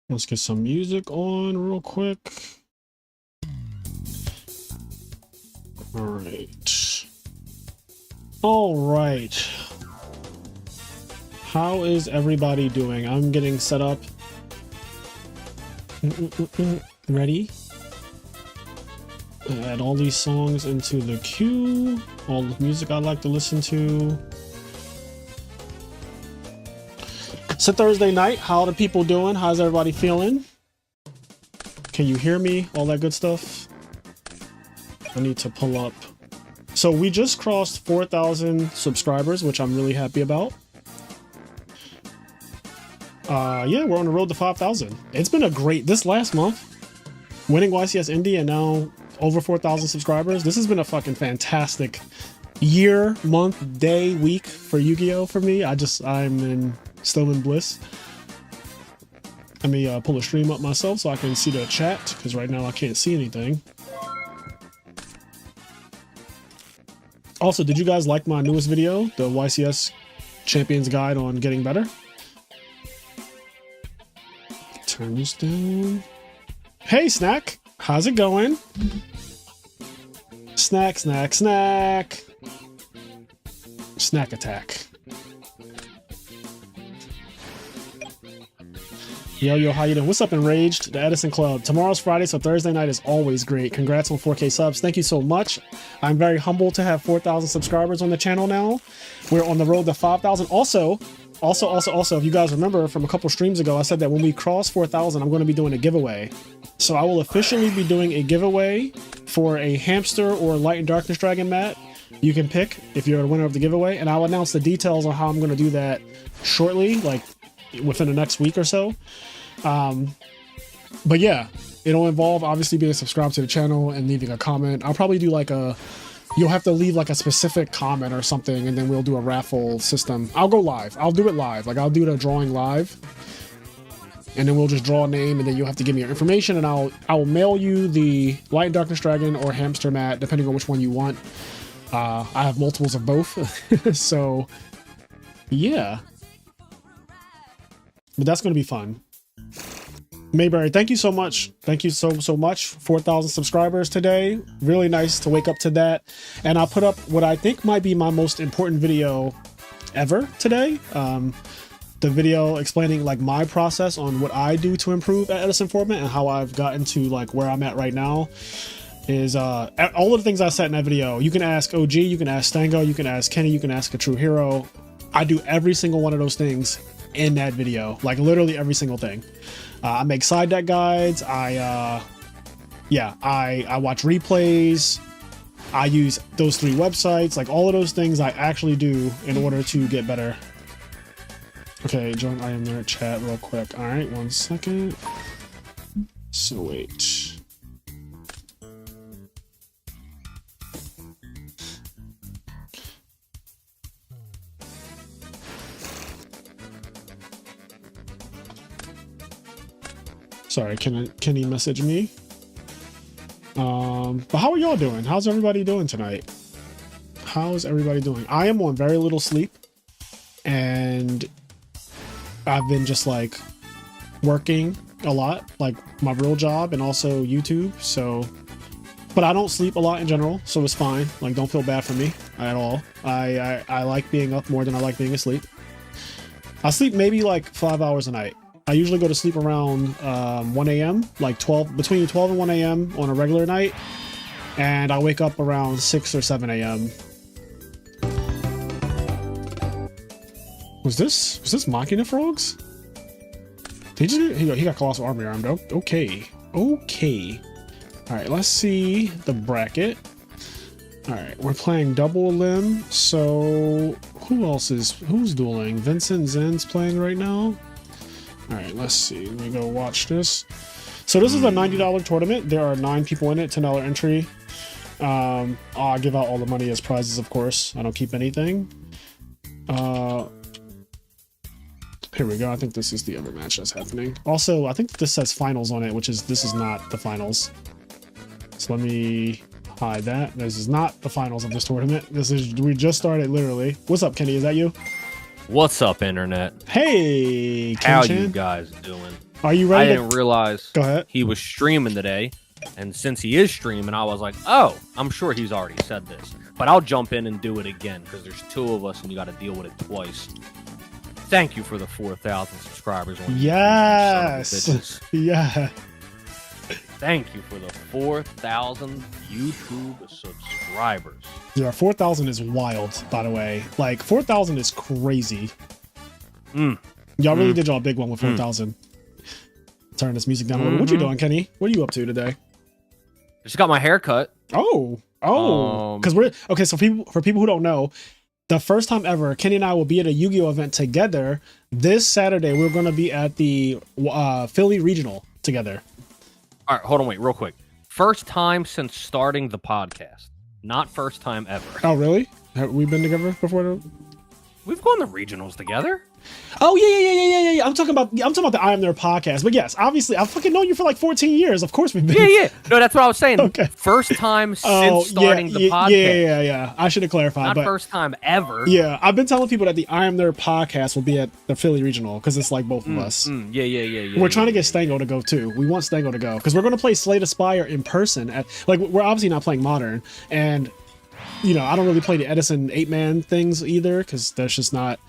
Let's get some music on real quick. All right. All right. How is everybody doing? I'm getting set up. Ready? Add all these songs into the queue. All the music I like to listen to. It's a Thursday night. How are the people doing? How's everybody feeling? Can you hear me? All that good stuff. I need to pull up. So we just crossed 4,000 subscribers, which I'm really happy about. Yeah, we're on the road to 5,000. It's been a great, this last month, winning YCS Indie and now over 4,000 subscribers. This has been a fucking fantastic year, month, day, week for Yu-Gi-Oh! For me. I'm still in bliss. Let me pull a stream up myself so I can see the chat, because right now I can't see anything. Also, did you guys like my newest video, the YCS Champions Guide on Getting Better? Turn this down. Hey, Snack! How's it going? Snack, snack, snack! Snack attack. Yo, how you doing? What's up, Enraged? The Edison Club. Tomorrow's Friday, so Thursday night is always great. Congrats on 4K subs. Thank you so much. I'm very humbled to have 4,000 subscribers on the channel now. We're on the road to 5,000. Also, if you guys remember from a couple streams ago, I said that when we cross 4,000, I'm going to be doing a giveaway. So I will officially be doing a giveaway for a hamster or light and darkness dragon mat. You can pick if you're the winner of the giveaway, and I'll announce the details on how I'm going to do that shortly, like within the next week or so. But yeah, it'll involve obviously being subscribed to the channel and leaving a comment. I'll probably do like you'll have to leave like a specific comment or something, and then we'll do a raffle system. I'll go live. I'll do it live. Like I'll do the drawing live, and then we'll just draw a name, and then you'll have to give me your information, and I will mail you the Light and Darkness Dragon or hamster mat, depending on which one you want. I have multiples of both, so yeah. But that's going to be fun. Mayberry, thank you so much. Thank you so much. 4,000 subscribers today. Really nice to wake up to that. And I put up what I think might be my most important video ever today. The video explaining like my process on what I do to improve at Edison format and how I've gotten to like where I'm at right now. Is all of the things I said in that video. You can ask OG, you can ask Stango, you can ask Kenny, you can ask a true hero. I do every single one of those things in that video, like literally every single thing. I make side deck guides. I watch replays. I use those 3 websites, like all of those things I actually do in order to get better. Okay, join IMNerd chat real quick. All right, 1 second. So wait. Sorry, can he message me? But how are y'all doing? How's everybody doing tonight? How's everybody doing? I am on very little sleep, and I've been just like working a lot, like my real job and also YouTube. So, but I don't sleep a lot in general, so it's fine. Like, don't feel bad for me at all. I like being up more than I like being asleep. I sleep maybe like 5 hours a night. I usually go to sleep around 1 a.m., like between 12 and 1 a.m. on a regular night, and I wake up around 6 or 7 a.m. Was this Machina Frogs? He got Colossal Army Armed. Okay. All right, let's see the bracket. All right, we're playing double limb. So who's dueling? Vincent Zen's playing right now. All right, let's see. Let me go watch this. So this is a $90 tournament. There are 9 people in it, $10 entry. I'll give out all the money as prizes, of course. I don't keep anything. Here we go. I think this is the other match that's happening. Also, I think this says finals on it, this is not the finals. So let me hide that. This is not the finals of this tournament. We just started literally. What's up, Kenny? Is that you? What's up, internet? Hey, how Ken-chan. you guys doing? Are you I ready? didn't realize Go ahead. he was streaming today, and since he is streaming, I was like, oh, I'm sure he's already said this, but I'll jump in and do it again because there's two of us and you got to deal with it twice. Thank you for the 4,000 subscribers on YouTube, Yes. you son of a bitches. Yeah. Thank you for the 4,000 YouTube subscribers. Yeah, 4,000 is wild, by the way. Like, 4,000 is crazy. Y'all really did y'all a big one with 4,000. Turn this music down a little. What you doing, Kenny? What are you up to today? Just got my hair cut. Oh. Because we're... Okay, so for people who don't know, the first time ever, Kenny and I will be at a Yu-Gi-Oh! Event together. This Saturday, we're going to be at the Philly Regional together. All right, hold on, wait, real quick. First time since starting the podcast. Not first time ever. Oh, really? Have we been together before? We've gone to regionals together. Oh, yeah. I'm talking about the IMNerd podcast. But yes, obviously, I've fucking known you for like 14 years. Of course we've been. Yeah. No, that's what I was saying. Okay. First time since starting the podcast. Yeah. I should have clarified. Not first time ever. Yeah, I've been telling people that the IMNerd podcast will be at the Philly Regional because it's like both of us. Yeah. We're trying to get Stango to go too. We want Stango to go because we're going to play Slay the Spire in person. We're obviously not playing Modern, and you know I don't really play the Edison 8-man things either because that's just not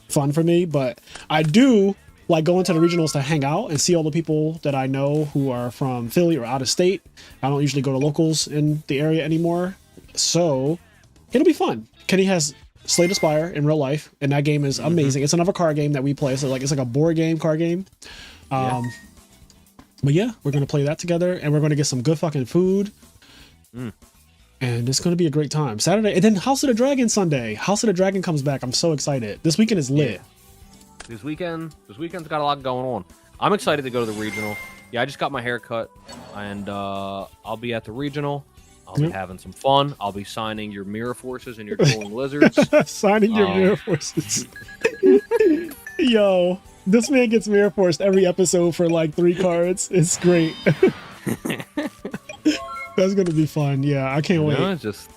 fun for me. But I do like going to the regionals to hang out and see all the people that I know who are from Philly or out of state. I don't usually go to locals in the area anymore, so it'll be fun. Kenny has Slay the Spire in real life, and that game is amazing. It's another card game that we play. So it's like a board game, card game. But yeah, we're gonna play that together, and we're gonna get some good fucking food. And it's gonna be a great time. Saturday, and then House of the Dragon Sunday. House of the Dragon comes back. I'm so excited. This weekend is lit. Yeah. This weekend's got a lot going on. I'm excited to go to the regional. Yeah, I just got my hair cut, and I'll be at the regional. I'll be having some fun. I'll be signing your Mirror Forces and your Trolling Lizards. Signing your Mirror Forces. Yo, this man gets Mirror Forced every episode for like 3 cards. It's great. That's gonna be fun. Yeah, I can't wait. It's just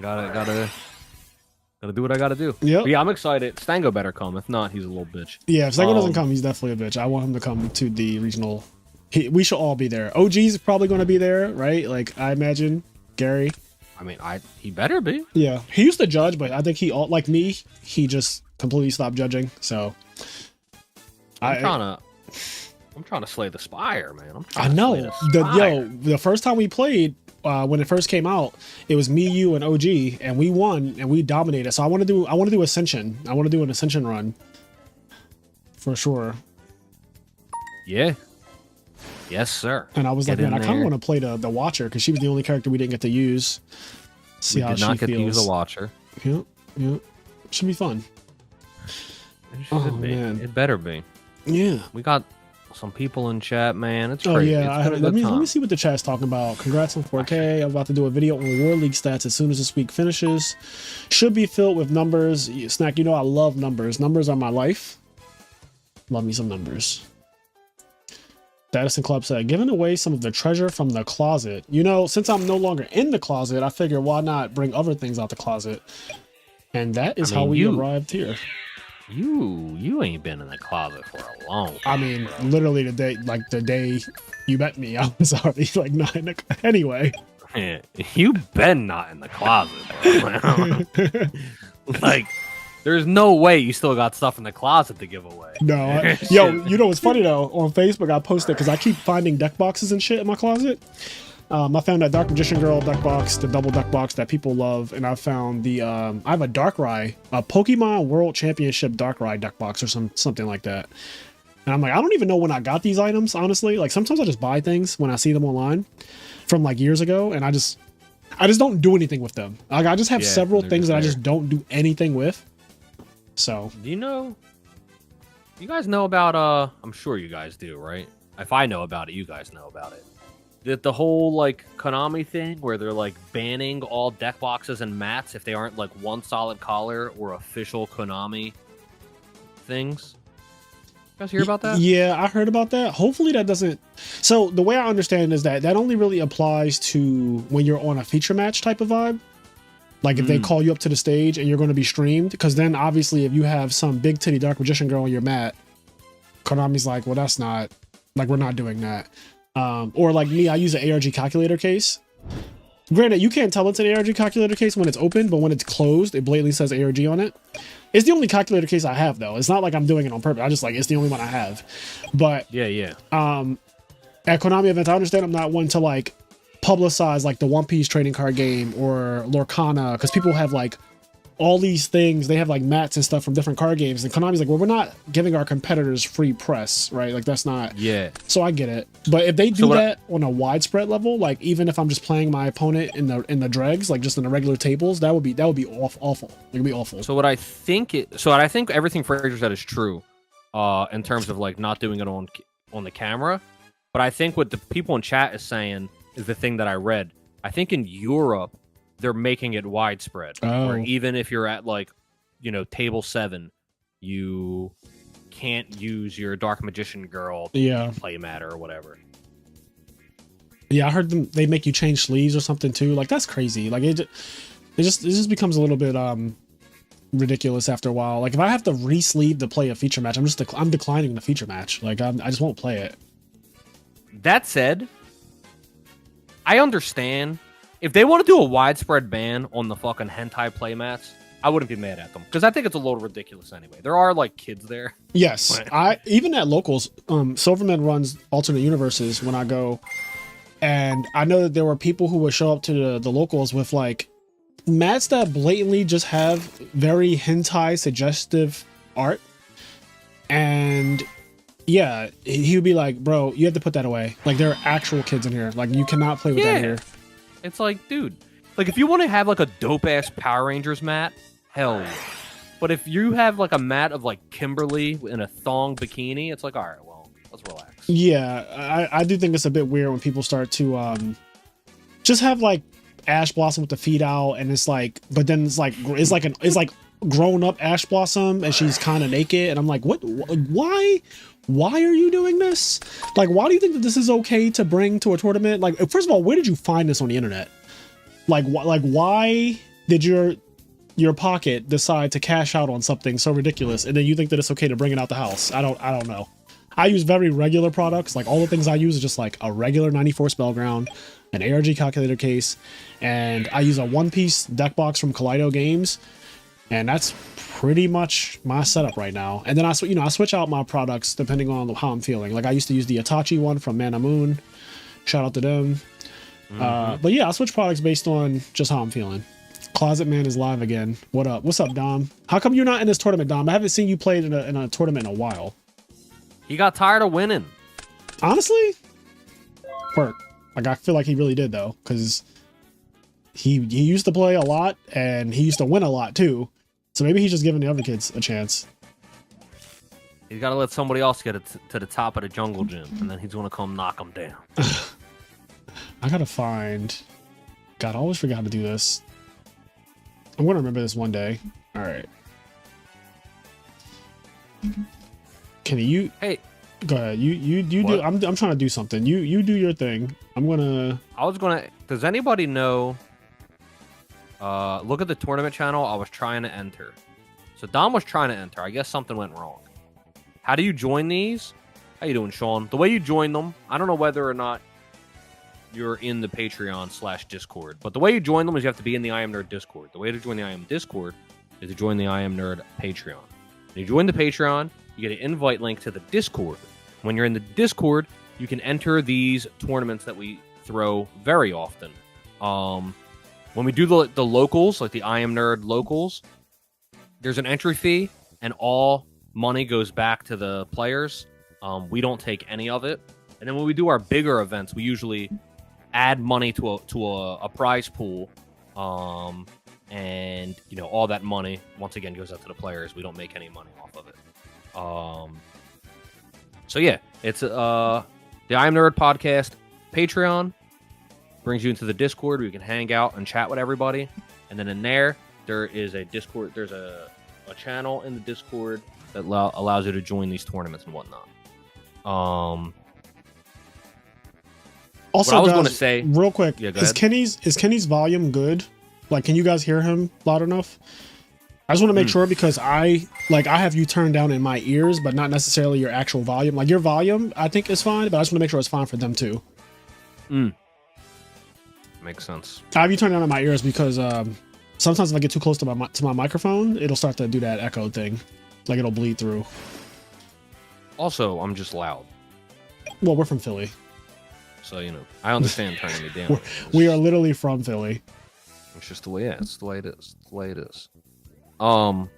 gotta do what I gotta do. Yep. Yeah, I'm excited. Stango better come. If not, he's a little bitch. Yeah, if Stango doesn't come, he's definitely a bitch. I want him to come to the regional. We should all be there. OG's probably going to be there, right? Like I imagine Gary. I mean, he better be. Yeah, he used to judge, but I think like me, he just completely stopped judging. So I'm trying to slay the Spire, man. I know. The first time we played, when it first came out, it was me, you, and OG, and we won and we dominated. So I want to do Ascension. I want to do an Ascension run for sure. Yeah. Yes, sir. And I was like, man, I kind of want to play the Watcher because she was the only character we didn't get to use. See how she feels. We did not get to use the Watcher. Yep. Should be fun. It should be. Man. It better be. Yeah. We got some people in chat, man. It's crazy. Oh yeah, let me see what the chat's talking about. Congrats on 4K. I'm about to do a video on War League stats as soon as this week finishes. Should be filled with numbers. Snack, you know I love numbers. Numbers are my life. Love me some numbers. The Edison Club said, giving away some of the treasure from the closet. You know, since I'm no longer in the closet, I figure why not bring other things out the closet? And that is how we arrived here. You ain't been in the closet for a long time. I mean, literally the day you met me, I was already like not in the anyway. Yeah, you been not in the closet, bro. Like, there's no way you still got stuff in the closet to give away. No, yo, you know what's funny though? On Facebook, I posted because I keep finding deck boxes and shit in my closet. I found that Dark Magician Girl deck box, the double deck box that people love, and I found the I have a Darkrai, a Pokemon World Championship Darkrai deck box or something like that. And I'm like, I don't even know when I got these items, honestly. Like sometimes I just buy things when I see them online from like years ago, and I just don't do anything with them. Like I just have several things that I just don't do anything with. So do you guys know about I'm sure you guys do, right? If I know about it, you guys know about it. The whole like Konami thing where they're like banning all deck boxes and mats if they aren't like one solid collar or official Konami things. You guys hear about that? Yeah, I heard about that. Hopefully that doesn't. So the way I understand is that only really applies to when you're on a feature match type of vibe. Like if they call you up to the stage and you're going to be streamed, because then obviously if you have some big titty dark magician girl on your mat, Konami's like, well, that's not, like, we're not doing that. Or like me, I use an ARG calculator case. Granted, you can't tell it's an ARG calculator case when it's open, but when it's closed, it blatantly says ARG on it. It's the only calculator case I have, though. It's not like I'm doing it on purpose. I just like, it's the only one I have. But yeah. At Konami events, I understand I'm not one to like publicize like the One Piece trading card game or Lorcana, because people have like all these things. They have like mats and stuff from different card games, and Konami's like, well, we're not giving our competitors free press, right? Like that's not. Yeah. So I get it, but if they do that on a widespread level, like even if I'm just playing my opponent in the dregs, like just in the regular tables, that would be awful. It would be awful. So what I think I think everything Fraser said is true, in terms of like not doing it on the camera. But I think what the people in chat is saying is the thing that I read. I think in Europe, they're making it widespread. Or even if you're at like, table 7, you can't use your Dark Magician girl play matter or whatever. Yeah, I heard they make you change sleeves or something too. Like that's crazy. Like it just becomes a little bit ridiculous after a while. Like if I have to re-sleeve to play a feature match, I'm declining the feature match. Like I just won't play it. That said, I understand if they want to do a widespread ban on the fucking hentai playmats, I wouldn't be mad at them because I think it's a little ridiculous anyway. There are like kids there. Yes, I even at locals, Silverman runs alternate universes when I go, and I know that there were people who would show up to the locals with like mats that blatantly just have very hentai suggestive art, and yeah, he would be like, bro, you have to put that away. Like there are actual kids in here. Like you cannot play with that here. It's like, dude, like if you want to have like a dope ass Power Rangers mat, hell yeah. But if you have like a mat of like Kimberly in a thong bikini, it's like, all right, well, let's relax. Yeah, I do think it's a bit weird when people start to just have like Ash Blossom with the feet out, and it's like, but then it's like grown up Ash Blossom, and she's kind of naked, and I'm like, what? Why are you doing this? Like, why do you think that this is okay to bring to a tournament? Like, first of all, where did you find this on the internet? Like why did your pocket decide to cash out on something so ridiculous, and then you think that it's okay to bring it out the house? I don't know. I use very regular products. Like all the things I use is just like a regular 94 Spellground, an ARG calculator case, and I use a One Piece deck box from Kaleido Games, and that's pretty much my setup right now. And then I switch out my products depending on how I'm feeling. Like I used to use the Itachi one from Mana Moon. Shout out to them. But yeah, I switch products based on just how I'm feeling. Closet Man is live again. What up? What's up, Dom? How come you're not in this tournament, Dom? I haven't seen you play in a tournament in a while. He got tired of winning. Honestly, work. Like I feel like he really did though, because he used to play a lot and he used to win a lot too. So maybe he's just giving the other kids a chance. He's got to let somebody else get it to the top of the jungle gym, and then he's going to come knock him down. I gotta find. God, I always forgot to do this. I'm gonna remember this one day. All right. Can you? Hey, go ahead. You do. I'm trying to do something. You do your thing. I'm gonna. Does anybody know? Look at the tournament channel. I was trying to enter. So Dom was trying to enter. I guess something went wrong. How do you join these? How you doing, Sean? The way you join them, I don't know whether or not you're in the Patreon/Discord, but the way you join them is you have to be in the IMNerd Discord. The way to join the IM Discord is to join the IMNerd Patreon. When you join the Patreon, you get an invite link to the Discord. When you're in the Discord, you can enter these tournaments that we throw very often. When we do the locals, like the IMNerd locals, there's an entry fee, and all money goes back to the players. We don't take any of it. And then when we do our bigger events, we usually add money to a prize pool, and all that money once again goes out to the players. We don't make any money off of it. So yeah, it's the IMNerd podcast Patreon brings you into the Discord where you can hang out and chat with everybody, and then in there is a Discord. There's a channel in the Discord that allows you to join these tournaments and whatnot. Also, what I was guys, going to say real quick, yeah, is Kenny's volume good? Like, can you guys hear him loud enough? I just want to make sure because I have you turned down in my ears, but not necessarily your actual volume. Like your volume, I think is fine, but I just want to make sure it's fine for them too. Makes sense. I have you turned down in my ears because sometimes if I get too close to my microphone, it'll start to do that echo thing. Like it'll bleed through. Also, I'm just loud. Well, we're from Philly. So, you know, I understand turning me down. We are literally from Philly. It's just the way, it's the way it is. It's the way it is. Loud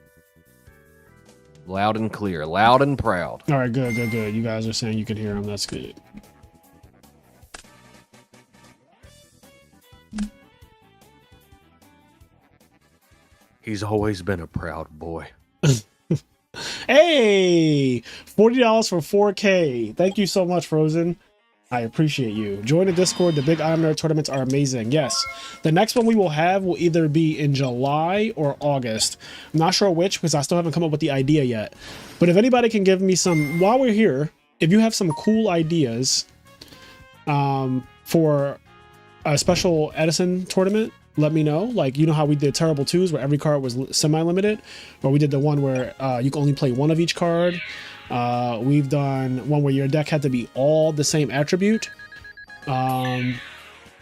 and clear, loud and proud. All right, good. You guys are saying you can hear him. That's good. He's always been a proud boy. Hey, $40 for 4K. Thank you so much, Frozen. I appreciate you. Join the Discord. The big IMNerd tournaments are amazing. Yes. The next one we will have will either be in July or August. I'm not sure which because I still haven't come up with the idea yet. But if anybody can give me some, while we're here, if you have some cool ideas for a special Edison tournament, let me know. Like, you know how we did Terrible Twos where every card was semi-limited? Or we did the one where you can only play one of each card. We've done one where your deck had to be all the same attribute. Yeah,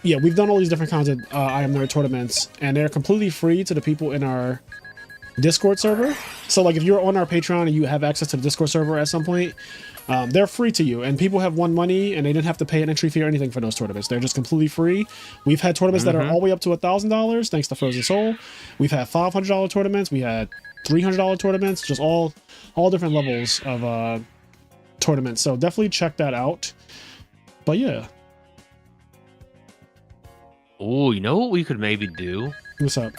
we've done all these different kinds of IMNerd tournaments, and they're completely free to the people in our Discord server. So like if you're on our Patreon and you have access to the Discord server at some point, they're free to you, and people have won money and they didn't have to pay an entry fee or anything for those tournaments. They're just completely free. We've had tournaments that are all the way up to $1,000 thanks to Frozen Soul. We've had $500 tournaments. We had $300 tournaments, just all different levels of tournaments. So definitely check that out. But yeah. Oh, you know what we could maybe do? What's up?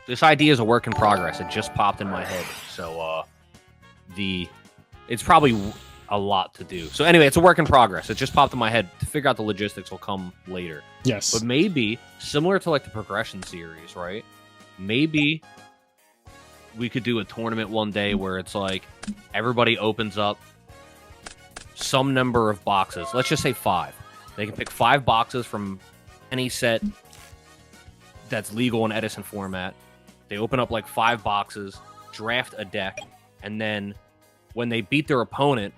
This idea is a work in progress. It just popped in my head. So it's probably a lot to do. So anyway, it's a work in progress. It just popped in my head. To figure out the logistics will come later. Yes. But maybe similar to like the progression series, right? Maybe we could do a tournament one day where it's like everybody opens up some number of boxes. Let's just say 5. They can pick 5 boxes from any set that's legal in Edison format. They open up like 5 boxes, draft a deck, and then when they beat their opponent,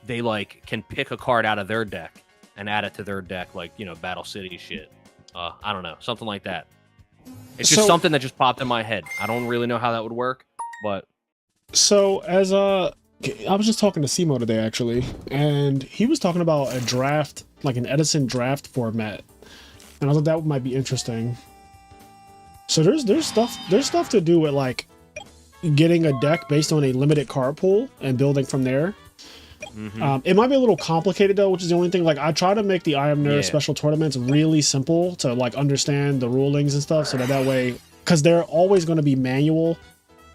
they like can pick a card out of their deck and add it to their deck, like, you know, Battle City shit. I don't know, something like that. It's just something that just popped in my head. I don't really know how that would work, but so as I was just talking to Simo today actually, and he was talking about a draft, like an Edison draft format, and I thought that might be interesting. So there's stuff to do with like getting a deck based on a limited card pool and building from there. It might be a little complicated though, which is the only thing. Like I try to make the IMNerd special tournaments really simple to like understand the rulings and stuff, so that way, because they're always going to be manual.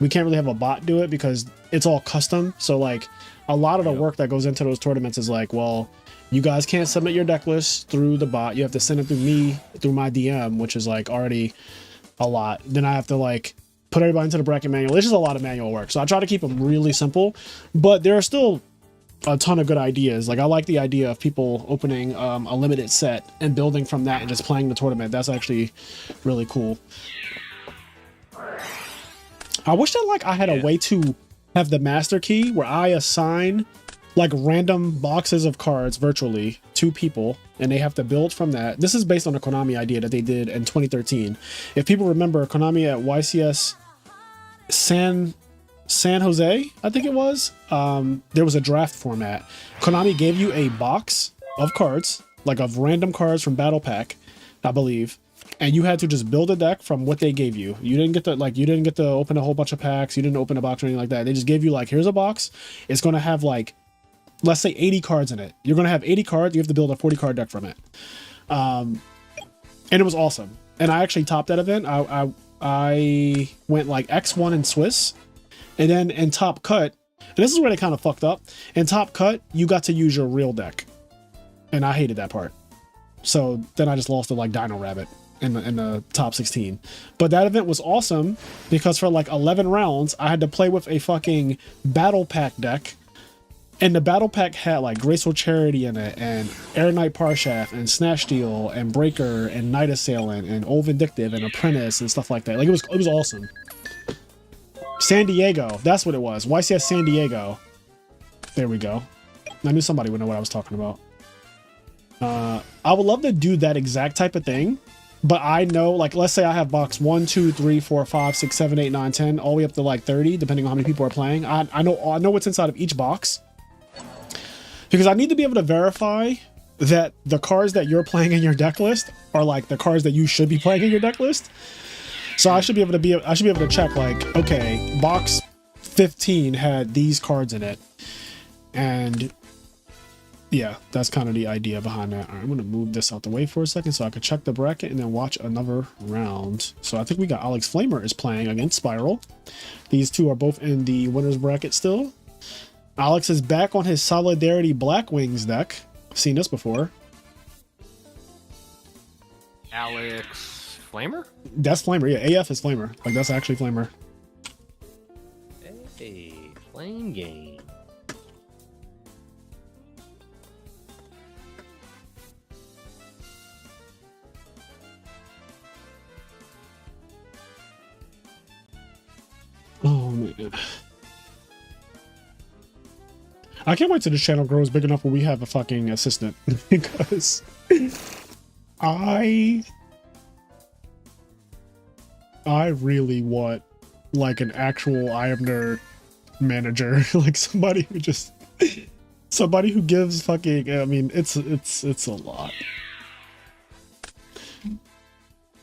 We can't really have a bot do it because it's all custom. So like a lot of the work that goes into those tournaments is like, well, you guys can't submit your deck list through the bot. You have to send it through me, through my DM, which is like already a lot. Then I have to like put everybody into the bracket manual. It's just a lot of manual work. So I try to keep them really simple, but there are still a ton of good ideas. Like I like the idea of people opening a limited set and building from that and just playing the tournament. That's actually really cool. I wish that like I had a way to have the master key where I assign like random boxes of cards virtually to people and they have to build from that. This is based on a Konami idea that they did in 2013. If people remember, Konami at YCS San Jose, I think it was, there was a draft format. Konami gave you a box of cards, like of random cards from Battle Pack, I believe, and you had to just build a deck from what they gave you. You didn't get to open a whole bunch of packs. You didn't open a box or anything like that. They just gave you like, here's a box. It's going to have like, let's say 80 cards in it. You're going to have 80 cards. You have to build a 40 card deck from it. And it was awesome. And I actually topped that event. I went like X1 in Swiss. And then in Top Cut, and this is where they kind of fucked up. In Top Cut, you got to use your real deck. And I hated that part. So then I just lost to like Dino Rabbit in the top 16. But that event was awesome because for like 11 rounds, I had to play with a fucking Battle Pack deck And the battle pack had like Graceful Charity in it, and Air Knight Parshaft, and Snatch Steel, and Breaker, and Night Assailant, and Old Vindictive, and Apprentice, and stuff like that. Like it was awesome. San Diego, that's what it was. YCS San Diego. There we go. I knew somebody would know what I was talking about. I would love to do that exact type of thing, but I know, like, let's say I have box 1, 2, 3, 4, 5, 6, 7, 8, 9, 10, all the way up to like 30, depending on how many people are playing. I know what's inside of each box, because I need to be able to verify that the cards that you're playing in your deck list are like the cards that you should be playing in your deck list. So I should be able to check, like, okay, box 15 had these cards in it, and yeah, that's kind of the idea behind that. All right, I'm gonna move this out the way for a second so I can check the bracket and then watch another round. So I think we got Alex Flamer is playing against Spiral. These two are both in the winners bracket still. Alex is back on his Solidarity Black Wings deck. I've seen this before. Alex Flamer? That's Flamer, yeah. AF is Flamer. Like, that's actually Flamer. Hey, Flame Game. Oh, man. I can't wait till this channel grows big enough where we have a fucking assistant. Because I really want like an actual IMNerd manager, like somebody who gives fucking, I mean, it's a lot.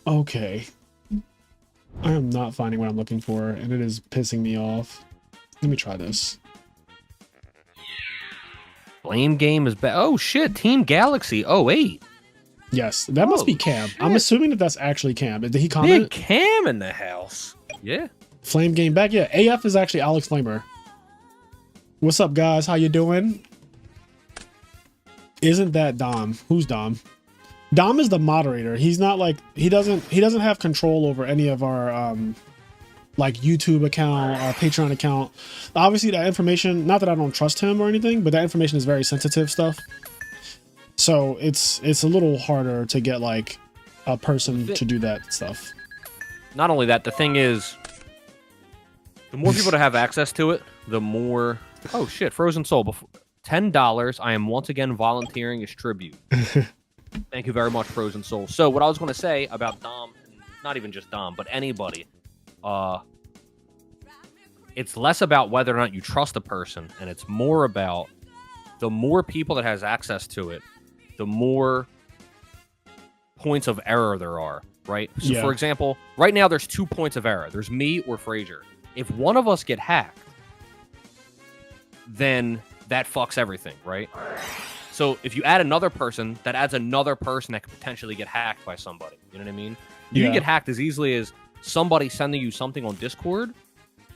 Okay. I am not finding what I'm looking for, and it is pissing me off. Let me try this. Flame Game is back. Oh shit, Team Galaxy 08. Yes, that must be Cam. Shit. I'm assuming that that's actually Cam. Did he comment? Big Cam in the house. Yeah. Flame Game back. Yeah, AF is actually Alex Flamer. What's up, guys? How you doing? Isn't that Dom? Who's Dom? Dom is the moderator. He's not like, he doesn't have control over any of our like YouTube account, our Patreon account. Obviously that information, not that I don't trust him or anything, but that information is very sensitive stuff. So it's a little harder to get like a person to do that stuff. Not only that, the thing is, the more people to have access to it, the more... Oh shit, Frozen Soul. $10. I am once again volunteering as tribute. Thank you very much, Frozen Soul. So what I was going to say about Dom, not even just Dom, but anybody, it's less about whether or not you trust a person, and it's more about the more people that has access to it, the more points of error there are, right? So, for example, right now there's 2 points of error. There's me or Frazier. If one of us get hacked, then that fucks everything, right? So if you add another person, that adds another person that could potentially get hacked by somebody. You know what I mean? You can get hacked as easily as somebody sending you something on Discord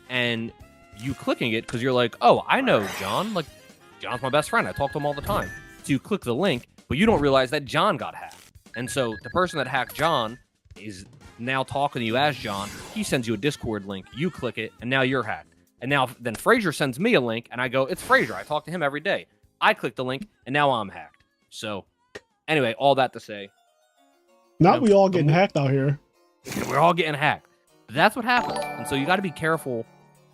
and you clicking it because you're like, oh, I know John. Like, John's my best friend. I talk to him all the time. So you click the link, but you don't realize that John got hacked. And so the person that hacked John is now talking to you as John. He sends you a Discord link. You click it, and now you're hacked. And now then Frazier sends me a link, and I go, it's Frazier. I talk to him every day. I click the link, and now I'm hacked. So, anyway, all that to say. Not we all getting hacked out here. We're all getting hacked. That's what happens. And so you got to be careful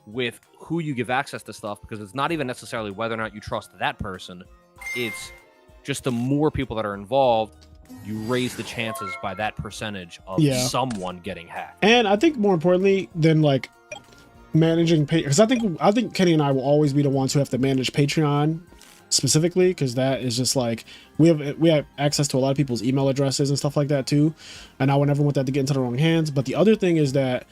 with who you give access to stuff, because it's not even necessarily whether or not you trust that person. It's just the more people that are involved, you raise the chances by that percentage of someone getting hacked. And I think more importantly than like managing, because I think Kenny and I will always be the ones who have to manage Patreon specifically, because that is just like we have access to a lot of people's email addresses and stuff like that too, and I would never want that to get into the wrong hands. But the other thing is that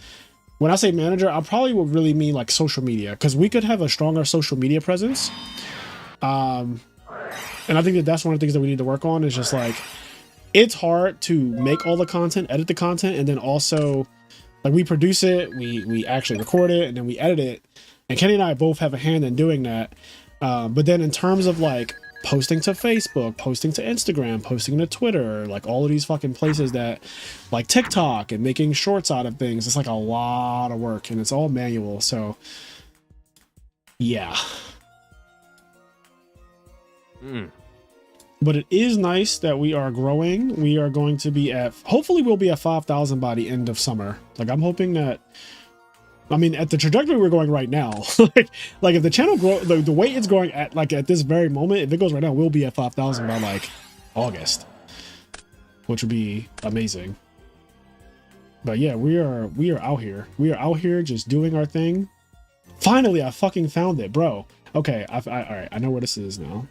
when I say manager, I probably would really mean like social media, because we could have a stronger social media presence, and I think that that's one of the things that we need to work on. Is just like, it's hard to make all the content, edit the content, and then also like we produce it, we actually record it, and then we edit it, and Kenny and I both have a hand in doing that. But then in terms of like posting to Facebook, posting to Instagram, posting to Twitter, like all of these fucking places that like TikTok and making shorts out of things, it's like a lot of work and it's all manual. So yeah. But it is nice that we are growing. We are going to be at, hopefully we'll be at 5,000 by the end of summer. Like I'm hoping that, I mean, at the trajectory we're going right now, like if the channel grow, the way it's growing at, like at this very moment, if it goes right now, we'll be at 5,000 by like August, which would be amazing. But yeah, we are out here. We are out here just doing our thing. Finally, I fucking found it, bro. Okay, all right, I know where this is now.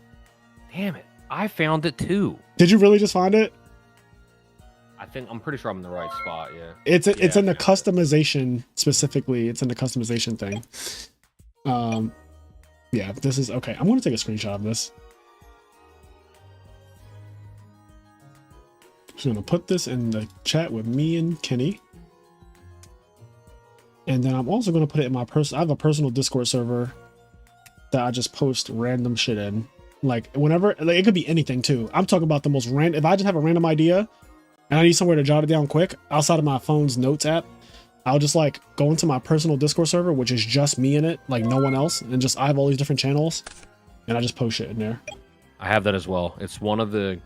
Damn it. I found it too. Did you really just find it? I'm pretty sure I'm in the right spot. Yeah. It's in the customization specifically. It's in the customization thing. Yeah, this is okay. I'm going to take a screenshot of this. Just going to put this in the chat with me and Kenny. And then I'm also going to put it in my I have a personal Discord server that I just post random shit in. Like whenever, like it could be anything too. I'm talking about the most random. If I just have a random idea and I need somewhere to jot it down quick outside of my phone's notes app, I'll just like go into my personal Discord server, which is just me in it, like no one else. And just, I have all these different channels and I just post shit in there. I have that as well. It's one of the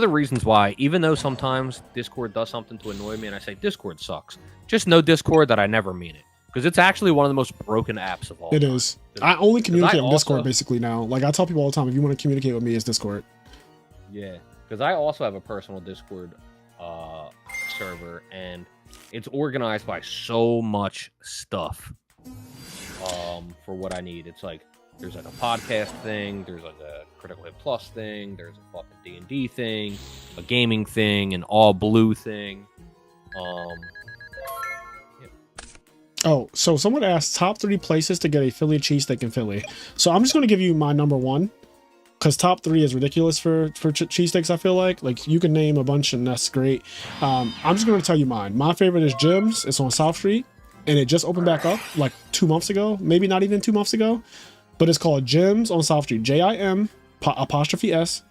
reasons why, even though sometimes Discord does something to annoy me and I say Discord sucks, just know Discord that I never mean it. Because it's actually one of the most broken apps of all time. It is. I only communicate on Discord basically now. Like I tell people all the time, if you want to communicate with me, it's Discord. Yeah, because I also have a personal Discord server, and it's organized by so much stuff for what I need. It's like there's like a podcast thing, there's like a Critical Hit Plus thing, there's a fucking D&D thing, a gaming thing, an all blue thing. Oh, so someone asked top 3 places to get a Philly cheesesteak in Philly. So I'm just going to give you my number 1 because top 3 is ridiculous for cheesesteaks. I feel like you can name a bunch and that's great. I'm just going to tell you mine. My favorite is Jim's. It's on South Street and it just opened back up like 2 months ago, maybe not even 2 months ago, but it's called Jim's on South Street. JIM''S.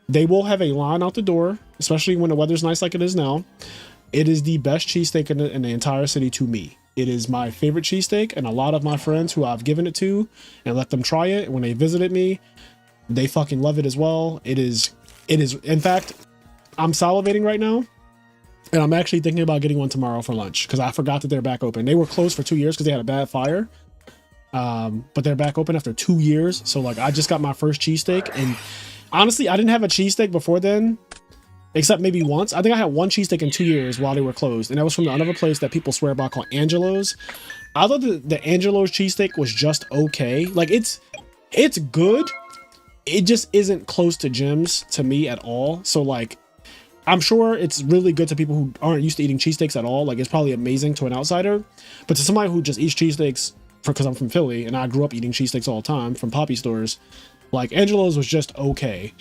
They will have a line out the door, especially when the weather's nice like it is now. It is the best cheesesteak in the entire city to me. It is my favorite cheesesteak, and a lot of my friends who I've given it to and let them try it, when they visited me, they fucking love it as well. It is. In fact, I'm salivating right now, and I'm actually thinking about getting one tomorrow for lunch because I forgot that they're back open. They were closed for 2 years because they had a bad fire, but they're back open after 2 years. So like, I just got my first cheesesteak, and honestly, I didn't have a cheesesteak before then. Except maybe once. I think I had one cheesesteak in 2 years while they were closed. And that was from another place that people swear by called Angelo's. I thought the Angelo's cheesesteak was just okay. Like it's good. It just isn't close to Jim's to me at all. So like, I'm sure it's really good to people who aren't used to eating cheesesteaks at all. Like it's probably amazing to an outsider. But to somebody who just eats cheesesteaks, because I'm from Philly and I grew up eating cheesesteaks all the time from Poppy stores, like Angelo's was just okay.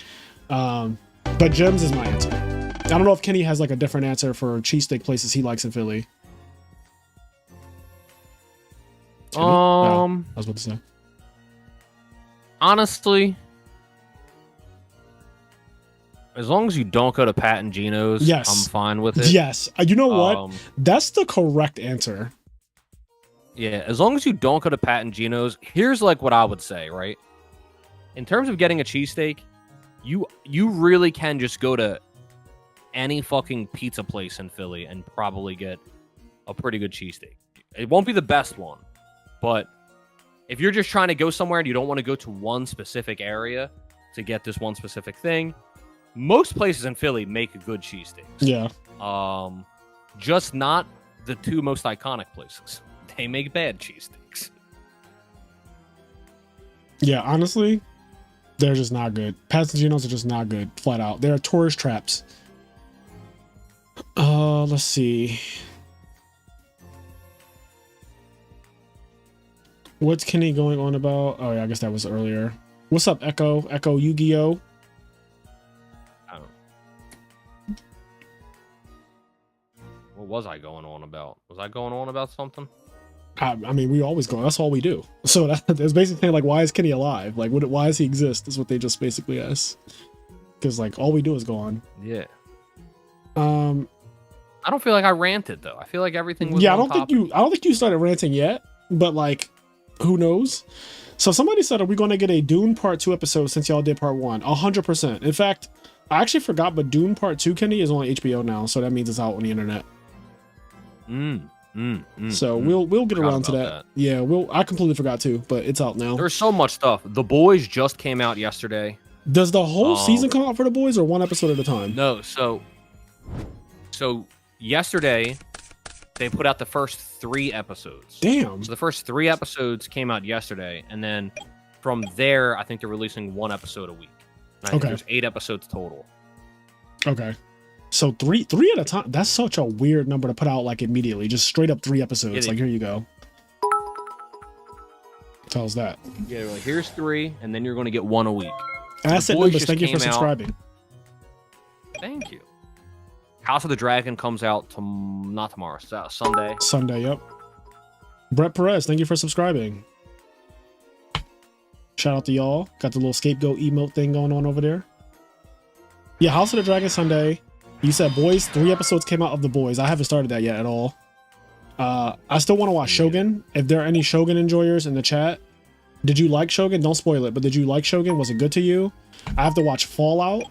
But Jim's is my answer. I don't know if Kenny has like a different answer for cheesesteak places he likes in Philly. Kenny? No, I was about to say. Honestly, as long as you don't go to Pat and Gino's, yes, I'm fine with it. Yes. You know what? That's the correct answer. Yeah, as long as you don't go to Pat and Gino's, here's like what I would say, right? In terms of getting a cheesesteak, you really can just go to any fucking pizza place in Philly and probably get a pretty good cheesesteak. It won't be the best one, but if you're just trying to go somewhere and you don't want to go to one specific area to get this one specific thing, most places in Philly make good cheesesteaks. Yeah. Just not the 2 most iconic places. They make bad cheesesteaks. Yeah, honestly, they're just not good. Pat's and Geno's are just not good, flat out. They're tourist traps. Let's see. What's Kenny going on about? Oh yeah, I guess that was earlier. What's up, Echo? Echo Yu-Gi-Oh? I don't know. What was I going on about? Was I going on about something? I mean, we always go. That's all we do. So that's basically like, why is Kenny alive? Like, why does he exist? Is what they just basically ask. Because like, all we do is go on. Yeah. I don't feel like I ranted though. I feel like everything was. Yeah, I don't think you started ranting yet. But like, who knows? So somebody said, are we going to get a Dune Part 2 episode since y'all did Part 1? 100%. In fact, I actually forgot, but Dune Part 2, Kenny, is on HBO now, so that means it's out on the internet. So we'll get around to that. Yeah, I completely forgot too, but it's out now. There's so much stuff. The Boys just came out yesterday. Does the whole season come out for The Boys, or one episode at a time? No, so yesterday they put out the first 3 episodes. Damn. So the first 3 episodes came out yesterday, and then from there, I think they're releasing 1 episode a week. And I think there's 8 episodes total. Okay. So three at a time. That's such a weird number to put out like immediately. Just straight up 3 episodes. Like, here you go. Tells that. Yeah, like here's 3, and then you're going to get 1 a week. Asset numbers. Thank you for subscribing. Thank you. House of the Dragon comes out not tomorrow, Sunday. Sunday, yep. Brett Perez, thank you for subscribing. Shout out to y'all. Got the little scapegoat emote thing going on over there. Yeah, House of the Dragon Sunday. You said Boys, 3 episodes came out of The Boys. I haven't started that yet at all. I still want to watch Shogun. If there are any Shogun enjoyers in the chat, did you like Shogun? Don't spoil it, but did you like Shogun? Was it good to you? I have to watch Fallout.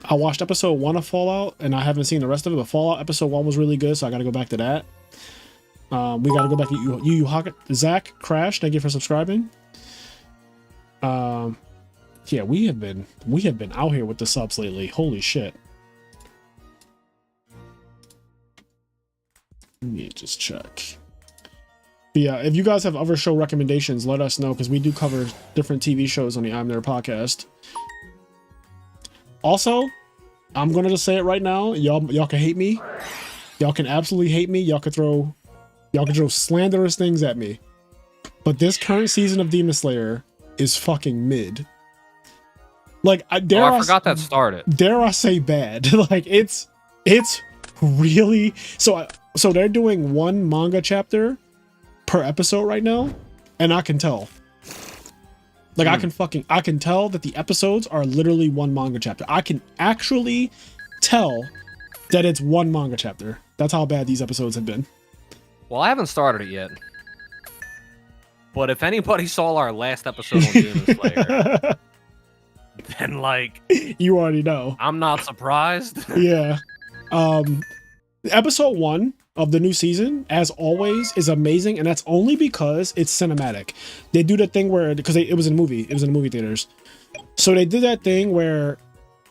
I watched episode 1 of Fallout, and I haven't seen the rest of it, but Fallout episode 1 was really good, so I got to go back to that. We got to go back to Yu Haku. Zach Crash, thank you for subscribing. Yeah, we have been out here with the subs lately. Holy shit. Let me just check. But yeah, if you guys have other show recommendations, let us know, because we do cover different TV shows on the IMNerd podcast. Also, I'm gonna just say it right now. Y'all can hate me. Y'all can absolutely hate me. Y'all can throw slanderous things at me. But this current season of Demon Slayer is fucking mid. Like, I forgot that started. Dare I say bad? Like, it's really so they're doing 1 manga chapter per episode right now, and I can tell. Like, I can tell that the episodes are literally 1 manga chapter. I can actually tell that it's 1 manga chapter. That's how bad these episodes have been. Well, I haven't started it yet. But if anybody saw our last episode on Demon Slayer, then, like, you already know. I'm not surprised. Yeah. Episode 1 of the new season, as always, is amazing, and that's only because it's cinematic. They do the thing where, because it was in movie theaters, so they did that thing where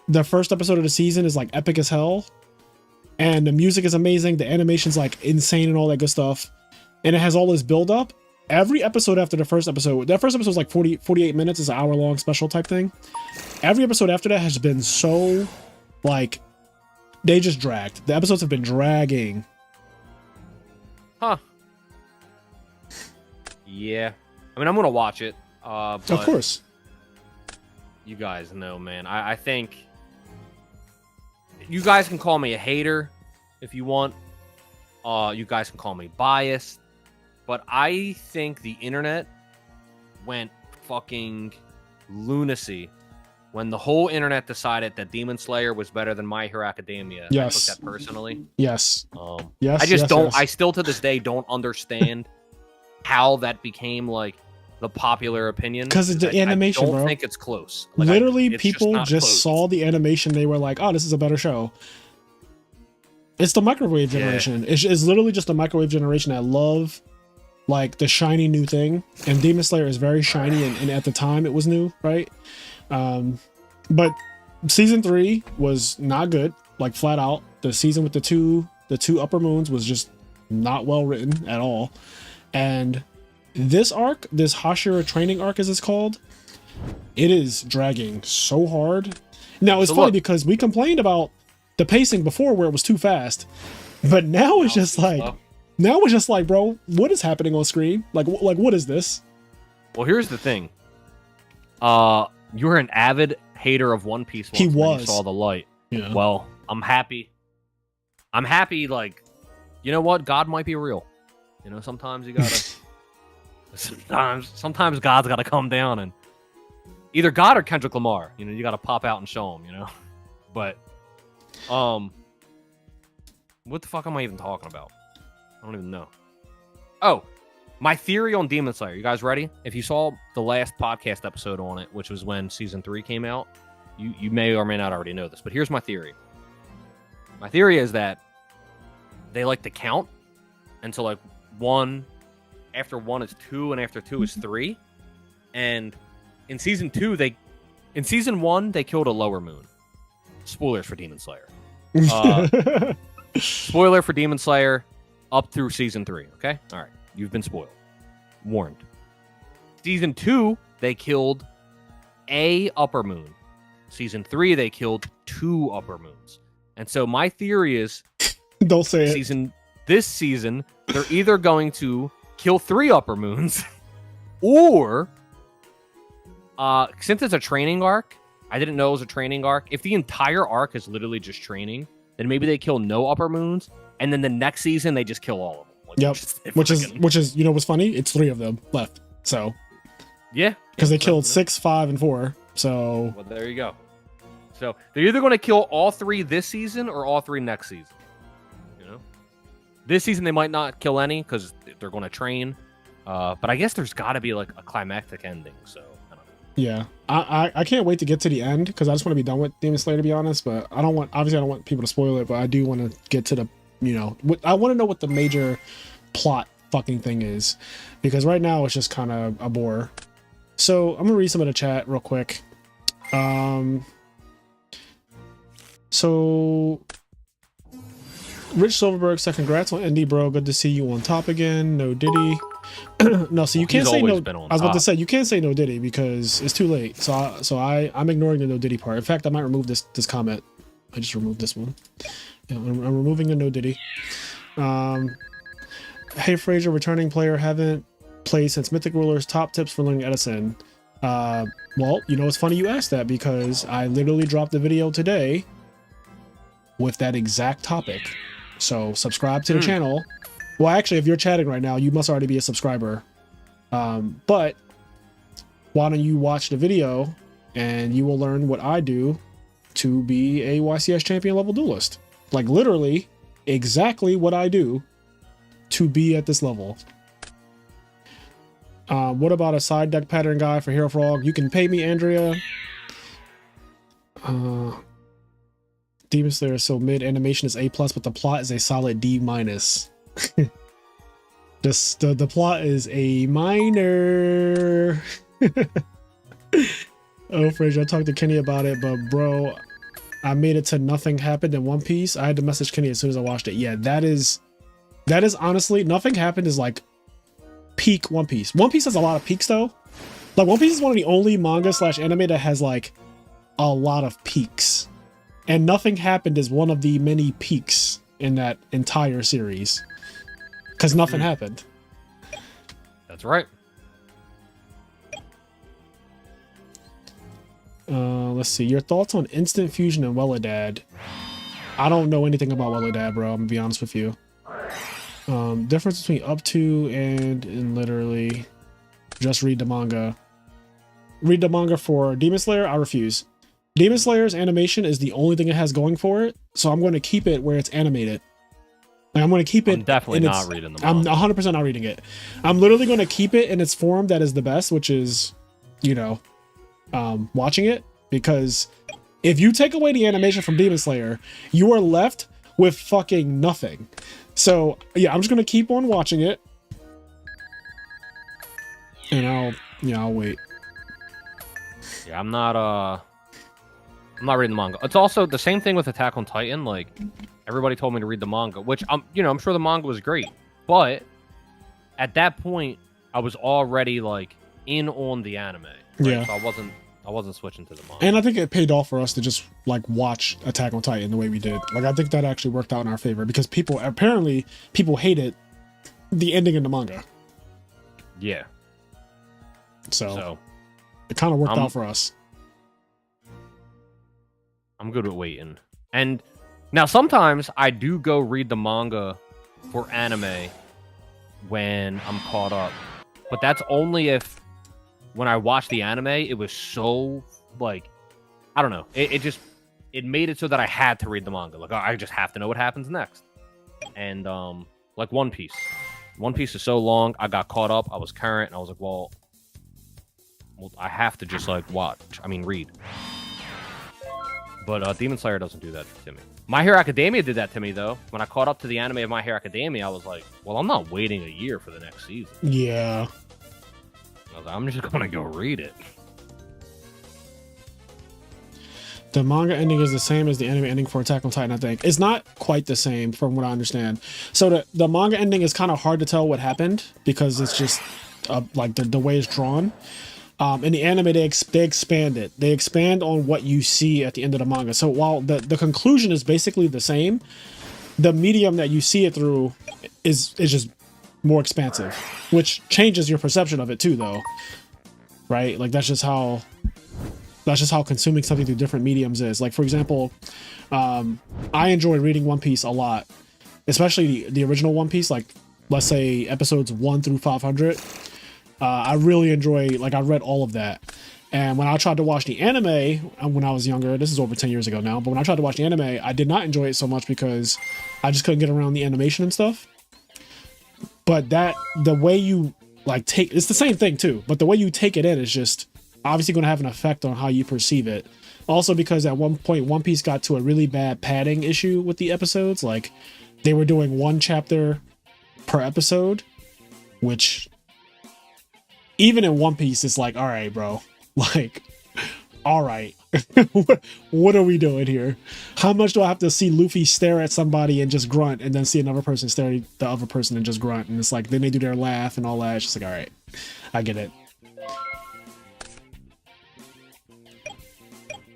the first episode of the season is like epic as hell, and the music is amazing, the animation's like insane and all that good stuff, and it has all this build up. Every episode after the first episode, that first episode was like 48 minutes, it's an hour-long special type thing. Every episode after that has been so, like, they just dragged. The episodes have been dragging. Huh. Yeah. I mean, I'm going to watch it. But of course. You guys know, man. I think you guys can call me a hater if you want. You guys can call me biased. But I think the internet went fucking lunacy when the whole internet decided that Demon Slayer was better than My Hero Academia. Yes. I took that personally. Yes. Yes. I just don't. Yes. I still to this day don't understand how that became like the popular opinion. Because it's the animation, I don't think it's close. Like, literally, people just saw the animation. They were like, "Oh, this is a better show." It's the microwave generation. Yeah. It's literally just the microwave generation that love, like, the shiny new thing. And Demon Slayer is very shiny, and at the time it was new, right? But season 3 was not good, like, flat out. The season with the two upper moons was just not well written at all. And this arc, this Hashira training arc, as it's called, it is dragging so hard. Now, it's funny because we complained about the pacing before where it was too fast, but now it's just like, bro, what is happening on screen? Like what is this? Well, here's the thing. You were an avid hater of One Piece once when you saw the light. Yeah. Well, I'm happy. Like, you know what? God might be real. You know, sometimes you gotta. sometimes God's gotta come down, and either God or Kendrick Lamar. You know, you gotta pop out and show him. You know, but what the fuck am I even talking about? I don't even know. Oh, My theory on Demon Slayer. You guys ready? If you saw the last podcast episode on it, which was when season 3 came out, you may or may not already know this, but here's my theory. My theory is that they like to count until like 1, after 1 is 2, and after 2 is 3. And in season 1 they killed a lower moon. Spoilers for Demon Slayer. Spoiler for Demon Slayer up through season 3. Okay, all right, you've been spoiled, warned. Season 2 they killed a upper moon. Season 3 they killed 2 upper moons. And so my theory is, don't say it. This season they're either going to kill 3 upper moons, or since it's a training arc, I didn't know it was a training arc. If the entire arc is literally just training, then maybe they kill no upper moons, and then the next season they just kill all of them. Like, yep. Which is you know what's funny? It's 3 of them left. So yeah, because they killed 6, 5, and 4. So well, there you go. So they're either going to kill all 3 this season or all 3 next season. You know, this season they might not kill any because they're going to train. But I guess there's got to be like a climactic ending. So. Yeah, I can't wait to get to the end because I just want to be done with Demon Slayer, to be honest. But I don't want people to spoil it, but I do want to get to the, I want to know what the major plot fucking thing is, because right now it's just kind of a bore. So I'm gonna read some of the chat real quick. So Rich Silverberg said, "Congrats on Indy, bro. Good to see you on top again. No Diddy." No, so you can't say no. I was about to say you can't say no Diddy because it's too late. So I'm ignoring the no Diddy part. In fact, I might remove this comment. I just removed this one. Yeah, I'm removing the no Diddy. Hey Fraser, returning player, haven't played since Mythic Rulers. Top tips for learning Edison. Well, it's funny you asked that because I literally dropped a video today with that exact topic. So subscribe to the channel. Well, actually, if you're chatting right now, you must already be a subscriber. But why don't you watch the video and you will learn what I do to be a YCS champion level duelist. Like literally exactly what I do to be at this level. What about a side deck pattern guy for Hero Frog? You can pay me, Andrea. Demon Slayer is so mid. Animation is A+, but the plot is a solid D-. The plot is a minor. Oh, Fraser, I talked to Kenny about it, but bro, I made it to nothing happened in One Piece. I had to message Kenny as soon as I watched it. Yeah, that is honestly, nothing happened is like peak One Piece. One Piece has a lot of peaks though. Like One Piece is one of the only manga / anime that has like a lot of peaks. And Nothing Happened is one of the many peaks in that entire series. Because nothing happened. That's right. Let's see. Your thoughts on Instant Fusion and Welladad. I don't know anything about Welladad, bro. I'm gonna be honest with you. Difference between up to and literally just read the manga. Read the manga for Demon Slayer? I refuse. Demon Slayer's animation is the only thing it has going for it, so I'm going to keep it where it's animated. Like, I'm going to keep it. I'm definitely not reading the manga. I'm 100% not reading it. I'm literally going to keep it in its form that is the best, which is, watching it. Because if you take away the animation from Demon Slayer, you are left with fucking nothing. So yeah, I'm just going to keep on watching it, and I'll wait. Yeah, I'm not reading the manga. It's also the same thing with Attack on Titan. Like, everybody told me to read the manga, which I'm sure the manga was great, but at that point I was already like in on the anime. Right? Yeah. So I wasn't switching to the manga. And I think it paid off for us to just like watch Attack on Titan the way we did. Like, I think that actually worked out in our favor because people hated the ending in the manga. Yeah. So it kind of worked out for us. I'm good with waiting. And now sometimes I do go read the manga for anime when I'm caught up. But that's only if when I watched the anime, it was so like, I don't know. It made it so that I had to read the manga. Like, I just have to know what happens next. And like One Piece. One Piece is so long. I got caught up. I was current, and I was like, well, I have to just like read. But Demon Slayer doesn't do that to me. My Hero Academia did that to me, though. When I caught up to the anime of My Hero Academia, I was like, well, I'm not waiting a year for the next season. Yeah. I was like, I'm just going to go read it. The manga ending is the same as the anime ending for Attack on Titan, I think. It's not quite the same from what I understand. So the manga ending is kind of hard to tell what happened because it's just like the way it's drawn. In the anime, they expand it. They expand on what you see at the end of the manga. So while the conclusion is basically the same, the medium that you see it through is just more expansive, which changes your perception of it too, though. Right? Like that's just how consuming something through different mediums is. Like, for example, I enjoy reading One Piece a lot, especially the original One Piece, like let's say episodes 1 through 500. I really enjoy, like I read all of that. And when I tried to watch the anime when I was younger, this is over 10 years ago now, but when I tried to watch the anime, I did not enjoy it so much because I just couldn't get around the animation and stuff. But the way you like it's the same thing too, but the way you take it in is just obviously going to have an effect on how you perceive it. Also because at one point One Piece got to a really bad padding issue with the episodes. Like they were doing 1 chapter per episode, which even in One Piece it's like, all right, bro, like, all right, what are we doing here? How much do I have to see Luffy stare at somebody and just grunt and then see another person stare at the other person and just grunt? And it's like, then they do their laugh and all that. It's just like, all right, I get it.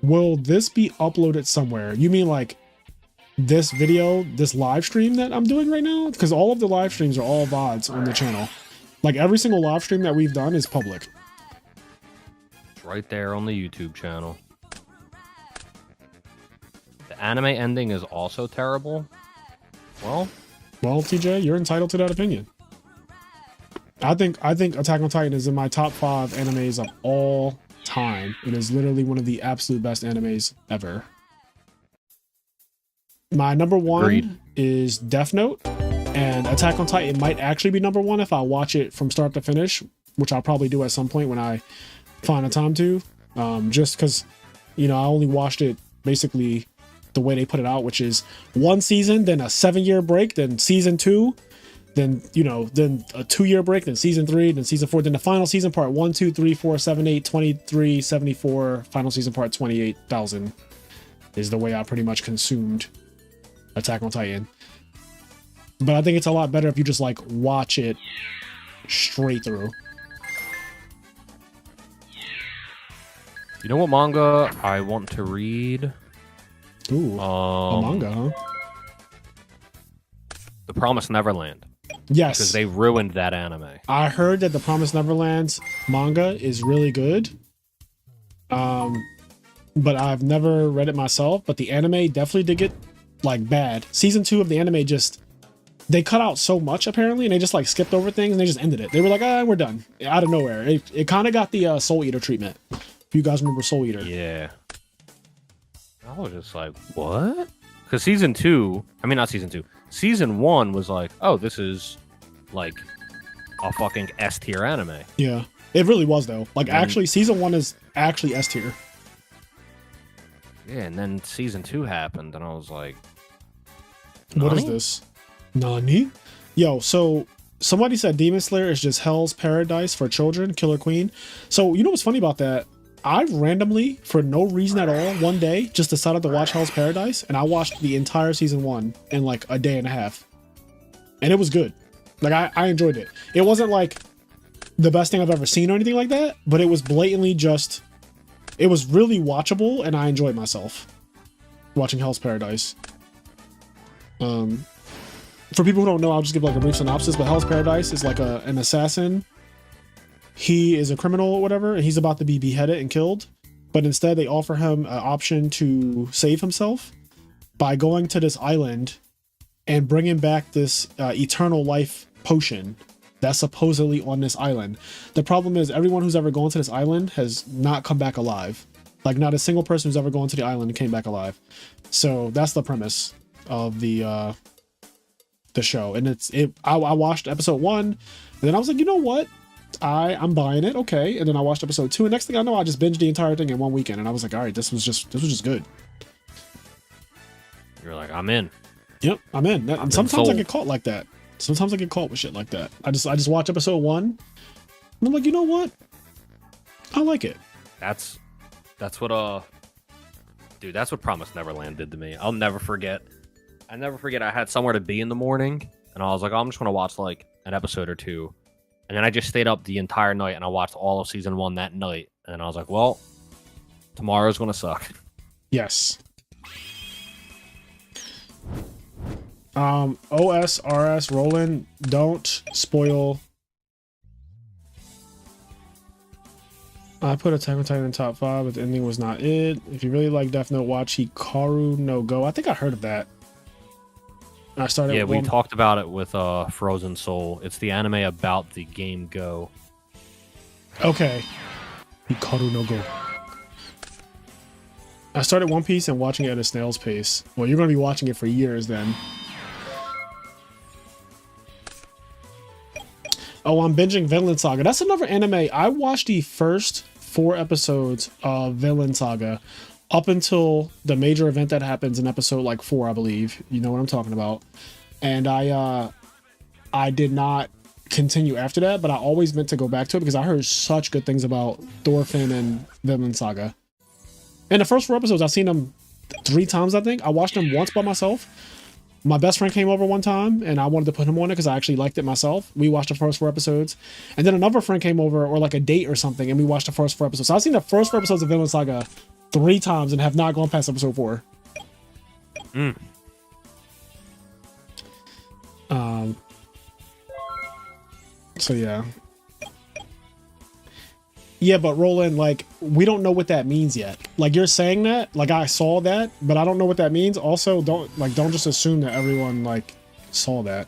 Will this be uploaded somewhere? You mean like this video, this live stream that I'm doing right now? Because all of the live streams are all VODs on the channel. Like every single live stream that we've done is public. It's right there on the YouTube channel. The anime ending is also terrible. Well, TJ, you're entitled to that opinion. I think Attack on Titan is in my top 5 animes of all time. It is literally one of the absolute best animes ever. My number 1 Agreed. is Death Note, and Attack on Titan might actually be number 1 if I watch it from start to finish, which I'll probably do at some point when I find a time to. Just because, I only watched it basically the way they put it out, which is 1 season, then a 7-year break, then season 2, then then a 2-year break, then season 3, then season 4, then the final season part 1, 2, 3, 4, 7, 8, 23, 74, final season part 28,000 is the way I pretty much consumed Attack on Titan. But I think it's a lot better if you just like watch it straight through. You know what manga I want to read? Ooh, a manga, huh? The Promised Neverland. Yes. Because they ruined that anime. I heard that the Promised Neverland's manga is really good. But I've never read it myself. But the anime definitely did get like bad. Season 2 of the anime they cut out so much apparently, and they just like skipped over things and they just ended it. They were like, we're done. Out of nowhere. It kind of got the Soul Eater treatment. If you guys remember Soul Eater. Yeah. I was just like, what? Because season 2, I mean, not season 2. Season 1 was like, oh, this is like a fucking S tier anime. Yeah, it really was though. Like actually, season 1 is actually S tier. Yeah, and then season 2 happened, and I was like, what is this? Nani? Yo, so somebody said Demon Slayer is just Hell's Paradise for children, Killer Queen. So you know what's funny about that? I randomly, for no reason at all, one day just decided to watch Hell's Paradise, and I watched the entire season 1 in like a day and a half. And it was good. Like I enjoyed it. It wasn't like the best thing I've ever seen or anything like that, but it was blatantly just, it was really watchable, and I enjoyed myself watching Hell's Paradise. For people who don't know, I'll just give like a brief synopsis, but Hell's Paradise is like an assassin. He is a criminal or whatever, and he's about to be beheaded and killed. But instead, they offer him an option to save himself by going to this island and bringing back this eternal life potion that's supposedly on this island. The problem is everyone who's ever gone to this island has not come back alive. Like not a single person who's ever gone to the island and came back alive. So that's the premise of the the show, and I watched episode 1, and then I was like, you know what, I'm buying it, okay. And then I watched episode 2, and next thing I know, I just binged the entire thing in one weekend, and I was like, all right, this was just good. You're like, I'm in. Yep, I'm in. And sometimes I get caught like that. Sometimes I get caught with shit like that. I just watch episode 1, and I'm like, you know what, I like it. That's what dude, that's what Promised Neverland did to me. I'll never forget. I never forget I had somewhere to be in the morning, and I was like, oh, I'm just gonna watch like an episode or two. And then I just stayed up the entire night and I watched all of season 1 that night. And I was like, well, tomorrow's gonna suck. Yes. OSRS Roland, don't spoil. I put Attack on Titan in top 5, but the ending was not it. If you really like Death Note, watch Hikaru no Go. I think I heard of that. I started. Yeah, we talked about it with Frozen Soul. It's the anime about the game Go. Okay. Hikaru no Go. I started One Piece and watching it at a snail's pace. Well, you're going to be watching it for years then. Oh, I'm binging Vinland Saga. That's another anime. I watched the first 4 episodes of Vinland Saga up until the major event that happens in episode like 4, I believe. You know what I'm talking about. And I did not continue after that, but I always meant to go back to it because I heard such good things about Thorfinn and Vinland Saga. And the first 4 episodes, I've seen them 3 times, I think. I watched them once by myself. My best friend came over one time, and I wanted to put him on it because I actually liked it myself. We watched the first 4 episodes. And then another friend came over, or like a date or something, and we watched the first 4 episodes. So I've seen the first 4 episodes of Vinland Saga 3 times and have not gone past episode 4. So yeah. Yeah, but Roland, like, we don't know what that means yet. Like, you're saying that, like, I saw that, but I don't know what that means. Also, don't just assume that everyone, like, saw that.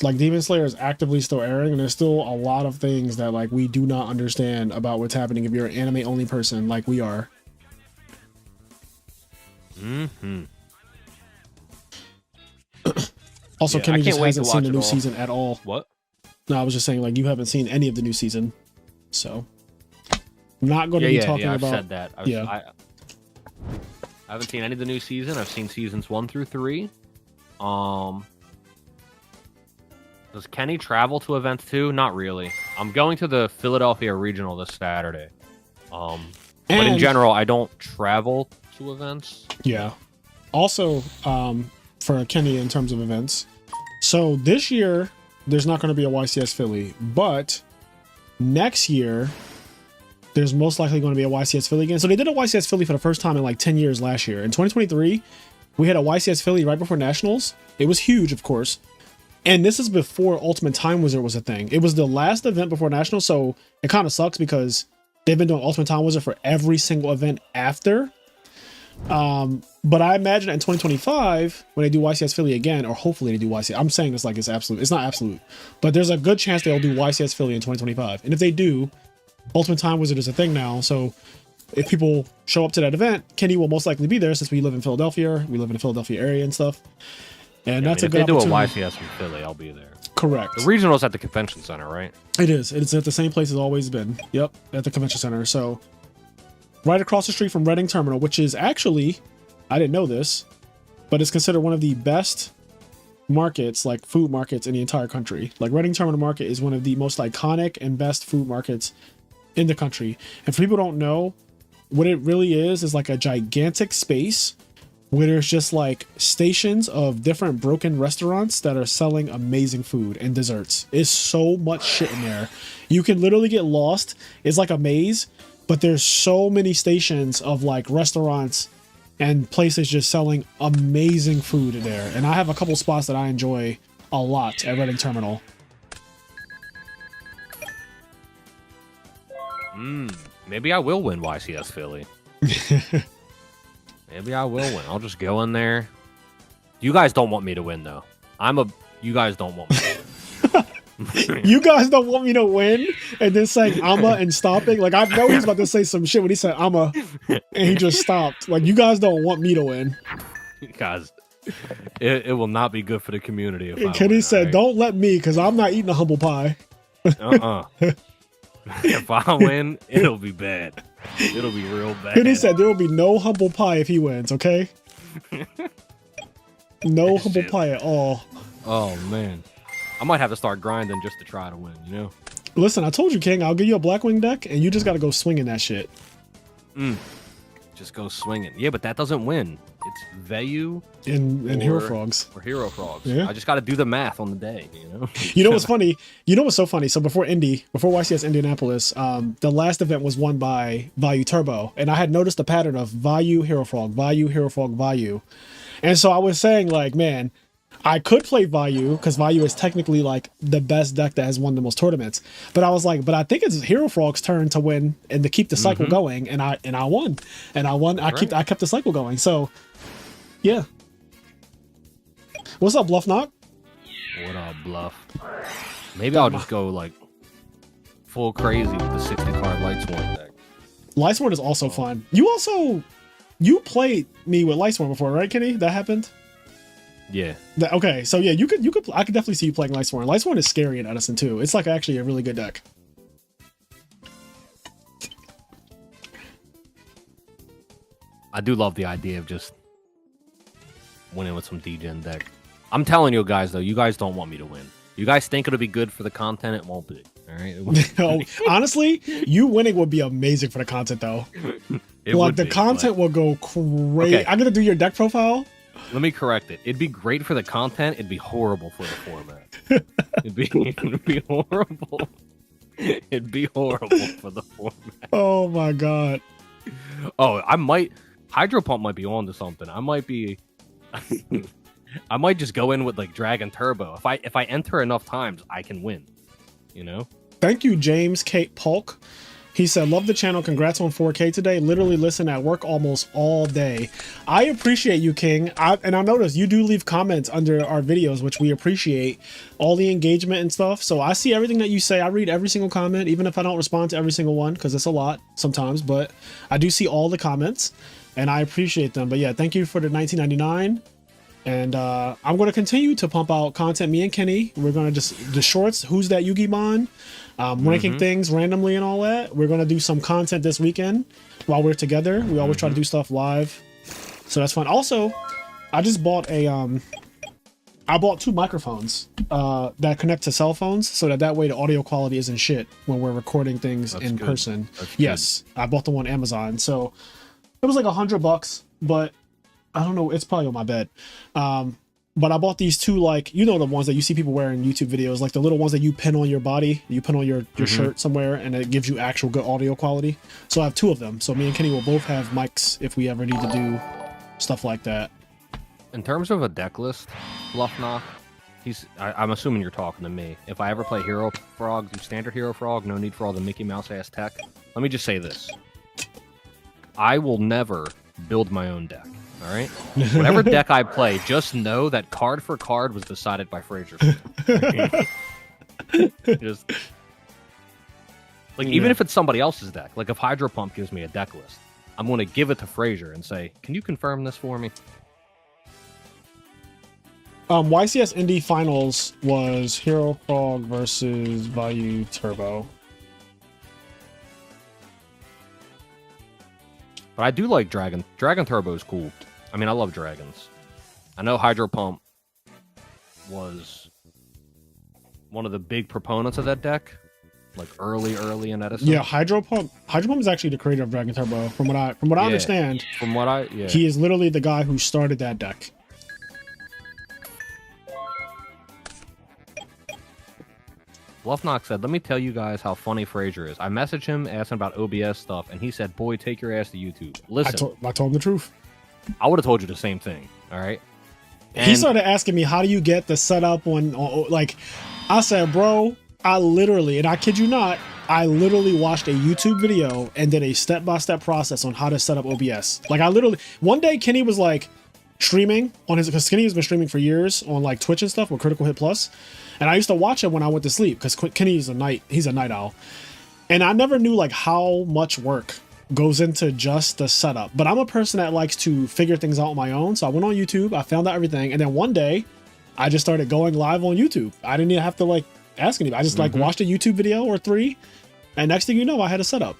Like, Demon Slayer is actively still airing, and there's still a lot of things that, like, we do not understand about what's happening if you're an anime-only person like we are. Also, yeah, Kenny just hasn't seen the new all. season at all. What? No, I was just saying, like, you haven't seen any of the new season. So, I'm not going to be talking I've about... said that. I haven't seen any of the new season. I've seen seasons 1 through 3. Does Kenny travel to events too? Not really. I'm going to the Philadelphia Regional this Saturday. But in general, I don't travel to events. Yeah. Also, for Kenny in terms of events. So this year, there's not going to be a YCS Philly, but next year, there's most likely going to be a YCS Philly again. So they did a YCS Philly for the first time in like 10 years last year. In 2023, we had a YCS Philly right before Nationals. It was huge, of course. And this is before Ultimate Time Wizard was a thing. It was the last event before Nationals, so it kind of sucks because they've been doing Ultimate Time Wizard for every single event after. But I imagine in 2025, when they do YCS Philly again, or hopefully they do YCS, I'm saying this like it's absolute. It's not absolute, but there's a good chance they'll do YCS Philly in 2025. And if they do, Ultimate Time Wizard is a thing now. So if people show up to that event, Kenny will most likely be there since we live in Philadelphia. We live in the Philadelphia area and stuff. And that's a good opportunity. If they do a YCS in Philly, I'll be there. Correct. The regional's at the convention center, right? It is. It's at the same place it's always been. Yep, at the convention center. So right across the street from Reading Terminal, which is actually, I didn't know this, but it's considered one of the best markets, like food markets in the entire country. Like Reading Terminal Market is one of the most iconic and best food markets in the country. And for people who don't know, what it really is like a gigantic space where there's just like stations of different broken restaurants that are selling amazing food and desserts. It's so much shit in there. You can literally get lost. It's like a maze, but there's so many stations of like restaurants and places just selling amazing food there. And I have a couple spots that I enjoy a lot at Reading Terminal. Maybe I will win YCS Philly. Maybe I will win. I'll just go in there. You guys don't want me to win, though. You guys don't want me to win. You guys don't want me to win, and then saying "I'ma" and stopping. Like I know he's about to say some shit when he said "I'ma," and he just stopped. Like you guys don't want me to win. Guys, it will not be good for the community. If Kenny said, "Don't let me, because I'm not eating a humble pie." If I win, it'll be bad. It'll be real bad. Kenny said there will be no humble pie if he wins. Okay. No humble pie at all. Oh man, I might have to start grinding just to try to win. You know. Listen, I told you, King. I'll give you a Blackwing deck, and you just got to go swinging that shit. Just go swinging. Yeah, but that doesn't win. It's Vayu and Hero Frogs. Or Hero Frogs. Yeah. I just got to do the math on the day, you know? You know what's funny? You know what's so funny? So before YCS Indianapolis, the last event was won by Vayu Turbo. And I had noticed the pattern of Vayu, Hero Frog, Vayu, Hero Frog, Vayu. And so I was saying, like, man, I could play Vayu because Vayu is technically like the best deck that has won the most tournaments. But I was like, but I think it's Hero Frog's turn to win and to keep the cycle going. And I won. And I won. I kept the cycle going. So yeah. What's up, Bluff Knock? What up, Bluff? Maybe I'll just go like full crazy with the 60 card Lightsworn deck. Lightsworn is also fun. You played me with Lightsworn before, right, Kenny? That happened? Yeah. Okay, so yeah, you could I could definitely see you playing Lightsworn. Lightsworn is scary in Edison too. It's like actually a really good deck. I do love the idea of just winning with some D-Gen deck. I'm telling you guys though, you guys don't want me to win. You guys think it'll be good for the content, it won't be. All right. No, honestly, you winning would be amazing for the content though. The content will go crazy. Okay. I'm gonna do your deck profile. Let me correct it. It'd be great for the content. It'd be horrible for the format. It'd be horrible. It'd be horrible for the format. Oh my god. Oh, Hydro Pump might be on to something. I might just go in with like Dragon Turbo. If I enter enough times, I can win. You know? Thank you, James Kate Polk. He said, love the channel. Congrats on 4K today. Literally listen at work almost all day. I appreciate you, King. And I noticed you do leave comments under our videos, which we appreciate. All the engagement and stuff. So I see everything that you say. I read every single comment, even if I don't respond to every single one, because it's a lot sometimes. But I do see all the comments, and I appreciate them. But yeah, thank you for the 19.99. And I'm going to continue to pump out content. Me and Kenny, we're going to the shorts, Who's That Yugimon, ranking things randomly and all that. We're going to do some content this weekend while we're together. We always try to do stuff live. So that's fun. Also, I just bought I bought 2 microphones that connect to cell phones so that way the audio quality isn't shit when we're recording things in person. Yes, I bought them on Amazon. So it was like $100, but I don't know. It's probably on my bed. But I bought these 2, like, you know, the ones that you see people wear in YouTube videos, like the little ones that you pin on your body, you pin on your shirt somewhere, and it gives you actual good audio quality. So I have 2 of them. So me and Kenny will both have mics if we ever need to do stuff like that. In terms of a deck list, Bluff Knock, I'm assuming you're talking to me. If I ever play Hero Frog, do standard Hero Frog, no need for all the Mickey Mouse ass tech. Let me just say this. I will never build my own deck. All right. Whatever deck I play, just know that card for card was decided by Fraser. Just like even if it's somebody else's deck, like if Hydro Pump gives me a deck list, I'm going to give it to Fraser and say, "Can you confirm this for me?" YCS Indy Finals was Hero Frog versus Vayu Turbo. But I do like Dragon. Dragon Turbo is cool. I mean, I love dragons. I know Hydro Pump was one of the big proponents of that deck, like early in Edison. Yeah, Hydro Pump is actually the creator of Dragon Turbo. From what I understand, he is literally the guy who started that deck. Bluffknock said, "Let me tell you guys how funny Fraser is. I messaged him asking about OBS stuff, and he said, 'Boy, take your ass to YouTube.' Listen, I told him the truth. I would have told you the same thing. All right." And he started asking me, "How do you get the setup on like?" I said, "Bro, I literally, and I kid you not, I literally watched a YouTube video and did a step-by-step process on how to set up OBS. Like I literally, one day Kenny was like, streaming on his, because Kenny has been streaming for years on like Twitch and stuff with Critical Hit Plus, and I used to watch him when I went to sleep because Kenny's he's a night owl, and I never knew like how much work goes into just the setup. But I'm a person that likes to figure things out on my own, so I went on YouTube, I found out everything, and then one day I just started going live on YouTube. I didn't even have to like ask anybody. I just like watched a YouTube video or 3, and next thing you know, I had a setup.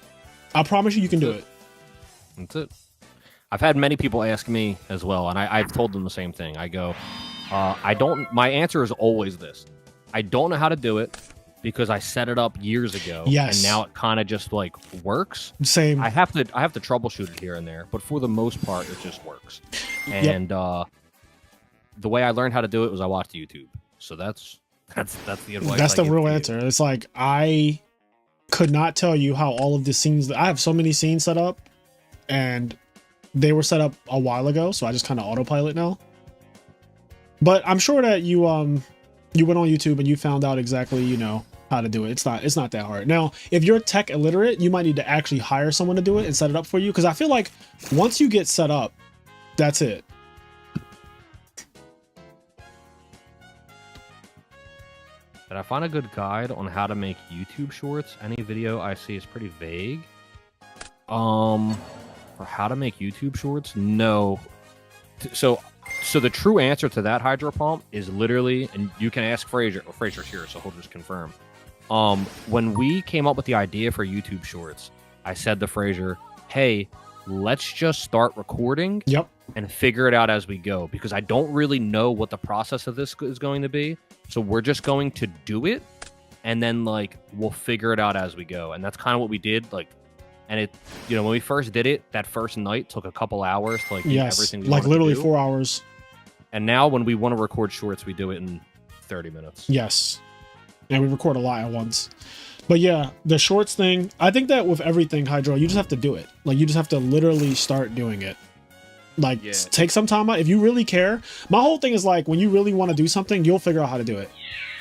I promise you can do it. That's it. I've had many people ask me as well, and I've told them the same thing. I go, my answer is always this. I don't know how to do it because I set it up years ago. Yes. And now it kind of just like works. Same. I have to troubleshoot it here and there, but for the most part, it just works. And the way I learned how to do it was I watched YouTube. So that's the advice. That's the real you. answer. It's like I could not tell you how all of the scenes. I have so many scenes set up, and they were set up a while ago, so I just kind of autopilot now. But I'm sure that you went on YouTube and you found out exactly, you know, how to do it. It's not that hard. Now, if you're tech illiterate, you might need to actually hire someone to do it and set it up for you, because I feel like once you get set up, that's it. Did I find a good guide on how to make YouTube shorts? Any video I see is pretty vague. For how to make YouTube shorts? No. So the true answer to that, Hydro Pump, is literally, and you can ask Fraser. Well, Fraser's here, so he'll just confirm. When we came up with the idea for YouTube shorts, I said to Fraser, hey, let's just start recording and figure it out as we go, because I don't really know what the process of this is going to be. So we're just going to do it, and then like we'll figure it out as we go. And that's kind of what we did. Like, and it, you know, when we first did it, that first night took a couple hours to like do everything. We like literally to do. 4 hours. And now when we want to record shorts, we do it in 30 minutes. Yes, and we record a lot at once. But yeah, the shorts thing, I think that with everything, Hydro, you just have to do it. Like, you just have to literally start doing it. Like, take some time out. If you really care, my whole thing is like, when you really want to do something, you'll figure out how to do it.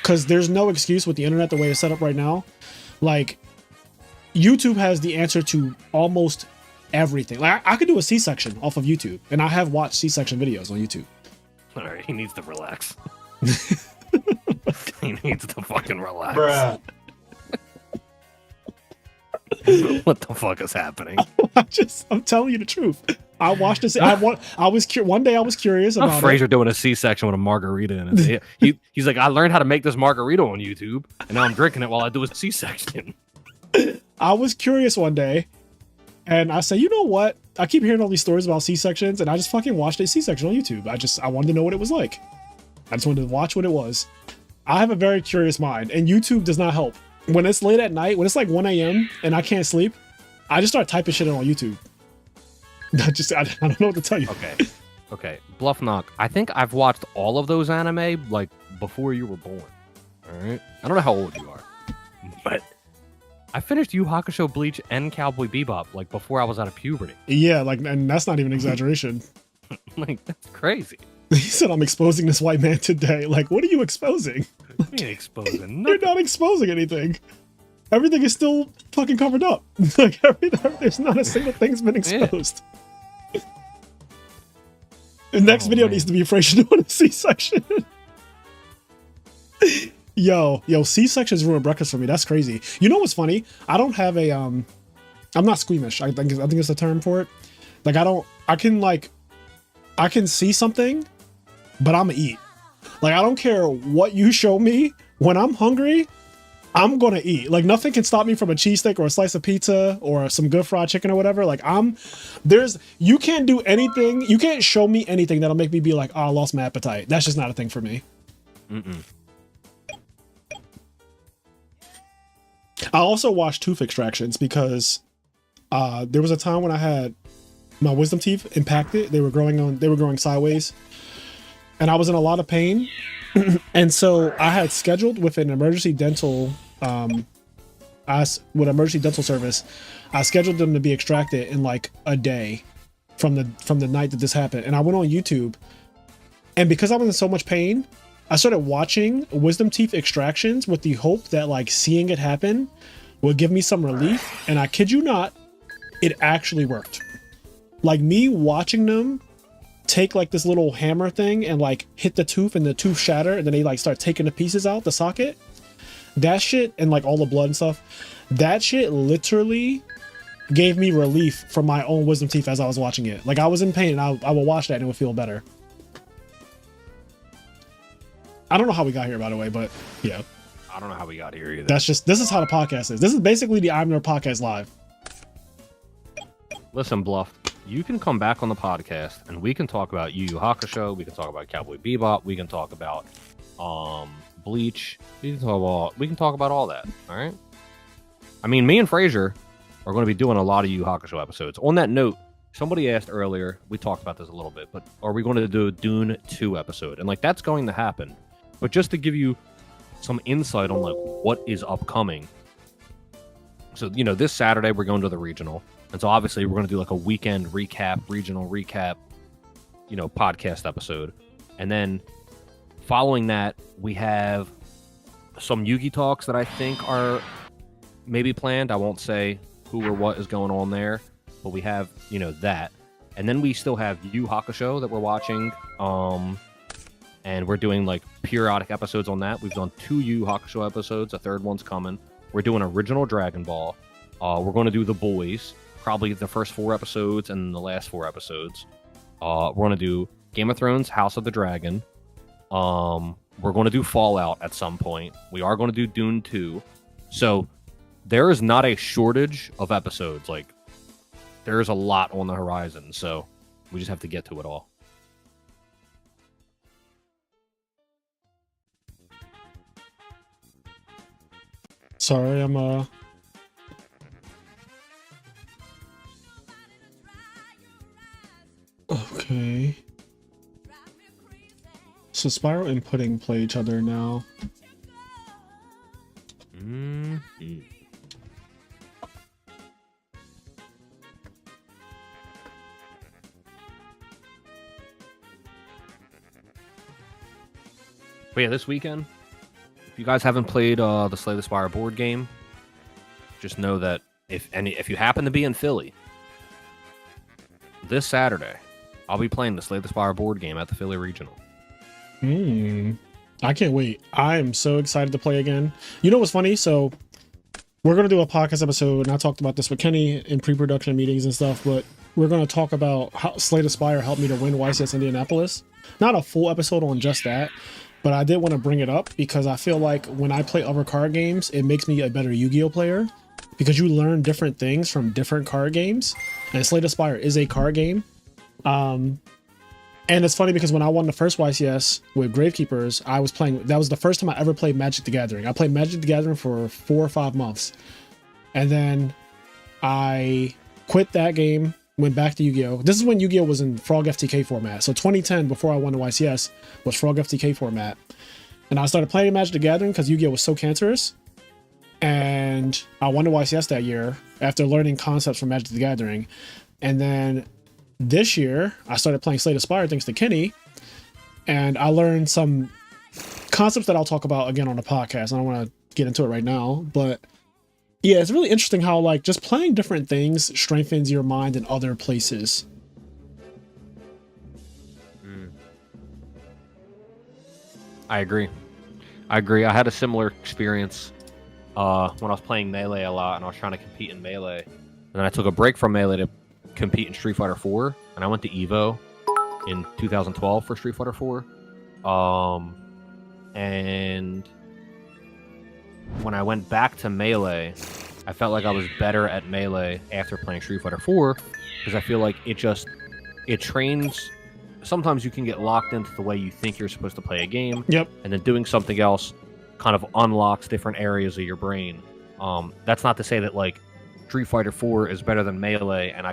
Because there's no excuse with the internet the way it's set up right now. Like, YouTube has the answer to almost everything. Like, I could do a C-section off of YouTube, and I have watched C-section videos on YouTube. All right, he needs to relax. He needs to fucking relax. Bruh. What the fuck is happening? I'm telling you the truth. I watched this. One day I was curious about Fraser doing a C-section with a margarita in it. He's like, I learned how to make this margarita on YouTube, and now I'm drinking it while I do a C-section. I was curious one day, and I said, you know what? I keep hearing all these stories about C-sections, and I just fucking watched a C-section on YouTube. I wanted to know what it was like. I just wanted to watch what it was. I have a very curious mind, and YouTube does not help. When it's late at night, when it's like 1 a.m. and I can't sleep, I just start typing shit in on YouTube. I don't know what to tell you. Okay. Bluff Knock. I think I've watched all of those anime like before you were born. All right. I don't know how old you are, but I finished Yu Hakusho, Bleach, and Cowboy Bebop like before I was out of puberty. Yeah, like, and that's not even an exaggeration. Like, that's crazy. He said, I'm exposing this white man today. Like, what are you exposing? You ain't exposing nothing. You're not exposing anything. Everything is still fucking covered up. Like, there's not a single thing's been exposed. The next video needs to be Fraser doing a C-section. Yo, C-sections ruin breakfast for me. That's crazy. You know what's funny? I don't have a I'm not squeamish. I think it's a term for it. Like, I can see something, but I'm gonna eat. Like, I don't care what you show me. When I'm hungry, I'm gonna eat. Like, nothing can stop me from a cheesesteak or a slice of pizza or some good fried chicken or whatever. Like, you can't do anything. You can't show me anything that'll make me be like, oh, I lost my appetite. That's just not a thing for me. I also watched tooth extractions because there was a time when I had my wisdom teeth impacted. They were growing sideways, and I was in a lot of pain. And so I had scheduled with an emergency dental service. I scheduled them to be extracted in like a day from the night that this happened. And I went on YouTube, and because I was in so much pain, I started watching wisdom teeth extractions with the hope that like seeing it happen would give me some relief. And I kid you not, it actually worked. Like, me watching them take like this little hammer thing and like hit the tooth and the tooth shatter, and then they like start taking the pieces out the socket. That shit, and like all the blood and stuff, that shit literally gave me relief from my own wisdom teeth as I was watching it. Like I was in pain, and I would watch that and it would feel better. I don't know how we got here, by the way, but yeah. I don't know how we got here either. This is how the podcast is. This is basically the IMNerd podcast live. Listen, Bluff, you can come back on the podcast and we can talk about Yu Yu Hakusho. We can talk about Cowboy Bebop. We can talk about Bleach. We can talk about all that. All right. I mean, me and Frazier are going to be doing a lot of Yu Yu Hakusho episodes. On that note, somebody asked earlier, we talked about this a little bit, but are we going to do a Dune 2 episode? And like that's going to happen. But just to give you some insight on like what is upcoming. So, you know, this Saturday we're going to the regional. And so obviously we're going to do like a weekend recap, regional recap, you know, podcast episode. And then following that, we have some Yugi talks that I think are maybe planned. I won't say who or what is going on there, but we have, you know, that. And then we still have Yu Hakusho that we're watching. And we're doing like periodic episodes on that. We've done 2 Yu Hakusho episodes. A third one's coming. We're doing original Dragon Ball. We're going to do The Boys, probably the first 4 episodes and the last 4 episodes. We're going to do Game of Thrones, House of the Dragon. We're going to do Fallout at some point. We are going to do Dune 2. So there is not a shortage of episodes. Like there is a lot on the horizon. So we just have to get to it all. Sorry, I'm okay. So Spiral and Pudding play each other now. Mm-hmm. But yeah, this weekend, if you guys haven't played the Slay the Spire board game, just know that if you happen to be in Philly this Saturday, I'll be playing the Slay the Spire board game at the Philly Regional. I can't wait. I am so excited to play again. You know what's funny? So we're going to do a podcast episode, and I talked about this with Kenny in pre-production meetings and stuff, but we're going to talk about how Slay the Spire helped me to win YCS Indianapolis. Not a full episode on just that, but I did want to bring it up because I feel like when I play other card games, it makes me a better Yu-Gi-Oh player because you learn different things from different card games. And Slay the Spire is a card game. And it's funny because when I won the first YCS with Gravekeepers, I was playing, that was the first time I ever played Magic the Gathering. I played Magic the Gathering for 4 or 5 months. And then I quit that game, went back to Yu-Gi-Oh! This is when Yu-Gi-Oh! Was in Frog FTK format. So 2010, before I won the YCS, was Frog FTK format. And I started playing Magic the Gathering because Yu-Gi-Oh! Was so cancerous. And I won the YCS that year after learning concepts from Magic the Gathering. And then this year, I started playing Slay the Spire thanks to Kenny. And I learned some concepts that I'll talk about again on the podcast. I don't want to get into it right now, but yeah, it's really interesting how like just playing different things strengthens your mind in other places. I agree. I had a similar experience when I was playing Melee a lot, and I was trying to compete in Melee. And then I took a break from Melee to compete in Street Fighter 4, and I went to EVO in 2012 for Street Fighter 4. And when I went back to Melee, I felt like I was better at Melee after playing Street Fighter 4 because I feel like it trains. Sometimes you can get locked into the way you think you're supposed to play a game. Yep. And then doing something else kind of unlocks different areas of your brain. That's not to say that like Street Fighter 4 is better than Melee and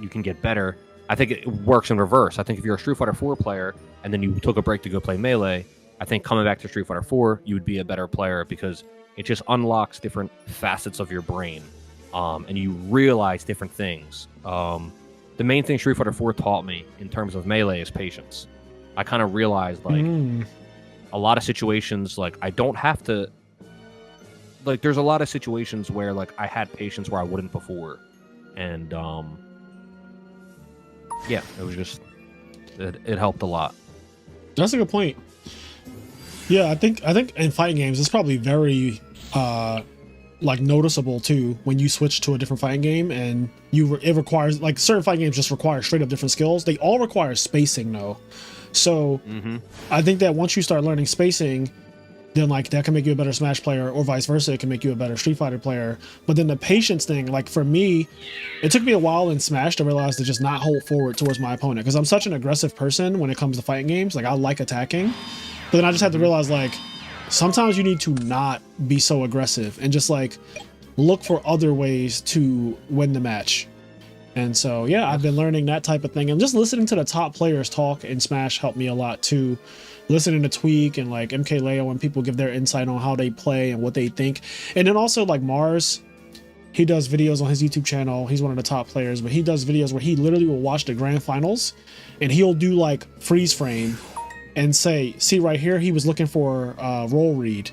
you can get better. I think it works in reverse. I think if you're a Street Fighter 4 player and then you took a break to go play Melee, I think coming back to Street Fighter 4, you would be a better player because it just unlocks different facets of your brain, and you realize different things. The main thing Street Fighter 4 taught me in terms of Melee is patience. I kind of realized like a lot of situations, like I don't have to, like there's a lot of situations where like I had patience where I wouldn't before, and yeah, it was just It helped a lot. That's a good point. Yeah, I think in fighting games it's probably very like noticeable too when you switch to a different fighting game and it requires, like, certain fighting games just require straight up different skills. They all require spacing though. So I think that once you start learning spacing, then like that can make you a better Smash player, or vice versa. It can make you a better Street Fighter player. But then the patience thing, like for me, it took me a while in Smash to realize to just not hold forward towards my opponent, because I'm such an aggressive person when it comes to fighting games. Like I like attacking, but then I just had to realize like sometimes you need to not be so aggressive and just like look for other ways to win the match. And so yeah, I've been learning that type of thing, and just listening to the top players talk in Smash helped me a lot too. Listening to Tweak and like MKLeo when people give their insight on how they play and what they think. And then also like Mars, he does videos on his YouTube channel. He's one of the top players, but he does videos where he literally will watch the grand finals and he'll do like freeze frame and say, see right here, he was looking for roll read.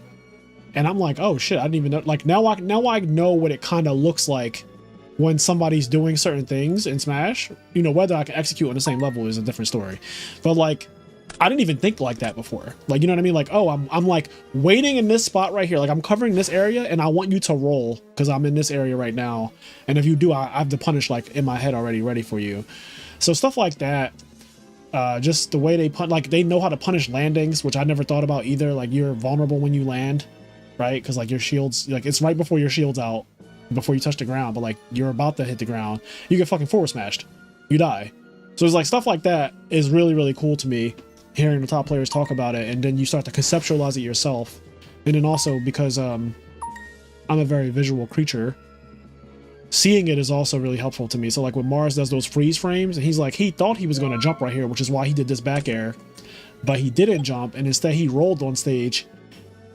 And I'm like, oh shit, I didn't even know. Like now I know what it kind of looks like when somebody's doing certain things in Smash. You know, whether I can execute on the same level is a different story. But like, I didn't even think like that before. Like, you know what I mean? Like, oh, I'm like waiting in this spot right here. Like I'm covering this area and I want you to roll because I'm in this area right now. And if you do, I have the punish like in my head already ready for you. So stuff like that. Just the way they like they know how to punish landings, which I never thought about either. Like you're vulnerable when you land, right? Because like your shields, like it's right before your shield's out, before you touch the ground. But like you're about to hit the ground, you get fucking forward smashed, you die. So it's like stuff like that is really, really cool to me. Hearing the top players talk about it, and then you start to conceptualize it yourself. And then also because I'm a very visual creature, seeing it is also really helpful to me. So like when Mars does those freeze frames and he's like, he thought he was going to jump right here, which is why he did this back air, but he didn't jump, and instead he rolled on stage,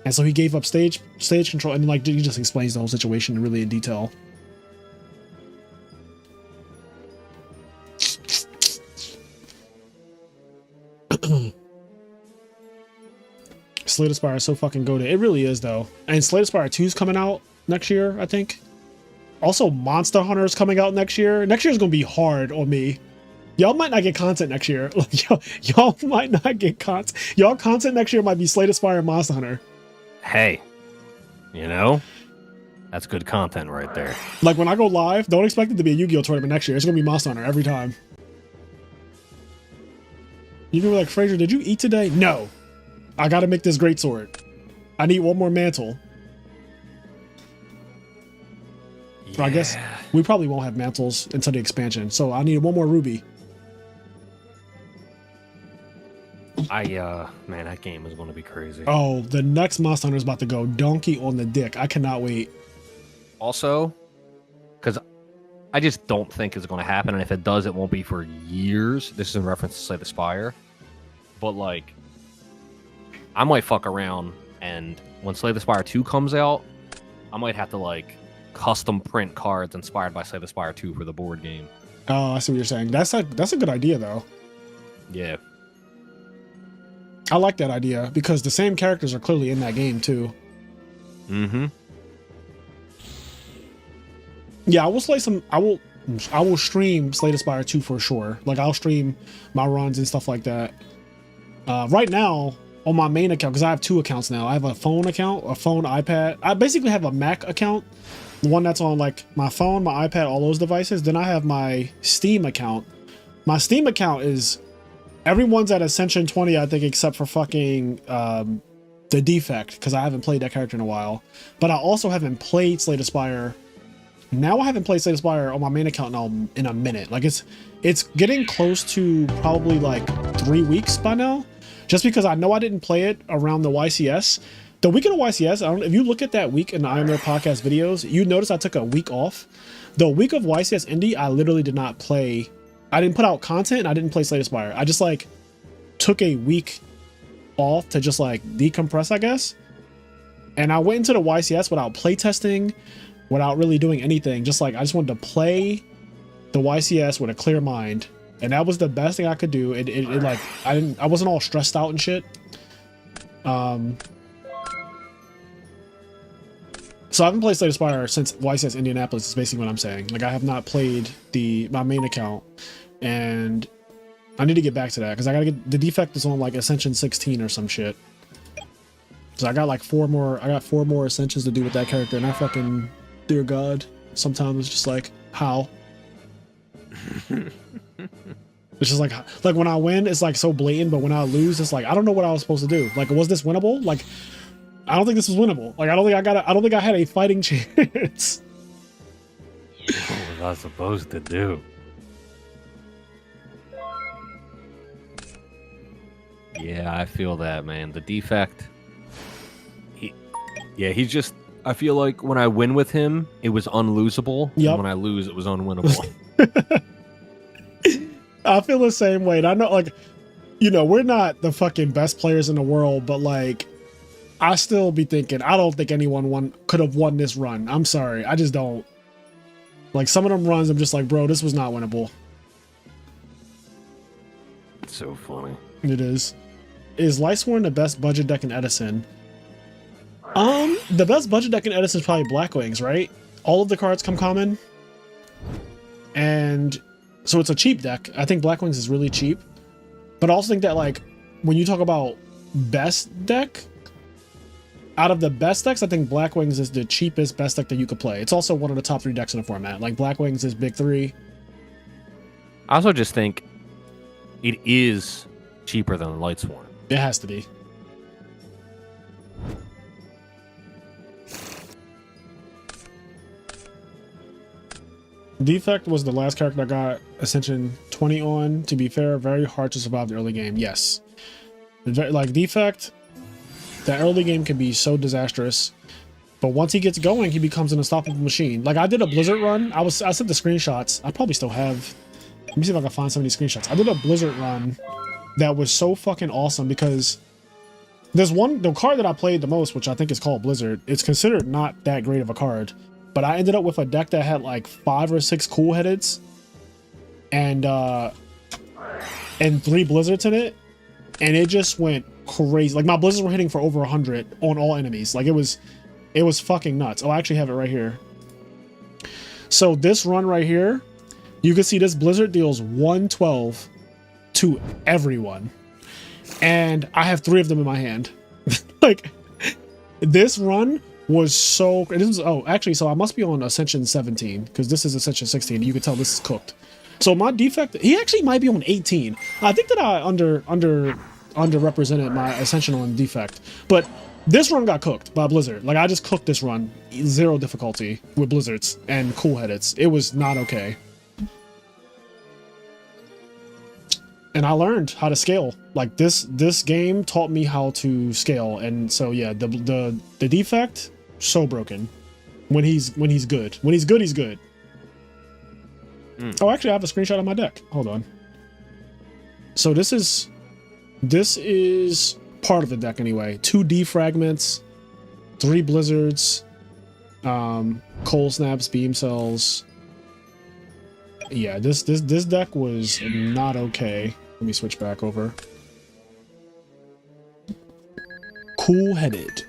and so he gave up stage control. And like he just explains the whole situation really in detail. Slay the Spire is so fucking goated. It really is though. And Slay the Spire 2 is coming out next year, I think. Also, Monster Hunter is coming out next year. Next year is gonna be hard on me. Y'all might not get content next year. Like, y'all might not get content. Y'all content next year might be Slay the Spire and Monster Hunter. Hey, you know, that's good content right there. Like when I go live, don't expect it to be a Yu-Gi-Oh tournament next year. It's gonna be Monster Hunter every time. You can be like, Fraser, did you eat today? No. I gotta make this greatsword. I need one more mantle. Yeah. I guess we probably won't have mantles until the expansion, so I need one more ruby. Man, that game is going to be crazy. Oh, the next Monster Hunter is about to go donkey on the dick. I cannot wait. Also, because I just don't think it's going to happen, and if it does, it won't be for years. This is in reference to Slay the Spire. But like, I might fuck around, and when Slay the Spire 2 comes out, I might have to like custom print cards inspired by Slay the Spire 2 for the board game. Oh, I see what you're saying. That's a good idea though. Yeah. I like that idea because the same characters are clearly in that game too. Mm-hmm. Yeah, I will stream Slay the Spire 2 for sure. Like I'll stream my runs and stuff like that. Right now on my main account, because I have two accounts now. I have a phone account, a phone, iPad. I basically have a Mac account, the one that's on like my phone, my iPad, all those devices. Then I have my Steam account. My Steam account is everyone's at Ascension 20, I think, except for fucking the Defect, because I haven't played that character in a while. But I also haven't played Slay the Spire. Now I haven't played Slay the Spire on my main account now in a minute. Like it's getting close to probably like 3 weeks by now. Just because I know I didn't play it around the YCS. The weekend of YCS, if you look at that week in the IMNerd podcast videos, you notice I took a week off. The week of YCS Indie, I literally did not play. I didn't put out content and I didn't play Slay the Spire. I just like took a week off to just like decompress, I guess. And I went into the YCS without playtesting, without really doing anything. Just like I just wanted to play the YCS with a clear mind. And that was the best thing I could do. It like I wasn't all stressed out and shit. So I haven't played Slay the Spire since YCS Indianapolis is basically what I'm saying. Like I have not played my main account, and I need to get back to that because I gotta get the defect is on like Ascension 16 or some shit. So I got like 4 more. I got 4 more ascensions to do with that character, and I fucking, dear God, sometimes it's just like how. It's just like when I win, it's like so blatant, but when I lose, it's like I don't know what I was supposed to do. Like, was this winnable? Like, I don't think this was winnable. Like, I don't think I had a fighting chance. What was I supposed to do? Yeah, I feel that, man. The defect. He's just. I feel like when I win with him, it was unlosable. Yep. And when I lose, it was unwinnable. I feel the same way. And I know, like, you know, we're not the fucking best players in the world, but like, I still be thinking, I don't think anyone could have won this run. I'm sorry, I just don't. Like, some of them runs, I'm just like, bro, this was not winnable. It's so funny. It is. Is Lightsworn the best budget deck in Edison? The best budget deck in Edison is probably Blackwings, right? All of the cards come common. And so it's a cheap deck. I think Blackwings is really cheap. But I also think that, like, when you talk about best deck, out of the best decks, I think Blackwings is the cheapest best deck that you could play. It's also one of the top 3 decks in the format. Like, Blackwings is big 3. I also just think it is cheaper than Lightsworn. It has to be. Defect was the last character I got Ascension 20 on. To be fair, very hard to survive the early game. Yes. Like, Defect, the early game can be so disastrous. But once he gets going, he becomes an unstoppable machine. Like, I did a Blizzard run. I sent the screenshots. I probably still have. Let me see if I can find some of these screenshots. I did a Blizzard run that was so fucking awesome because there's the card that I played the most, which I think is called Blizzard. It's considered not that great of a card. But I ended up with a deck that had like 5 or 6 cool headeds and 3 blizzards in it, and it just went crazy. Like, my blizzards were hitting for over 100 on all enemies. Like, it was fucking nuts. Oh, I actually have it right here. So this run right here, you can see this blizzard deals 112 to everyone, and I have 3 of them in my hand. Like, this run was so. So I must be on Ascension 17 because this is Ascension 16. You can tell this is cooked. So my defect, he actually might be on 18. I think that I underrepresented my Ascension on defect, but this run got cooked by Blizzard. Like, I just cooked this run, 0 difficulty with blizzards and cool headeds. It was not okay. And I learned how to scale. Like, this game taught me how to scale, and so yeah, the defect, so broken. When he's good, he's good. Oh, actually, I have a screenshot of my deck. Hold on. So this is part of the deck anyway. 2 defragments, 3 blizzards, cold snaps, beam cells. Yeah, this deck was not okay. Let me switch back over. Cool-headed.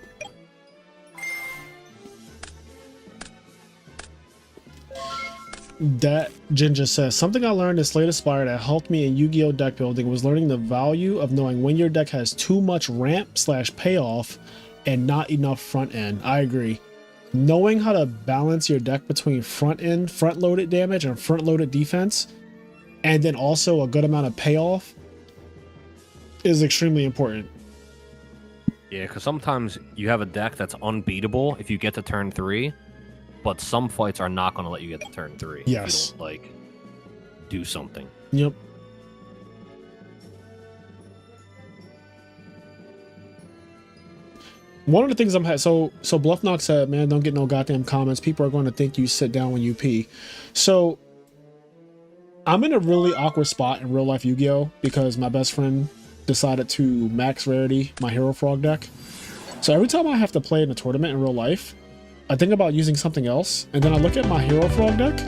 That Ginger says, something I learned in Slay the Spire that helped me in Yu-Gi-Oh! Deck building was learning the value of knowing when your deck has too much ramp/payoff and not enough front end. I agree. Knowing how to balance your deck between front-loaded damage and front-loaded defense, and then also a good amount of payoff, is extremely important. Yeah, because sometimes you have a deck that's unbeatable if you get to turn 3, but some fights are not going to let you get to turn 3. Yes. If you don't, like, do something. Yep. One of the things so Bluffknock said, man, don't get no goddamn comments. People are going to think you sit down when you pee. So I'm in a really awkward spot in real life Yu-Gi-Oh! Because my best friend decided to max rarity my Hero Frog deck. So every time I have to play in a tournament in real life, I think about using something else, and then I look at my Hero Frog deck,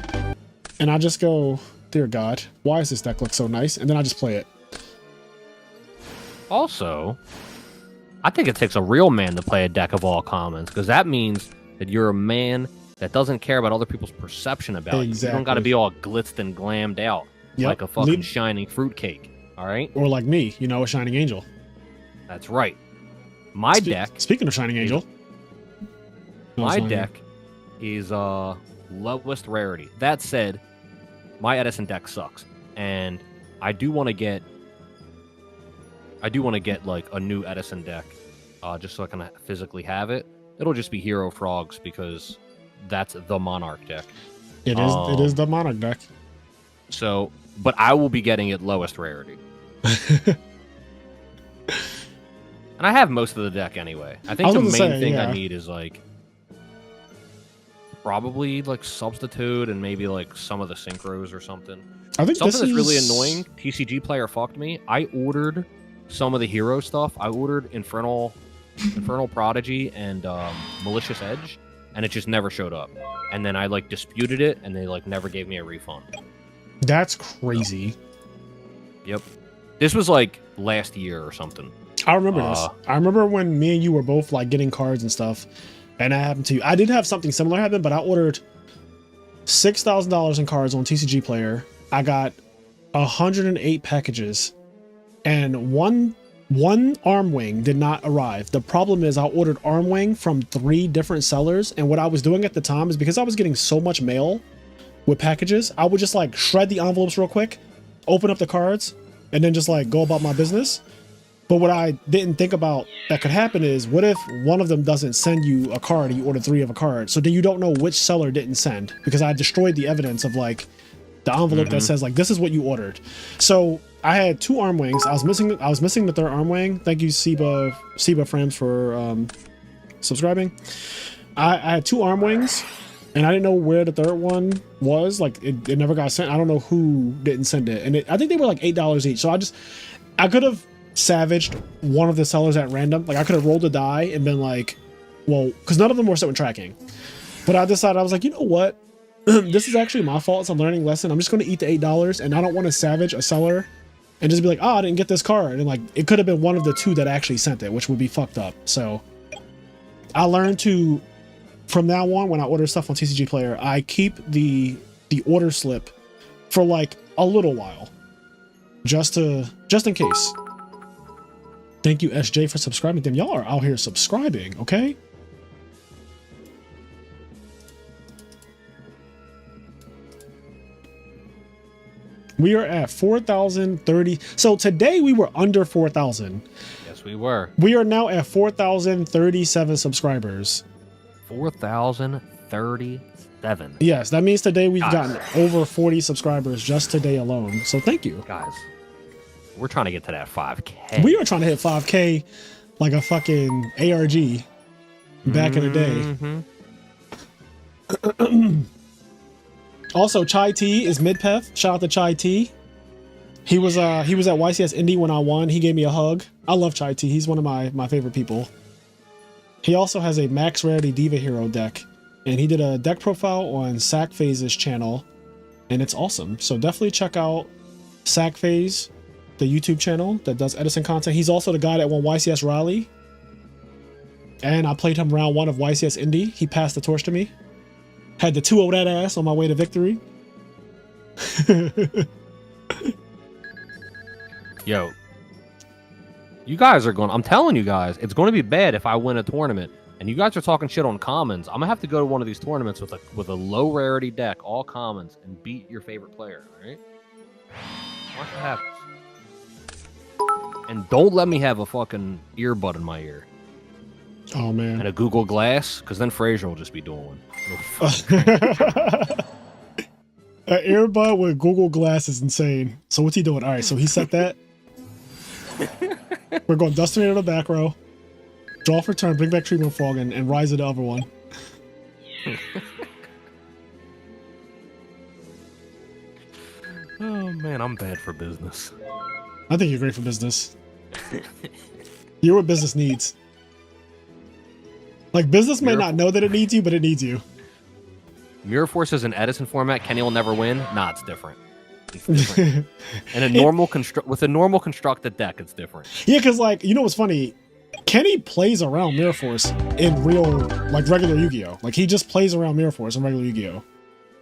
and I just go, dear God, why does this deck look so nice? And then I just play it. Also, I think it takes a real man to play a deck of all commons, because that means that you're a man that doesn't care about other people's perception about you. You don't got to be all glitzed and glammed out like a fucking shining fruitcake. All right. Or like me, you know, a Shining Angel. That's right. My deck. Speaking of Shining Angel. My deck is lowest rarity. That said, my Edison deck sucks, and I do want to get like a new Edison deck, just so I can physically have it. It'll just be Hero Frogs because that's the Monarch deck. It is the Monarch deck. So, but I will be getting it lowest rarity. And I have most of the deck anyway. I think the main thing I need is like probably like Substitute and maybe like some of the synchros or something. I think something that's really annoying. TCG Player fucked me. I ordered some of the hero stuff. I ordered Infernal Prodigy and Malicious Edge, and it just never showed up. And then I like disputed it, and they like never gave me a refund. That's crazy. Yep. This was like last year or something. I remember this. I remember when me and you were both like getting cards and stuff, and that happened to you. I did have something similar happen, but I ordered $6,000 in cards on TCG Player. I got 108 packages, and one arm wing did not arrive. The problem is I ordered arm wing from 3 different sellers, and what I was doing at the time is because I was getting so much mail with packages, I would just like shred the envelopes real quick, open up the cards, and then just like go about my business. But what I didn't think about that could happen is, what if one of them doesn't send you a card and you order 3 of a card? So then you don't know which seller didn't send, because I destroyed the evidence of like the envelope that says like, this is what you ordered. So I had 2 arm wings. I was missing the 3rd arm wing. Thank you, Seba Frames, for subscribing. I had 2 arm wings, and I didn't know where the 3rd one was. Like it never got sent. I don't know who didn't send it. And I think they were like $8 each. So I could have savaged one of the sellers at random. Like I could have rolled a die and been like, well, because none of them were set with tracking. But I decided, I was like, you know what? This is actually my fault. It's a learning lesson. I'm just going to eat the $8, and I don't want to savage a seller and just be like, oh, I didn't get this card. And like, it could have been one of the 2 that actually sent it, which would be fucked up. So I learned to, from now on, when I order stuff on TCG Player, I keep the order slip for like a little while, just in case. Thank you, SJ, for subscribing. Damn, y'all are out here subscribing, okay? We are at 4,030. So today we were under 4,000. Yes, we were. We are now at 4,037 subscribers. 4,037. Yes, that means today we've gotten over 40 subscribers just today alone. So thank you. Guys, we're trying to get to that 5K. We are trying to hit 5K like a fucking ARG back in the day. Also, Chai T is mid-peth. Shout out to Chai T. He was at YCS Indy when I won. He gave me a hug. I love Chai T. He's one of my favorite people. He also has a max rarity Diva Hero deck, and he did a deck profile on Sack Phase's channel, and it's awesome. So definitely check out Sack Phase, the YouTube channel that does Edison content. He's also the guy that won YCS Raleigh, and I played him round 1 of YCS Indy. He passed the torch to me. Had to 2-0 that ass on my way to victory. Yo, you guys are going, I'm telling you guys, it's going to be bad if I win a tournament and you guys are talking shit on commons. I'm gonna have to go to one of these tournaments with a low rarity deck, all commons, and beat your favorite player, all right? Watch what happens. And don't let me have a fucking earbud in my ear. Oh man. And a Google Glass, because then Frazier will just be doing one. An earbud with Google Glass is insane. So what's he doing? All right, so he set that. We're going Dustin into the back row, draw for turn, bring back Treatment Frog, and rise to the other one. Oh man, I'm bad for business. I think you're great for business. You're what business needs. Like, business may not know that it needs you, but it needs you. Mirror Force is an Edison format. Kenny will never win. Nah, it's different. It's different. And a normal with a normal constructed deck, it's different. Yeah, because like, you know what's funny? Kenny plays around Mirror Force in real, like regular Yu-Gi-Oh! Like, he just plays around Mirror Force in regular Yu-Gi-Oh!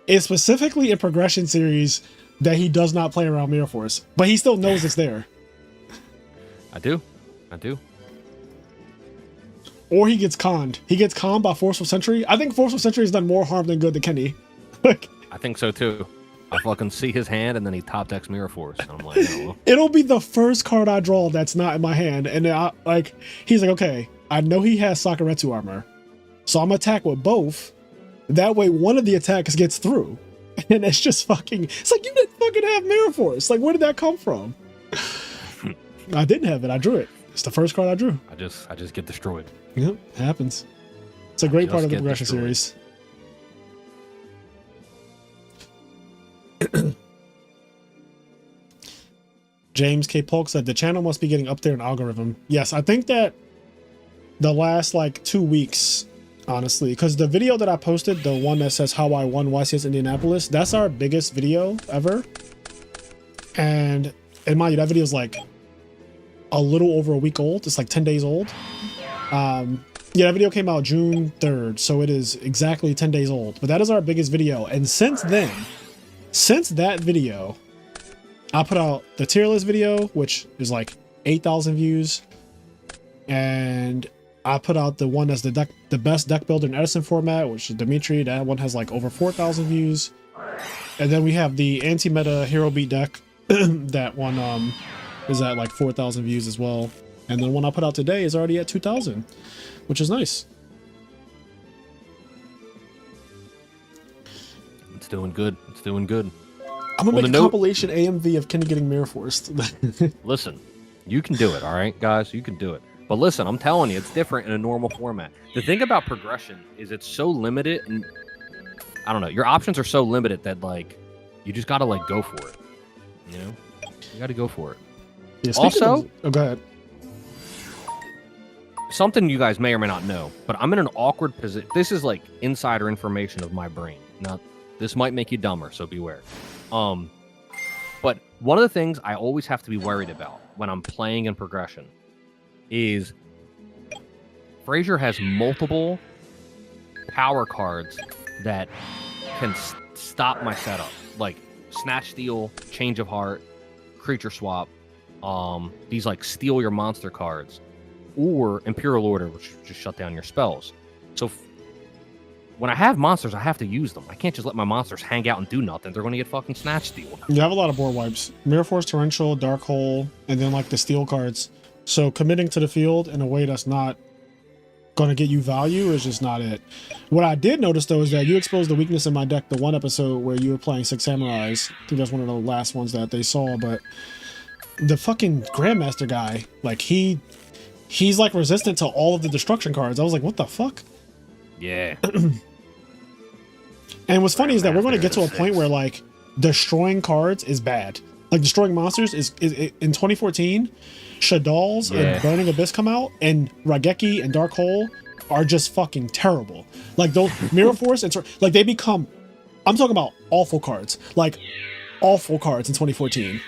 It's specifically in progression series that he does not play around Mirror Force, but he still knows it's there. I do. Or he gets conned. He gets conned by Forceful Century. I think Forceful Century has done more harm than good to Kenny. Like, I think so too. I fucking see his hand and then he top decks Mirror Force. And I'm like, oh. It'll be the first card I draw that's not in my hand. And then he's like, okay, I know he has Sakuretsu armor, so I'm gonna attack with both. That way one of the attacks gets through. And it's just fucking, it's like, you didn't fucking have Mirror Force. Like, where did that come from? I didn't have it. I drew it. It's the first card I drew. I just get destroyed. Yep, happens. It's a great part of the progression series. James K. Polk said the channel must be getting up there in algorithm. Yes, I think that the last like 2 weeks, honestly, because the video that I posted, the one that says how I won YCS Indianapolis, that's our biggest video ever. And mind you, that video is like a little over a week old. It's like 10 days old. Yeah, that video came out June 3rd, so it is exactly 10 days old. But that is our biggest video. And since then, since that video, I put out the tier list video, which is like 8,000 views. And I put out the one that's the best deck builder in Edison format, which is Dimitri. That one has like over 4,000 views. And then we have the anti-meta hero beat deck. That one is at like 4,000 views as well. And the one I put out today is already at 2,000, which is nice. It's doing good. It's doing good. I'm gonna make a compilation AMV of Kenny getting Mirror Forced. Listen, you can do it, all right, guys? You can do it. But listen, I'm telling you, it's different in a normal format. The thing about progression is it's so limited, and I don't know, your options are so limited that, like, you just gotta, like, go for it. You know? You gotta go for it. Yeah, also, oh, go ahead. Something you guys may or may not know, but I'm in an awkward position. This is, like, insider information of my brain. Now, this might make you dumber, so beware. But one of the things I always have to be worried about when I'm playing in progression is Frazier has multiple power cards that can stop my setup, like Snatch Steal, Change of Heart, Creature Swap, these like steal your monster cards, or Imperial Order, which just shut down your spells. So when I have monsters, I have to use them. I can't just let my monsters hang out and do nothing. They're going to get fucking Snatch Steal. You have a lot of board wipes. Mirror Force, Torrential, Dark Hole, and then like the steel cards. So committing to the field in a way that's not going to get you value is just not it. What I did notice, though, is that you exposed the weakness in my deck the one episode where you were playing Six Samurais. I think that's one of the last ones that they saw, but the fucking Grandmaster guy, like he's like resistant to all of the destruction cards. I was like, what the fuck? Yeah. And what's funny is that we're going to get to a point where like destroying cards is bad. Like destroying monsters is in 2014, Shadal's and Burning Abyss come out, and Raigeki and Dark Hole are just fucking terrible. Like those Mirror Force and like they become, I'm talking about awful cards, like awful cards in 2014.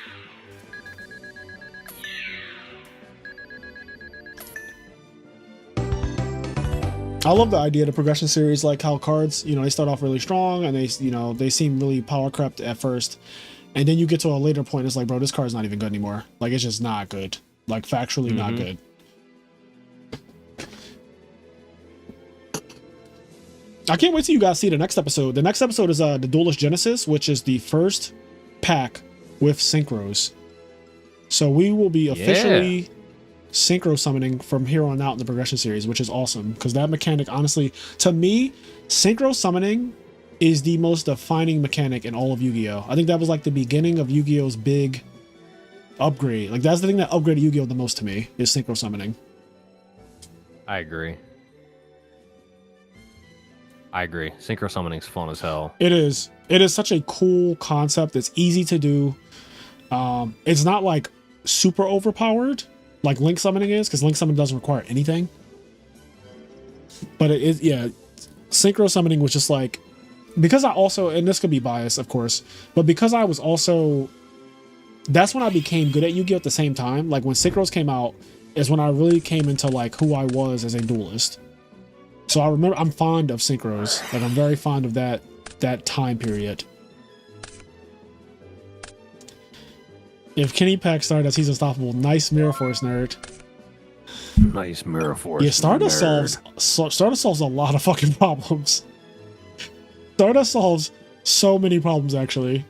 I love the idea of the progression series, like how cards, you know, they start off really strong and they, you know, they seem really power crept at first. And then you get to a later point, it's like, bro, this card's not even good anymore. Like, it's just not good. Like, factually not good. I can't wait till you guys see the next episode. The next episode is the Duelist Genesis, which is the first pack with synchros. So we will be officially synchro summoning from here on out in the progression series, which is awesome. Because that mechanic, honestly, to me, synchro summoning is the most defining mechanic in all of Yu-Gi-Oh! I think that was like the beginning of Yu-Gi-Oh's big upgrade. Like that's the thing that upgraded Yu-Gi-Oh! The most to me, is synchro summoning. I agree. Synchro summoning's fun as hell. It is. It is such a cool concept. It's easy to do. It's not like super overpowered like Link summoning is, because Link summon doesn't require anything. But it is, yeah. Synchro summoning was just like, because I also, and this could be biased, of course, but because I was also, that's when I became good at Yu-Gi-Oh! At the same time. Like when Synchros came out is when I really came into like who I was as a duelist. So I remember I'm fond of Synchros. Like I'm very fond of that that time period. If Kenny Pack started as he's unstoppable, nice Mirror Force nerd. Nice Mirror Force. Yeah, Stardust solves a lot of fucking problems. Stardust solves so many problems, actually.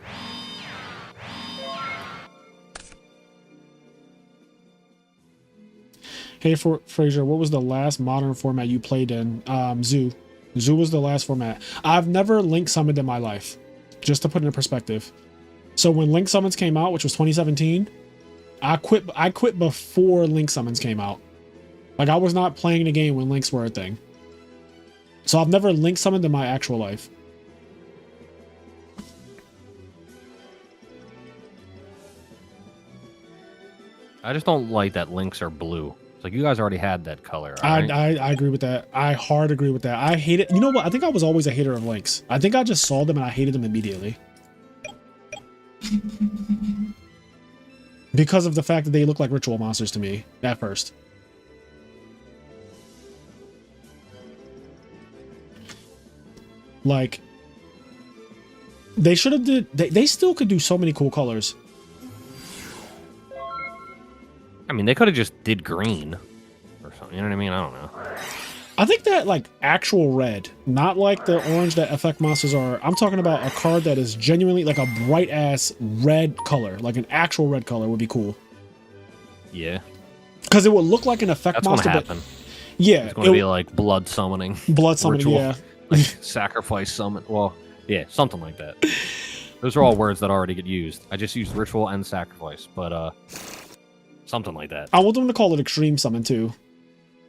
Hey, Fraser, what was the last modern format you played in? Zoo. Zoo was the last format. I've never Link summoned in my life, just to put it in perspective. So when Link Summons came out, which was 2017, I quit before Link Summons came out. Like, I was not playing the game when Links were a thing. So I've never Link Summoned in my actual life. I just don't like that Links are blue. It's like, you guys already had that color. Right? I agree with that. I hard agree with that. I hate it. You know what? I think I was always a hater of Links. I think I just saw them and I hated them immediately. Because of the fact that they look like ritual monsters to me at first. Like, they should have did. They still could do so many cool colors. I mean, they could have just did green or something. You know what I mean? I don't know. I think that, like, actual red, not like the orange that effect monsters are. I'm talking about a card that is genuinely like a bright ass red color, like an actual red color would be cool. Yeah. Because it would look like an effect monster. That's gonna happen. Yeah. It's going to be like blood summoning. Blood summoning, ritual, yeah. Like sacrifice summon. Well, yeah, something like that. Those are all words that already get used. I just used ritual and sacrifice, but something like that. I want them to call it extreme summon too.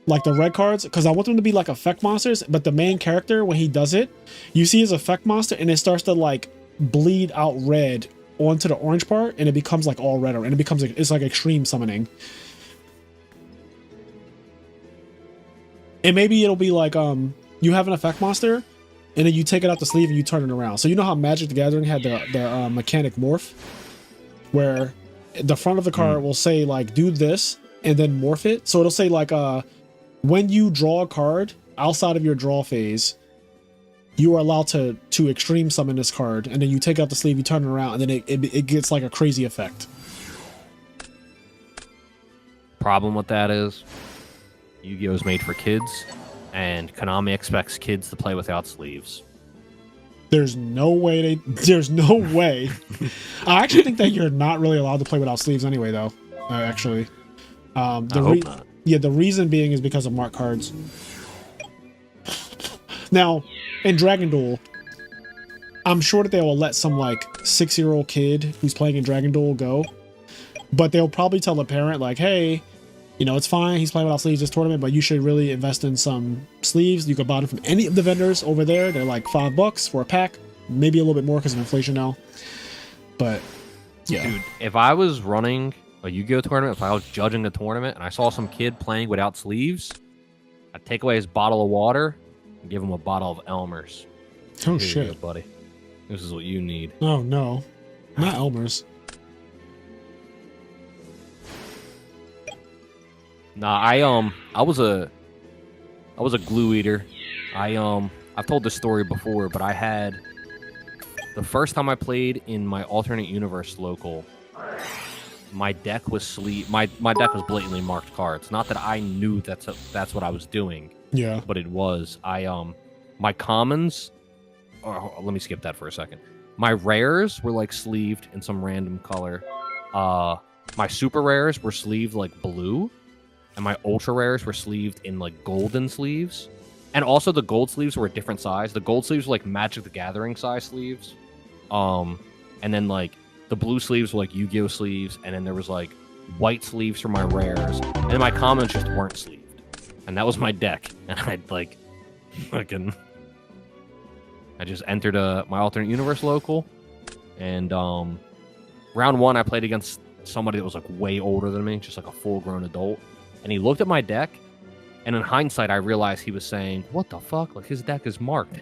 Like the red cards, because I want them to be like effect monsters, but the main character, when he does it, you see his effect monster and it starts to like bleed out red onto the orange part and it becomes like all red, and it becomes like, it's like extreme summoning. And maybe it'll be like you have an effect monster and then you take it out the sleeve and you turn it around. So you know how Magic the Gathering had the mechanic morph, where the front of the card will say like do this and then morph it. So it'll say like when you draw a card outside of your draw phase, you are allowed to extreme summon this card, and then you take out the sleeve, you turn it around, and then it gets like a crazy effect. Problem with that is Yu-Gi-Oh! Is made for kids, and Konami expects kids to play without sleeves. There's no way there's no way. I actually think that you're not really allowed to play without sleeves anyway, though. Actually. I hope not. Yeah, the reason being is because of mark cards. Now, in Dragon Duel, I'm sure that they will let some like 6-year-old kid who's playing in Dragon Duel go, but they'll probably tell the parent like, hey, you know, it's fine, he's playing without sleeves this tournament, but you should really invest in some sleeves. You can buy them from any of the vendors over there. They're like $5 for a pack, maybe a little bit more because of inflation now. But yeah, dude, if I was running a Yu-Gi-Oh! Tournament, if I was judging a tournament and I saw some kid playing without sleeves, I'd take away his bottle of water and give him a bottle of Elmer's. Oh Here shit, you go, buddy. This is what you need. Oh no, not Elmer's. Nah, I was a glue eater. I've told this story before, but I had the first time I played in my alternate universe local. My deck was my deck was blatantly marked cards. Not that I knew that's what I was doing. Yeah, but it was. My commons. Oh, let me skip that for a second. My rares were like sleeved in some random color. My super rares were sleeved like blue. And my ultra rares were sleeved in like golden sleeves. And also the gold sleeves were a different size. The gold sleeves were like Magic the Gathering size sleeves. And then like the blue sleeves were like Yu-Gi-Oh! Sleeves. And then there was like white sleeves for my rares. And then my commons just weren't sleeved. And that was my deck. And I'd like fucking... I just entered my alternate universe local. And round one I played against somebody that was like way older than me. Just like a full-grown adult. And he looked at my deck, and in hindsight, I realized he was saying, what the fuck? Like, his deck is marked.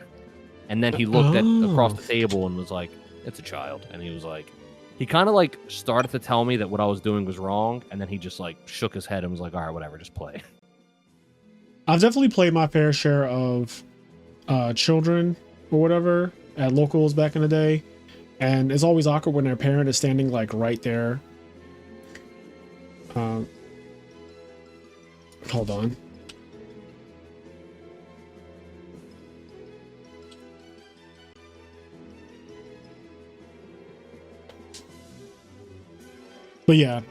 And then he looked across the table and was like, it's a child. And he was like, he kind of like started to tell me that what I was doing was wrong, and then he just like shook his head and was like, all right, whatever, just play. I've definitely played my fair share of children or whatever at locals back in the day, and it's always awkward when their parent is standing like right there. Hold on. But yeah,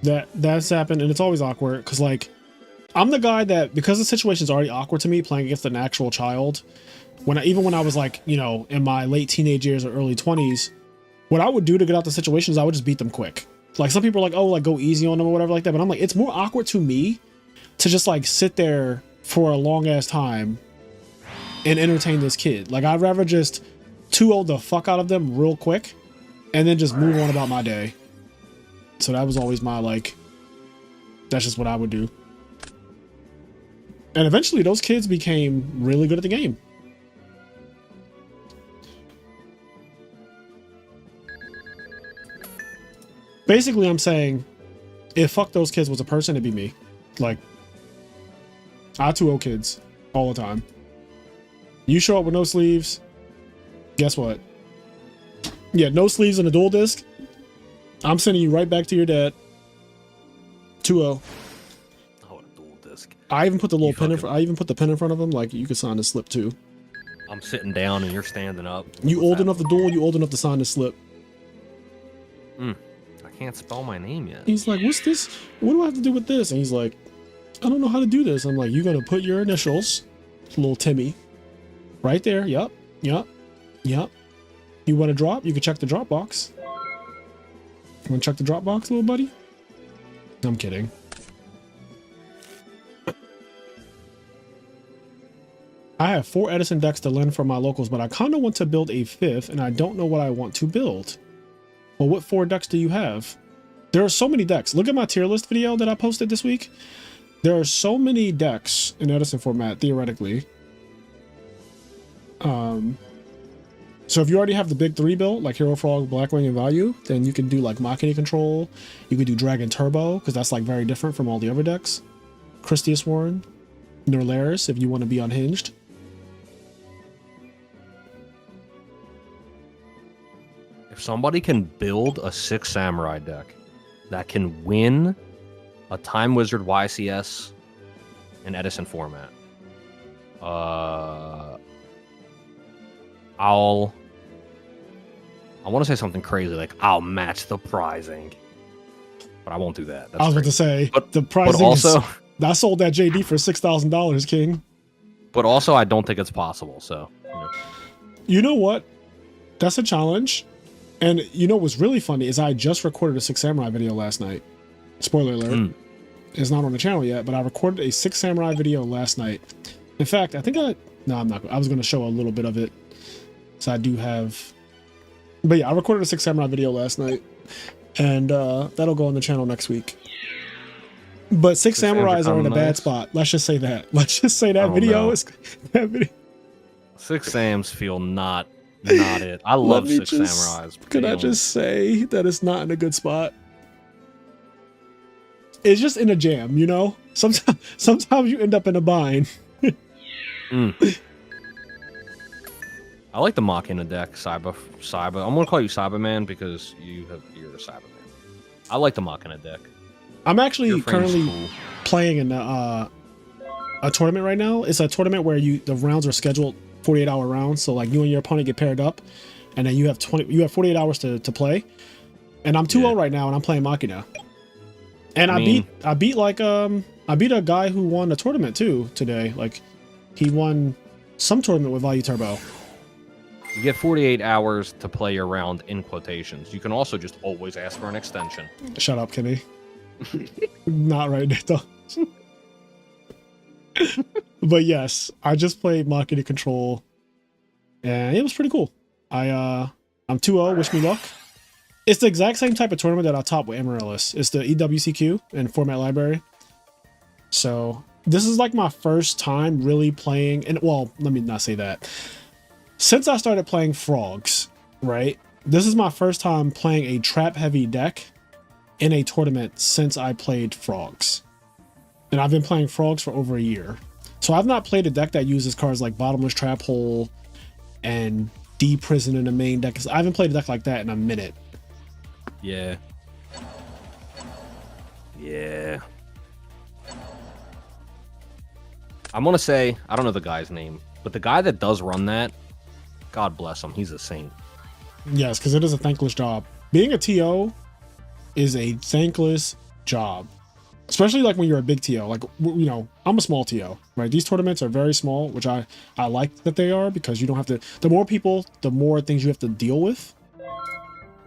that's happened, and it's always awkward because like I'm the guy that, because the situation's already awkward to me playing against an actual child, even when I was like, you know, in my late teenage years or early 20s, what I would do to get out the situation is I would just beat them quick. Like some people are like, oh, like go easy on them or whatever like that, but I'm like, it's more awkward to me to just like sit there for a long ass time and entertain this kid. Like I'd rather just 2-0 the fuck out of them real quick and then just move on about my day. So that was always my like, that's just what I would do. And eventually those kids became really good at the game. Basically, I'm saying if fuck those kids was a person, it'd be me. Like, I 2-0 kids all the time. You show up with no sleeves, guess what? Yeah, no sleeves and a dual disc. I'm sending you right back to your dad. 2-0. Oh, a dual disc. I even put the little pen in front. I even put the pen in front of him. Like you could sign the slip too. I'm sitting down and you're standing up. You old enough to duel? You old enough to sign the slip? I can't spell my name yet. He's like, what's this? What do I have to do with this? And he's like, I don't know how to do this. I'm like, you're gonna put your initials, little Timmy, right there. Yup. You want to drop? You can check the drop box. You want to check the drop box, little buddy? I'm kidding. I have 4 Edison decks to lend from my locals, but I kind of want to build a 5th, and I don't know what I want to build. Well, what 4 decks do you have? There are so many decks. Look at my tier list video that I posted this week. There are so many decks in Edison format, theoretically. So if you already have the big 3 built, like Hero Frog, Blackwing, and Value, then you can do like Machina Control. You could do Dragon Turbo, because that's like very different from all the other decks. Christius Warren, Norlaris, if you want to be unhinged. If somebody can build a 6 Samurai deck that can win a Time Wizard YCS in Edison format, I want to say something crazy like I'll match the pricing, but I won't do that. That's I was about to say, but the pricing but also, is, I sold that JD for $6,000, King. But also, I don't think it's possible. So, you know what? That's a challenge. And you know what's really funny is I just recorded a 6 Samurai video last night. Spoiler alert. It's not on the channel yet, but I recorded a 6 Samurai video last night. In fact, I think no, I'm not. I was going to show a little bit of it. So I do have, but yeah, I recorded a 6 Samurai video last night, and that'll go on the channel next week. But 6 Samurais are in a bad spot. Let's just say that. Let's just say that video is that video. 6 Sams feel not it. I love 6 Samurais. Could I just say that it's not in a good spot? It's just in a jam, you know? Sometimes you end up in a bind. I like the Machina deck, Cyber. I'm gonna call you Cyberman because you're a Cyberman. I like the Machina deck. I'm actually currently playing in a tournament right now. It's a tournament where the rounds are scheduled 48-hour rounds. So like you and your opponent get paired up, and then you have 48 hours to play. And I'm 2-0 right now, and I'm playing Machina. And I beat a guy who won a tournament too today. Like he won some tournament with Value Turbo. You get 48 hours to play your round in quotations. You can also just always ask for an extension. Shut up, Kenny. Not right now. But yes, I just played Machina Control, and it was pretty cool. I'm 2-0. Wish me luck. It's the exact same type of tournament that I top with Amaryllis. It's the EWCQ and Format Library. So this is like my first time really playing, and well, let me not say that. Since I started playing Frogs, right? This is my first time playing a trap-heavy deck in a tournament since I played Frogs. And I've been playing Frogs for over a year. So I've not played a deck that uses cards like Bottomless Trap Hole and de-prison in the main deck. 'Cause I haven't played a deck like that in a minute. Yeah. Yeah. I'm gonna say, I don't know the guy's name, but the guy that does run that, God bless him, he's a saint. Yes, because it is a thankless job. Being a TO is a thankless job, especially like when you're a big TO. Like, you know, I'm a small TO, right? These tournaments are very small, which I like that they are, because you don't have to. The more people, the more things you have to deal with,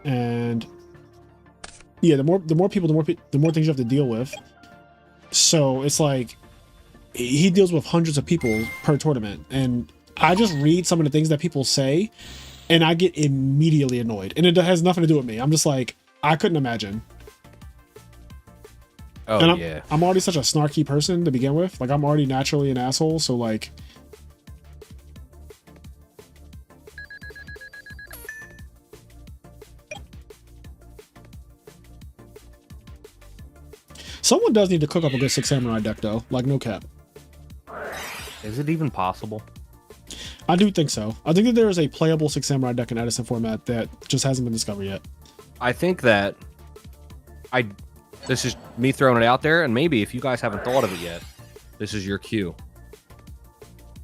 and yeah, the more people, the more things you have to deal with. So it's like he deals with hundreds of people per tournament, and I just read some of the things that people say, and I get immediately annoyed. And it has nothing to do with me. I'm just like, I couldn't imagine. Oh, and yeah. I'm already such a snarky person to begin with. Like, I'm already naturally an asshole, so like... Someone does need to cook up a good Six Samurai deck, though. Like, no cap. Is it even possible? I do think so. I think that there is a playable Six Samurai deck in Edison format that just hasn't been discovered yet. I think that this is me throwing it out there, and maybe if you guys haven't thought of it yet, this is your cue.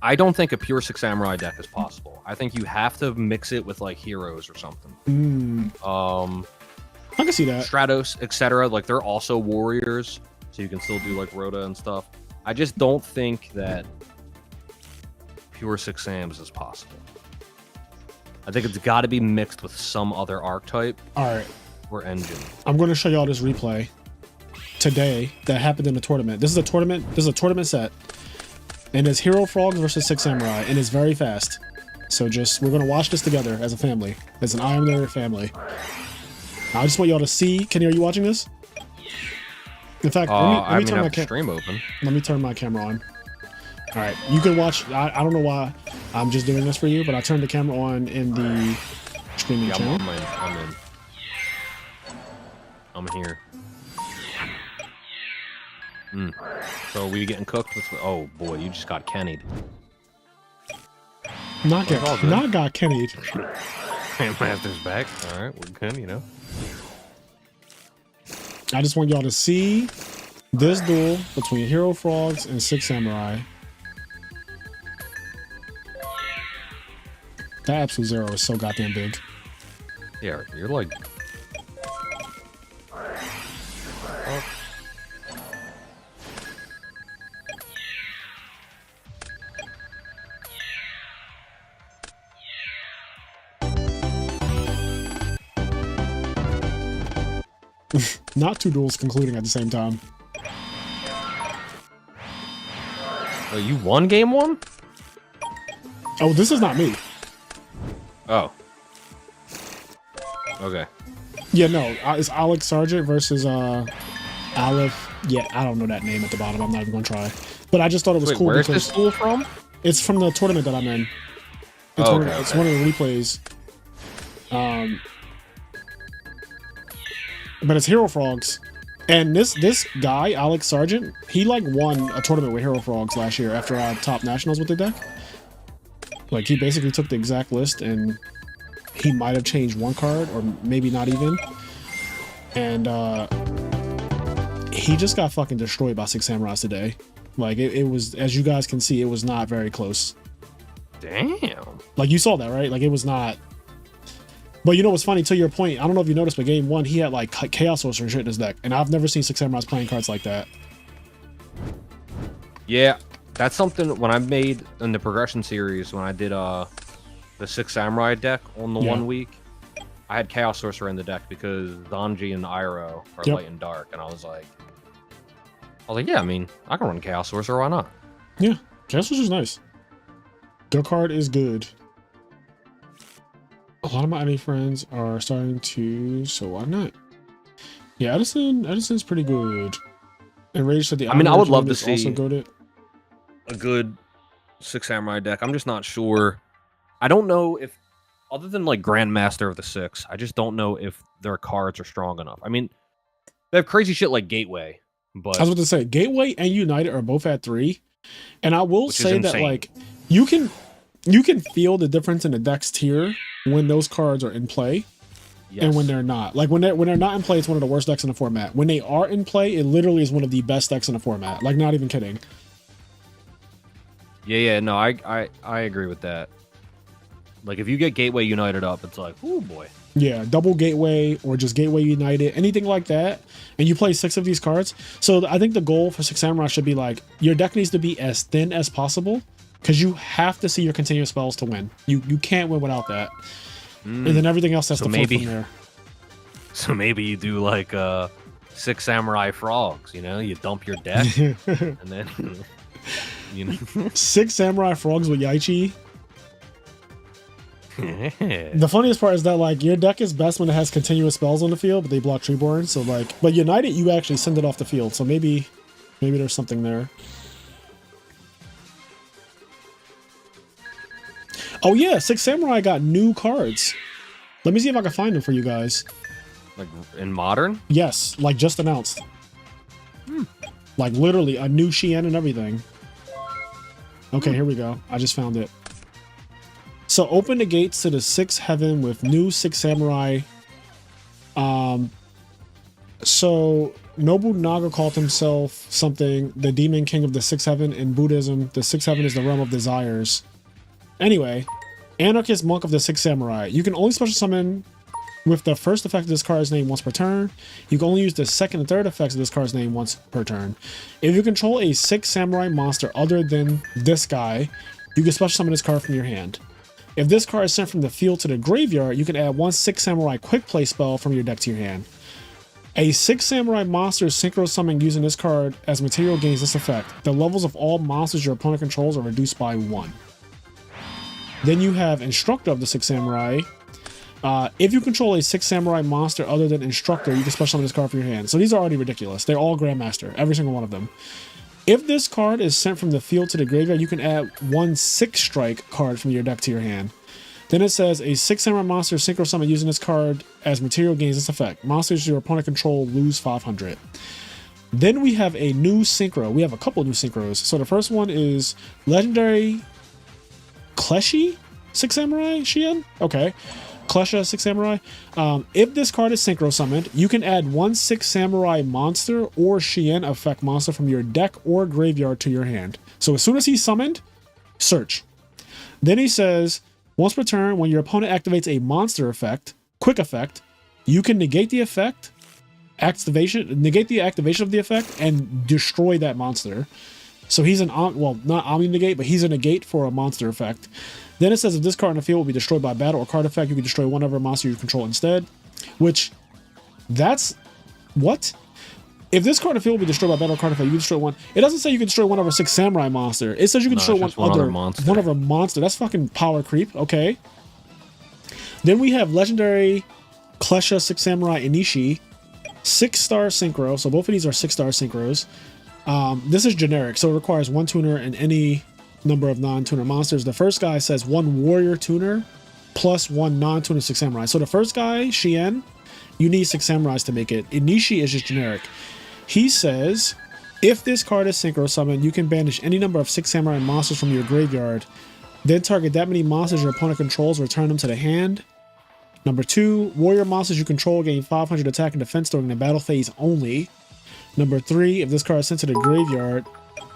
I don't think a pure Six Samurai deck is possible. I think you have to mix it with like heroes or something. I can see that. Stratos, etc. Like, they're also warriors, so you can still do like Rhoda and stuff. I just don't think that pure Six Sams is possible. I think it's got to be mixed with some other archetype. All right. Or engine. I'm going to show y'all this replay today that happened in a tournament. This is a tournament. This is a tournament set, and it's Hero Frogs versus Six Samurai, and it's very fast. So we're going to watch this together as a family, as an IMNerd family. I just want y'all to see. Kenny, are you watching this? In fact, let me turn my stream open. Let me turn my camera on. All right, you can watch. I don't know why I'm just doing this for you, but I turned the camera on in the streaming channel. I'm here. So we getting cooked? Oh boy, you just got Kenny'd. Not got Kenny'd. Grandmaster's back. All right, we're good, you know. I just want y'all to see this duel between Hero Frogs and Six Samurai. That absolute zero is so goddamn big. Yeah, you're like... Not two duels concluding at the same time. Oh, you won game one? Oh, this is not me. Oh. Okay. Yeah, no. It's Alex Sargent versus Aleph. Yeah, I don't know that name at the bottom. I'm not even going to try. But I just thought it was cool. Where's this duel from? It's from the tournament that I'm in. It's one of the replays. But it's Hero Frogs. And this guy, Alex Sargent, he like won a tournament with Hero Frogs last year after I topped nationals with the deck. Like, he basically took the exact list and he might have changed one card or maybe not even. And he just got fucking destroyed by Six Samurais today. Like, it was, as you guys can see, it was not very close. Damn. Like, you saw that, right? Like, it was not. But you know what's funny, to your point, I don't know if you noticed, but game one, he had like Chaos Sorcerer and shit in his deck. And I've never seen Six Samurais playing cards like that. Yeah, that's something when I made in the progression series, when I did the Six Samurai deck on the 1 week, I had Chaos Sorcerer in the deck because Zanji and Iroh are light and dark. And I was like, yeah, I mean, I can run Chaos Sorcerer, why not? Yeah, Chaos Sorcerer's nice. Their card is good. A lot of my enemy friends are starting to, so why not? Yeah, Edison's pretty good. And Rage said I mean, I would love to see also goated. A good Six Samurai deck. I'm just not sure. I don't know if, other than like Grandmaster of the Six, I just don't know if their cards are strong enough. I mean, they have crazy shit like Gateway, but I was about to say Gateway and United are both at 3, and I will say that like you can. You can feel the difference in the deck's tier when those cards are in play. Yes. And when they're not. Like when they're not in play, it's one of the worst decks in the format. When they are in play, it literally is one of the best decks in the format. Like, not even kidding. Yeah, no, I agree with that. Like, if you get Gateway United up, it's like, oh boy. Yeah, double Gateway or just Gateway United, anything like that, and you play 6 of these cards. So I think the goal for Six Samurai should be like, your deck needs to be as thin as possible, because you have to see your continuous spells to win. You can't win without that. And then everything else has to flow from there. So maybe you do like 6 Samurai Frogs, you know? You dump your deck, and then, you know. 6 Samurai Frogs with Yaichi. The funniest part is that, like, your deck is best when it has continuous spells on the field, but they block Treeborn. So, like, but United, you actually send it off the field. So maybe there's something there. Oh yeah, 6 Samurai got new cards. Let me see if I can find them for you guys. Like in Modern? Yes, like just announced. Like literally a new Shien and everything. Okay, here we go. I just found it. So open the gates to the 6th heaven with new 6 Samurai. So Nobunaga called himself something, the demon king of the 6th heaven. In Buddhism, the 6th heaven is the realm of desires. Anyway, Anarchist Monk of the 6 Samurai. You can only special summon with the first effect of this card's name once per turn. You can only use the second and third effects of this card's name once per turn. If you control a 6 Samurai monster other than this guy, you can special summon this card from your hand. If this card is sent from the field to the graveyard, you can add 1 6 Samurai quick play spell from your deck to your hand. A 6 Samurai monster is synchro summoned using this card as material gains this effect. The levels of all monsters your opponent controls are reduced by 1. Then you have Instructor of the 6 Samurai. If you control a 6 Samurai monster other than Instructor, you can special summon this card from your hand. So these are already ridiculous. They're all Grandmaster, every single one of them. If this card is sent from the field to the graveyard, you can add 1 6 strike card from your deck to your hand. Then it says a 6 Samurai monster synchro summon using this card as material gains this effect. Monsters your opponent control lose 500. Then we have a new synchro. We have a couple new synchros. So the first one is Legendary Kleshi 6 Samurai Shien? Okay. Klesha 6 Samurai. If this card is synchro summoned, you can add 1 6 Samurai monster or Shien effect monster from your deck or graveyard to your hand. So as soon as he's summoned, search. Then he says, once per turn, when your opponent activates a monster effect, quick effect, you can negate the effect, negate the activation of the effect, and destroy that monster. So he's an, well, not Omni negate, but he's a negate for a monster effect. Then it says if this card in the field will be destroyed by battle or card effect, you can destroy one other monster you control instead. Which, that's, what? If this card in the field will be destroyed by battle or card effect, you can destroy one. It doesn't say you can destroy one over 6 Samurai monster. It says you can destroy one other monster. That's fucking power creep. Okay. Then we have Legendary Klesha 6 Samurai Inishi. 6-star synchro. So both of these are 6-star synchros. This is generic, so it requires 1 tuner and any number of non-tuner monsters. The first guy says 1 warrior tuner plus 1 non-tuner 6 Samurai. So the first guy, Shien, you need 6 Samurais to make it. Inishi is just generic. He says, if this card is synchro summoned, you can banish any number of 6 Samurai monsters from your graveyard. Then target that many monsters your opponent controls, return them to the hand. Number 2, warrior monsters you control gain 500 attack and defense during the battle phase only. Number 3, if this card is sent to the graveyard,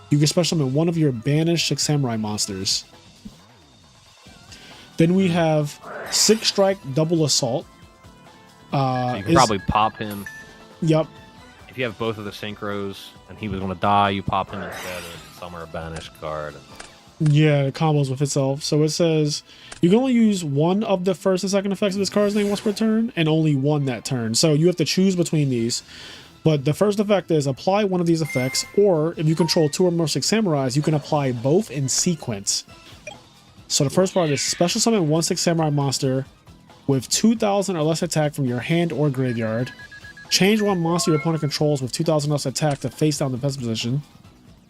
you can special summon one of your banished 6 Samurai monsters. Then we have 6 strike double assault. You can probably pop him. Yep. If you have both of the synchros and he was going to die, you pop him instead and summon a banished card. Yeah, it combos with itself. So it says you can only use one of the first and second effects of this card's name once per turn, and only one that turn. So you have to choose between these. But the first effect is apply one of these effects, or if you control 2 or more 6 Samurais, you can apply both in sequence. So the first part is special summon 1 6 Samurai monster with 2,000 or less attack from your hand or graveyard. Change one monster your opponent controls with 2,000 or less attack to face down defense position.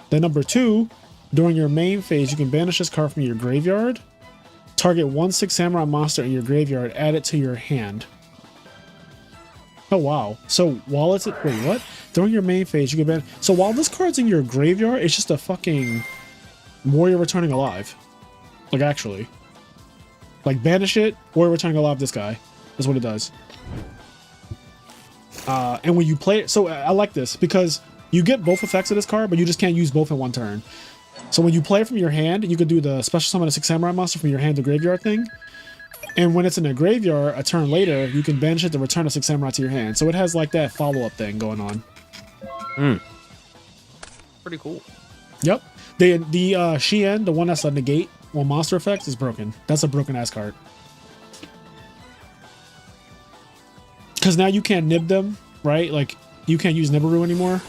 Then number 2, during your main phase, you can banish this card from your graveyard. Target 1 6 Samurai monster in your graveyard, add it to your hand. Oh wow. So while it's wait, what? During your main phase, you can ban. So while this card's in your graveyard, it's just a fucking warrior returning alive. Like actually. Like banish it or returning alive this guy. That's what it does. And when you play it, so I like this because you get both effects of this card, but you just can't use both in one turn. So when you play it from your hand, you could do the special summon a 6 samurai monster from your hand to graveyard thing. And when it's in a graveyard, a turn later, you can banish it to return a 6 samurai to your hand. So it has like that follow-up thing going on. Pretty cool. Yep. The Shien, the one that's a negate on monster effects, is broken. That's a broken ass card. Because now you can't nib them, right? Like, you can't use Nibiru anymore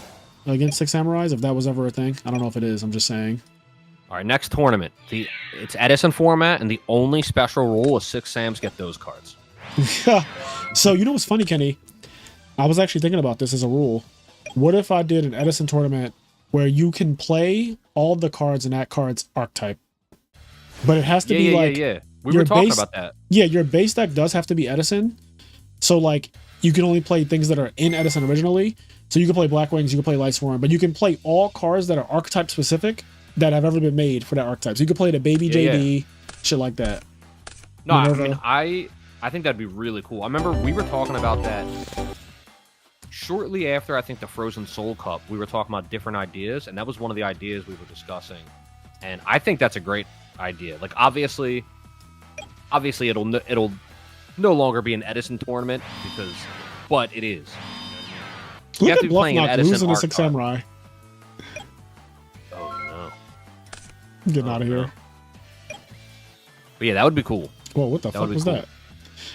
against 6 samurais, if that was ever a thing. I don't know if it is, I'm just saying. All right, next tournament. It's Edison format, and the only special rule is 6 Sams get those cards. So, you know what's funny, Kenny? I was actually thinking about this as a rule. What if I did an Edison tournament where you can play all the cards in that card's archetype? But it has to be like... Yeah. We were talking about that. Yeah, your base deck does have to be Edison. So, like, you can only play things that are in Edison originally. So you can play Black Wings, you can play Lightsworn, but you can play all cards that are archetype specific that have ever been made for that archetype. So you can play the Baby JD, shit like that. No, I mean, I think that'd be really cool. I remember we were talking about that shortly after, I think, the Frozen Soul Cup. We were talking about different ideas, and that was one of the ideas we were discussing. And I think that's a great idea. Like, obviously it'll no longer be an Edison tournament but it is. Look at Bluffknock losing to 6 samurai. Oh no! Getting out of here. But yeah, that would be cool. Whoa, what the fuck was that?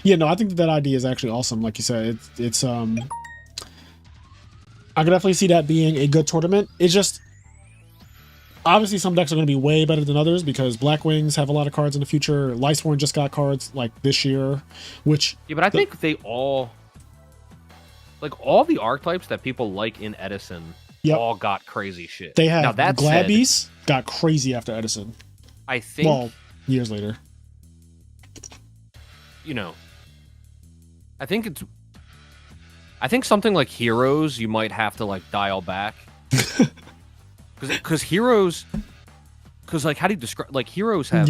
Yeah, no, I think that idea is actually awesome. Like you said, it's I can definitely see that being a good tournament. It's just obviously some decks are going to be way better than others because Black Wings have a lot of cards in the future. Lightsworn just got cards like this year, which but I think they all the archetypes that people like in Edison all got crazy shit. They have now, that Glad Beast got crazy after Edison. I think years later. You know, I think something like Heroes you might have to like dial back. Because Heroes, like, how do you describe, like, Heroes have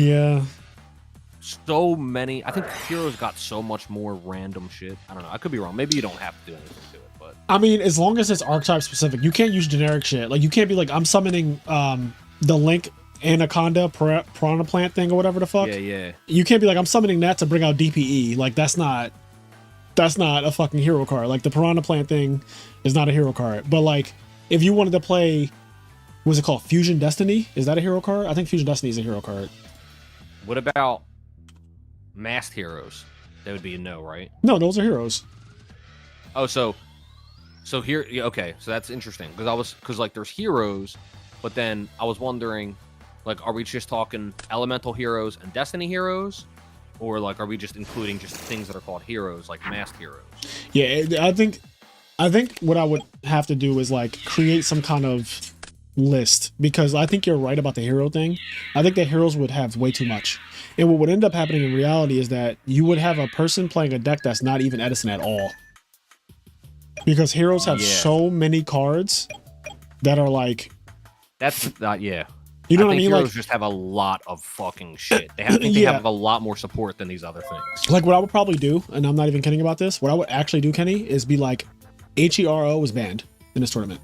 so many, I think Heroes got so much more random shit. I don't know, I could be wrong, maybe you don't have to do anything to it, but I mean, as long as it's archetype specific, you can't use generic shit. Like, you can't be like, I'm summoning the Link Anaconda Piranha Plant thing or whatever the fuck. Yeah. You can't be like, I'm summoning that to bring out DPE. Like, that's not a fucking hero card. Like, the Piranha Plant thing is not a hero card. But like, if you wanted to play, what's it called? Fusion Destiny? Is that a hero card? I think Fusion Destiny is a hero card. What about Masked Heroes? That would be a no, right? No, those are heroes. Oh, so here, okay, so that's interesting because like there's heroes, but then I was wondering, like, are we just talking elemental heroes and destiny heroes, or like are we just including just things that are called heroes, like masked heroes? Yeah, I think what I would have to do is like create some kind of list, because I think you're right about the hero thing. I think the heroes would have way too much, and what would end up happening in reality is that you would have a person playing a deck that's not even Edison at all, because heroes have so many cards that are like, that's not you know what I mean? Heroes just have a lot of fucking shit. They have a lot more support than these other things. Like, what I would probably do, and I'm not even kidding about this, what I would actually do, Kenny, is be like, HERO was banned in this tournament.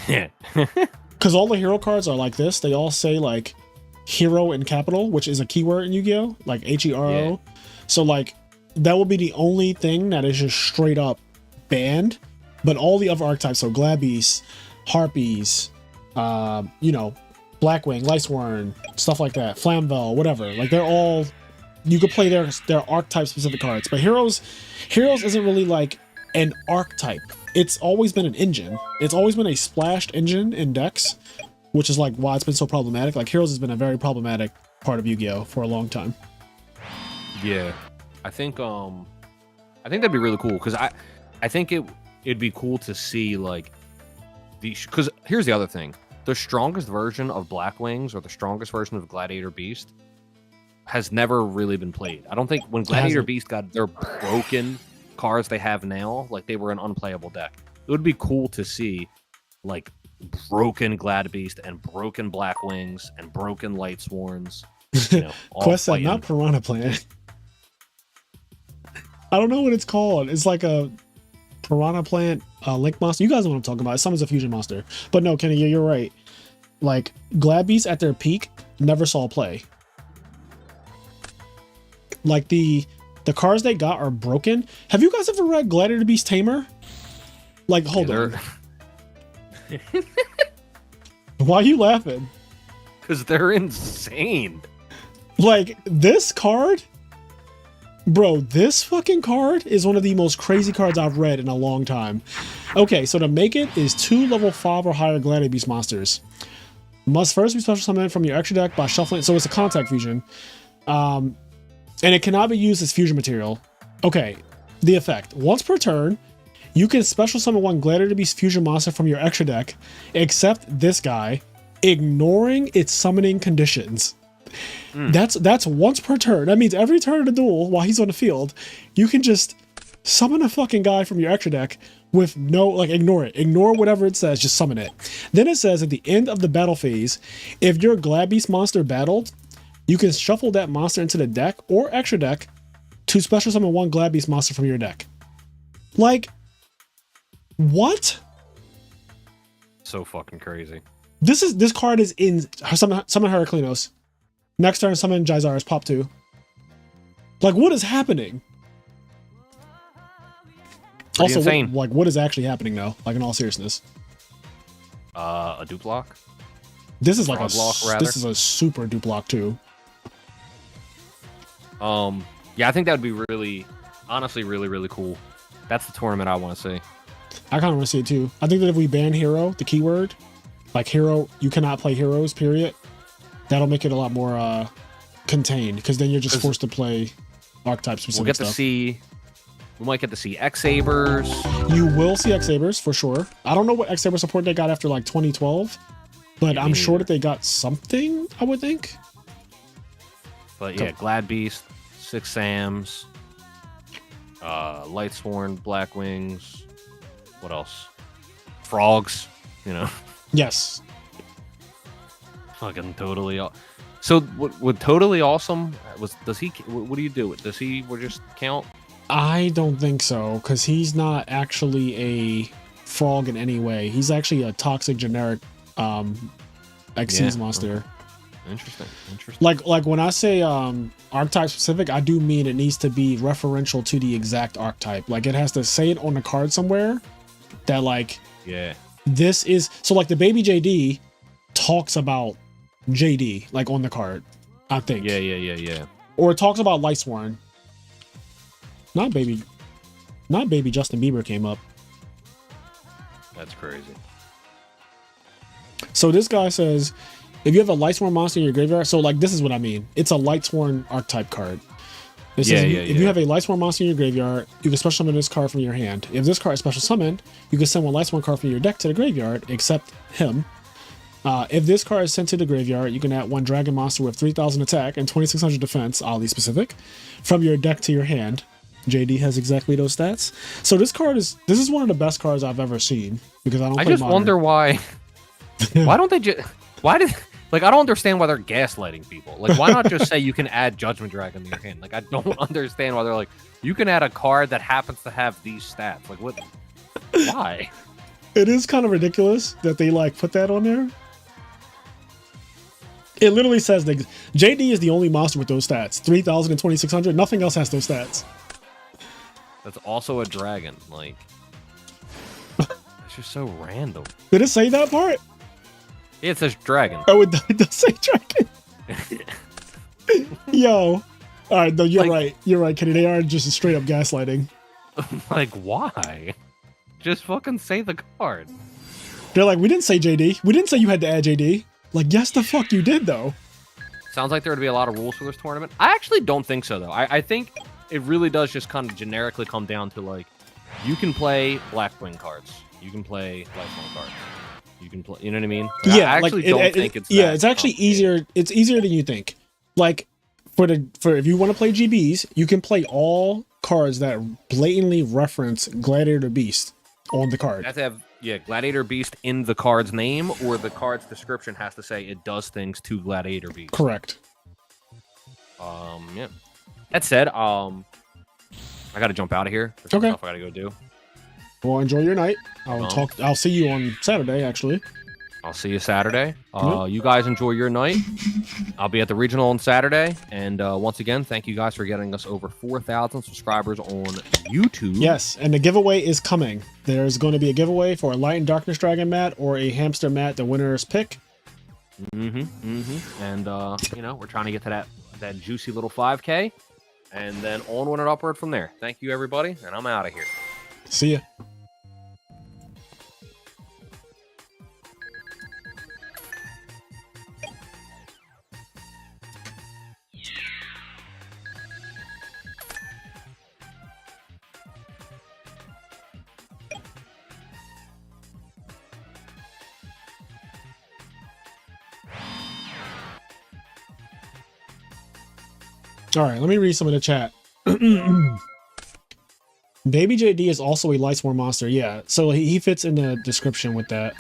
Yeah. Because all the hero cards are like this. They all say like hero in capital, which is a keyword in Yu-Gi-Oh! Like HERO. Yeah. So like that will be the only thing that is just straight up banned. But all the other archetypes, so Glad Beasts, Harpies, you know, Blackwing, Lightsworn, stuff like that, Flamvel, whatever. Like they're all, you could play their archetype specific cards. But heroes isn't really like an archetype. It's always been an engine. It's always been a splashed engine in decks, which is like why it's been so problematic. Like Heroes has been a very problematic part of Yu-Gi-Oh! For a long time. Yeah, I think that'd be really cool, because I think it'd be cool to see like because here's the other thing: the strongest version of Black Wings or the strongest version of Gladiator Beast has never really been played. I don't think when Gladiator Beast got their broken cards they have now, like they were an unplayable deck. It would be cool to see like broken Glad Beast and broken Black Wings and broken Lightsworns You know, all Quest said, fighting. not Piranha Plant. I don't know what it's called. It's like a Piranha Plant Link monster. You guys know what I'm talking about. It summons a fusion monster. But no, Kenny, you're right. Like, Glad Beasts at their peak never saw play. Like, the cards they got are broken. Have you guys ever read Gladiator Beast Tamer? Like, hold on. Why are you laughing? Because they're insane. Like, this card? Bro, this fucking card is one of the most crazy cards I've read in a long time. Okay, so to make it is 2 level 5 or higher Gladiator Beast monsters. Must first be special summoned from your extra deck by shuffling. So it's a contact fusion. And it cannot be used as fusion material. Okay, the effect. Once per turn, you can special summon 1 Gladiator Beast fusion monster from your extra deck, except this guy, ignoring its summoning conditions. That's once per turn. That means every turn of the duel, while he's on the field, you can just summon a fucking guy from your extra deck with no, like, ignore it. Ignore whatever it says, just summon it. Then it says at the end of the battle phase, if your Glad Beast monster battled, you can shuffle that monster into the deck or extra deck to special summon 1 Glad Beast monster from your deck. Like, what? So fucking crazy. This card is in summon Heraclinos. Next turn, summon Jaizaris, pop 2. Like, what is happening? Pretty also, insane. what is actually happening now? Like, in all seriousness, A Duplock. this is like Frog-lock, rather. this is a super duplock too. Yeah, I think that would be really, honestly, really, really cool. That's the tournament I want to see. I kind of want to see it too. I think that if we ban hero, the keyword, like hero, you cannot play heroes, period. That'll make it a lot more contained, because then you're just forced to play archetype specific We'll get stuff. to see. We might get to see X-Sabers. You will see X-Sabers for sure. I don't know what X-Saber support they got after like 2012, but Yeah, I'm me sure neither. that they got something, I would think. But yeah, Glad Beast, 6 Sams, Lightsworn, Blackwings. What else? Frogs. You know, Yes. fucking totally. So would totally awesome? Does he? What do you do? Does he? Will just count? I don't think so, because he's not actually a frog in any way. He's actually a toxic generic Xyz monster. Interesting. Like when I say archetype specific, I do mean it needs to be referential to the exact archetype. Like, it has to say it on the card somewhere that, like, Yeah. this is, so like the baby JD talks about JD, like, on the card, I think. Yeah. Or it talks about Lightsworn. Not baby Justin Bieber came up. That's crazy. So this guy says, if you have a Lightsworn monster in your graveyard, so like, this is what I mean. It's a Lightsworn archetype card. It says if you have a Lightsworn monster in your graveyard, you can special summon this card from your hand. If this card is special summoned, you can send 1 Lightsworn card from your deck to the graveyard, except him. If this card is sent to the graveyard, you can add 1 dragon monster with 3,000 attack and 2,600 defense, oddly specific, from your deck to your hand. JD has exactly those stats. So this is one of the best cards I've ever seen, because I just wonder why. Why don't they just? Why did? Like, I don't understand why they're gaslighting people. Like, why not just say you can add Judgment Dragon to your hand? Like, I don't understand why they're like, you can add a card that happens to have these stats. Like, what? Why? It is kind of ridiculous that they like put that on there. It literally says that JD is the only monster with those stats. 3,000 and 2,600. Nothing else has those stats. That's also a dragon. Like, it's just so random. Did it say that part? Yeah, it says dragon. Oh, it does say dragon. Yo. All right, no, you're right. You're right, Kenny. They are just straight up gaslighting. Like, why? Just fucking say the card. They're like, we didn't say JD. We didn't say you had to add JD. Like, yes, the fuck you did, though. Sounds like there would be a lot of rules for this tournament. I actually don't think so, though. I think it really does just kind of generically come down to, like, you can play Blackwing cards. You can play Lightning cards. You can play, you know what I mean? Like, Yeah, I actually don't think it's yeah, that it's actually easier. It's easier than you think. Like, for if you want to play GBs, you can play all cards that blatantly reference Gladiator Beast on the card. You have to have, Gladiator Beast in the card's name, or the card's description has to say it does things to Gladiator Beast. Correct. Yeah. That said, I got to jump out of here. There's some Okay. stuff I got to go do. Well, enjoy your night. I'll see you on Saturday, actually. I'll see you Saturday. Yep. You guys enjoy your night. I'll be at the regional on Saturday. And once again, thank you guys for getting us over 4,000 subscribers on YouTube. Yes, and the giveaway is coming. There's going to be a giveaway for a Light and Darkness Dragon mat or a Hamster mat. The winner's pick. And you know, we're trying to get to that juicy little 5K, and then onward and upward from there. Thank you, everybody, and I'm out of here. See ya. All right, let me read some of the chat. Baby JD is also a Lightsworn monster. Yeah, so he fits in the description with that.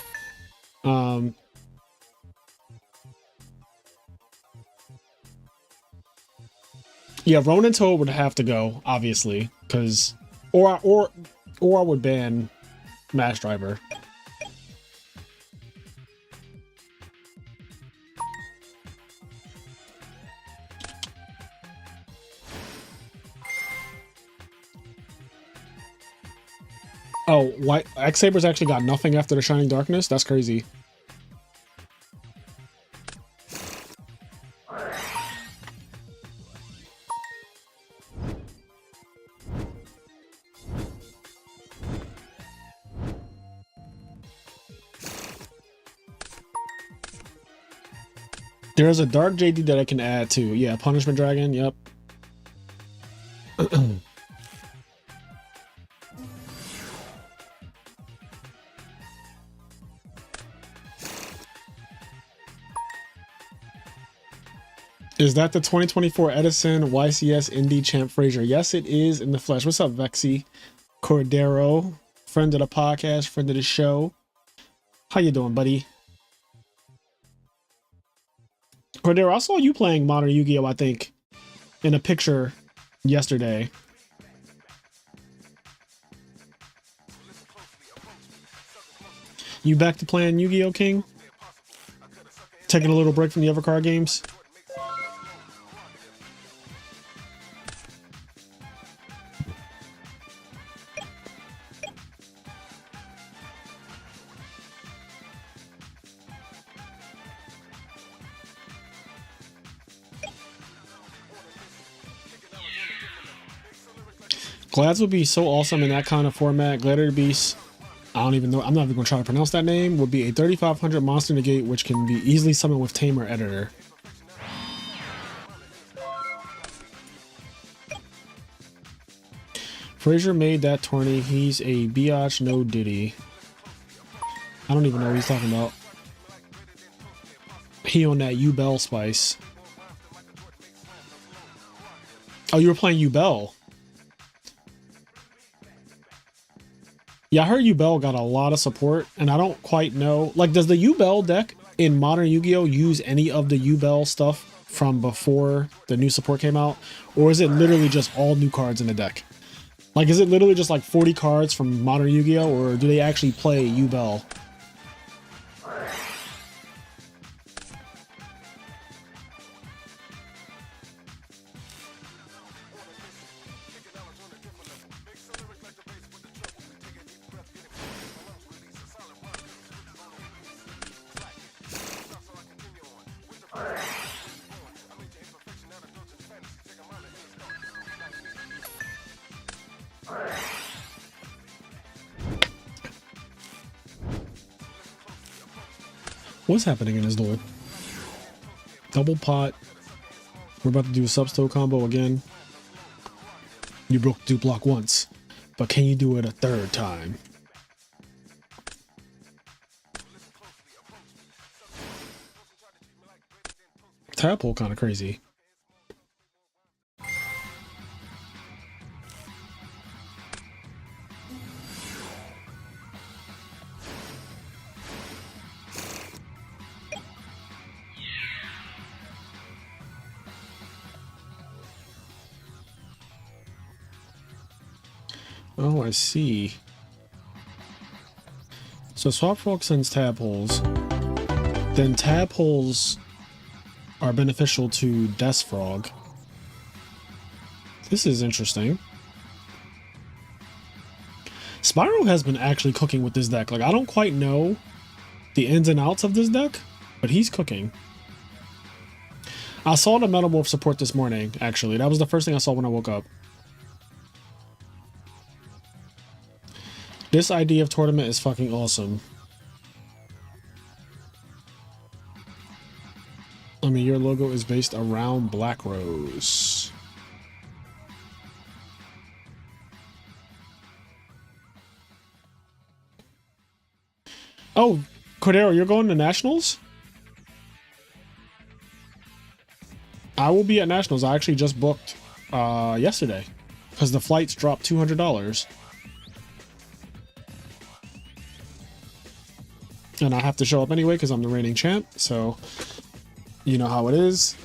Yeah, Ronin Toad would have to go, obviously, because or I would ban Mash Driver. Oh, White X-Saber's actually got nothing after the Shining Darkness? That's crazy. There's a Dark JD that I can add too. Yeah, Punishment Dragon, yep. Is that the 2024 Edison YCS Indie Champ Frazier? Yes, it is in the flesh. What's up, Vexy? Cordero, friend of the podcast, friend of the show. How you doing, buddy? Cordero, I saw you playing Modern Yu-Gi-Oh! I think in a picture yesterday. You back to playing Yu-Gi-Oh! King? Taking a little break from the other card games? Glads would be so awesome in that kind of format. Gladiator Beast, I don't even know. I'm not even going to try to pronounce that name. Would be a 3500 monster negate, which can be easily summoned with Tamer Editor. Frazier made that tourney. He's a biatch, no diddy. I don't even know what he's talking about. He on that U-Bell spice. Oh, you were playing U-Bell. Yeah, I heard U-Bell got a lot of support, and I don't quite know. Like, does the U-Bell deck in Modern Yu-Gi-Oh! Use any of the U-Bell stuff from before the new support came out? Or is it literally just all new cards in the deck? Like, is it literally just like 40 cards from Modern Yu-Gi-Oh! Or do they actually play U-Bell? What's happening in this duel? Double pot. We're about to do a substo combo again. You broke the block once, but can you do it a third time? Tadpole kind of crazy. Oh, I see. So Swap Frog sends tab holes. Then tab holes are beneficial to Death Frog. This is interesting. Spyro has been actually cooking with this deck. Like, I don't quite know the ins and outs of this deck, but he's cooking. I saw the Metamorph support this morning, actually. That was the first thing I saw when I woke up. This idea of tournament is fucking awesome. I mean, your logo is based around Black Rose. Oh, Cordero, you're going to Nationals? I will be at Nationals. I actually just booked yesterday because the flights dropped $200. And I have to show up anyway because I'm the reigning champ, so you know how it is.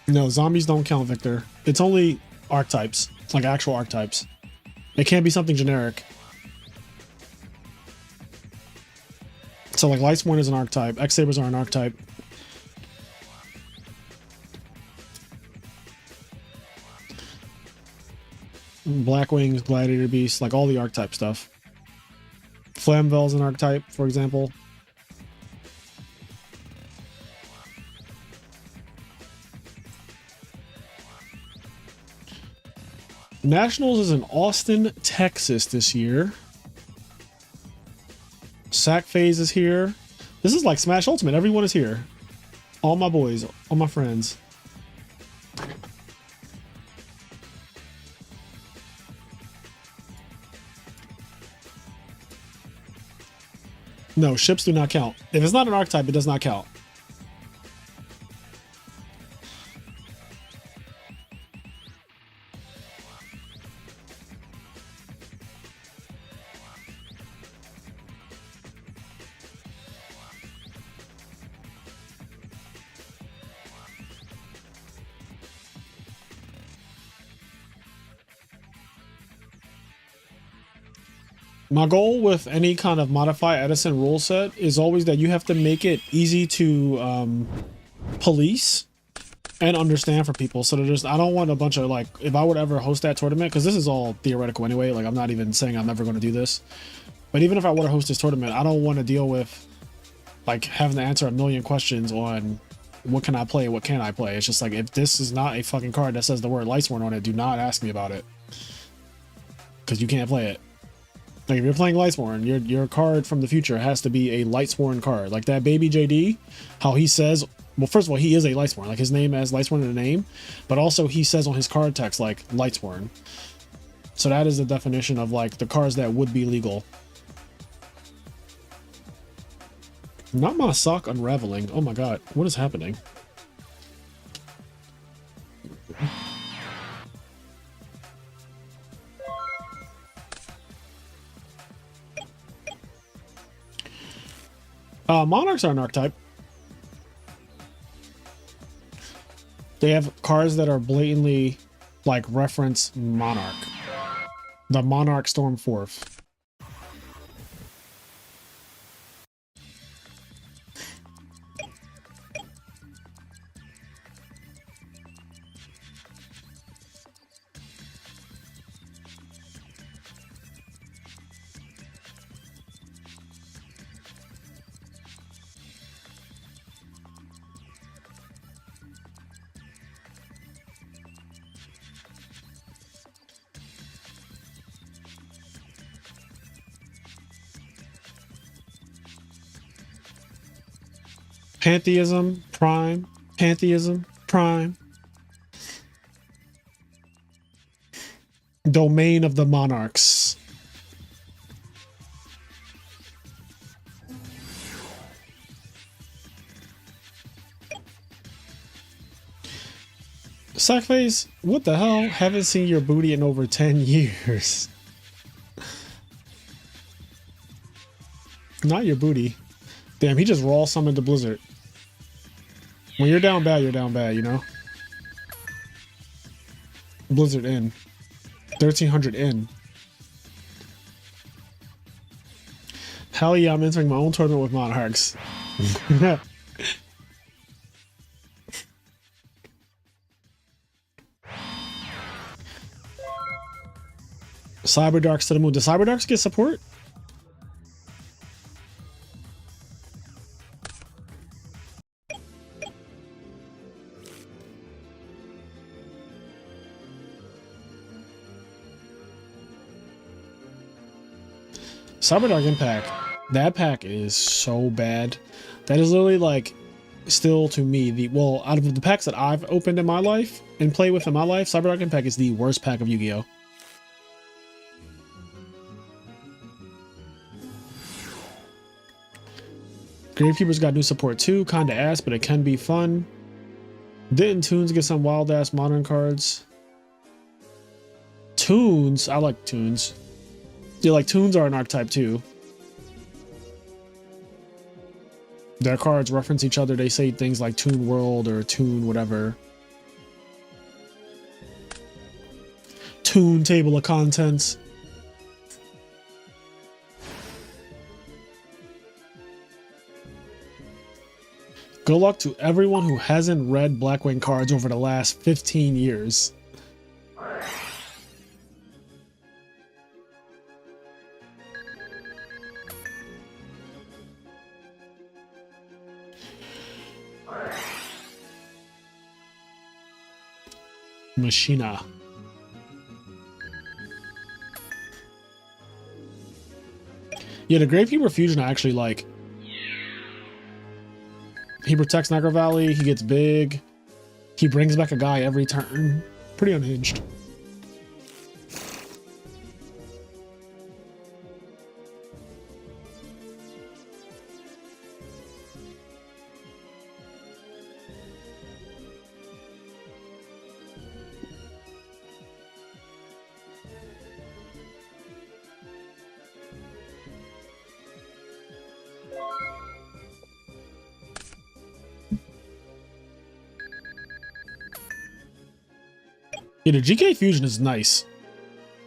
No, zombies don't count, Victor. It's only archetypes, like actual archetypes. It can't be something generic. So like Lightsworn is an archetype, X-Sabers are an archetype. Black Wings, Gladiator Beast, like all the archetype stuff. Flamvel's an archetype, for example. Nationals is in Austin, Texas this year. Sack Phase is here. This is like Smash Ultimate. Everyone is here. All my boys, all my friends. No, ships do not count. If it's not an archetype, it does not count. My goal with any kind of modify Edison rule set is always that you have to make it easy to police and understand for people. So that I don't want a bunch of like, if I would ever host that tournament, because this is all theoretical anyway, like I'm not even saying I'm never going to do this. But even if I were to host this tournament, I don't want to deal with like having to answer a million questions on what can I play, what can't I play. It's just like, if this is not a fucking card that says the word Lightsworn on it, do not ask me about it. Because you can't play it. Like if you're playing Lightsworn, your card from the future has to be a Lightsworn card. Like that baby JD, how he says, well, first of all, he is a Lightsworn. Like his name has Lightsworn in the name, but also he says on his card text like Lightsworn. So that is the definition of like the cards that would be legal. Not my sock unraveling. Oh my god, what is happening? Monarchs are an archetype. They have cards that are blatantly like reference Monarch. The Monarch Stormforth. Pantheism, Prime. Pantheism, Prime. Domain of the Monarchs. Sackface, what the hell? Haven't seen your booty in over 10 years. Not your booty. Damn, he just raw summoned the Blizzard. When you're down bad, you know? Blizzard in. 1300 in. Hell yeah, I'm entering my own tournament with Monarchs. Cyberdarks to the moon. Does Cyberdarks get support? Cyberdark Impact. That pack is so bad. That is literally like, still to me, the, well, out of the packs that I've opened in my life and played with in my life, Cyberdark Impact is the worst pack of Yu-Gi-Oh! Gravekeeper's got new support too, kinda ass, but it can be fun. Didn't Toons get some wild ass modern cards? Toons? I like Toons. Yeah, like Toons are an archetype too. Their cards reference each other. They say things like Toon World or Toon whatever. Toon Table of Contents. Good luck to everyone who hasn't read Blackwing cards over the last 15 years. Machina. Yeah, the Gravekeeper Fusion I actually like. He protects Niagara Valley, he gets big, he brings back a guy every turn. Pretty unhinged. Yeah, the GK Fusion is nice.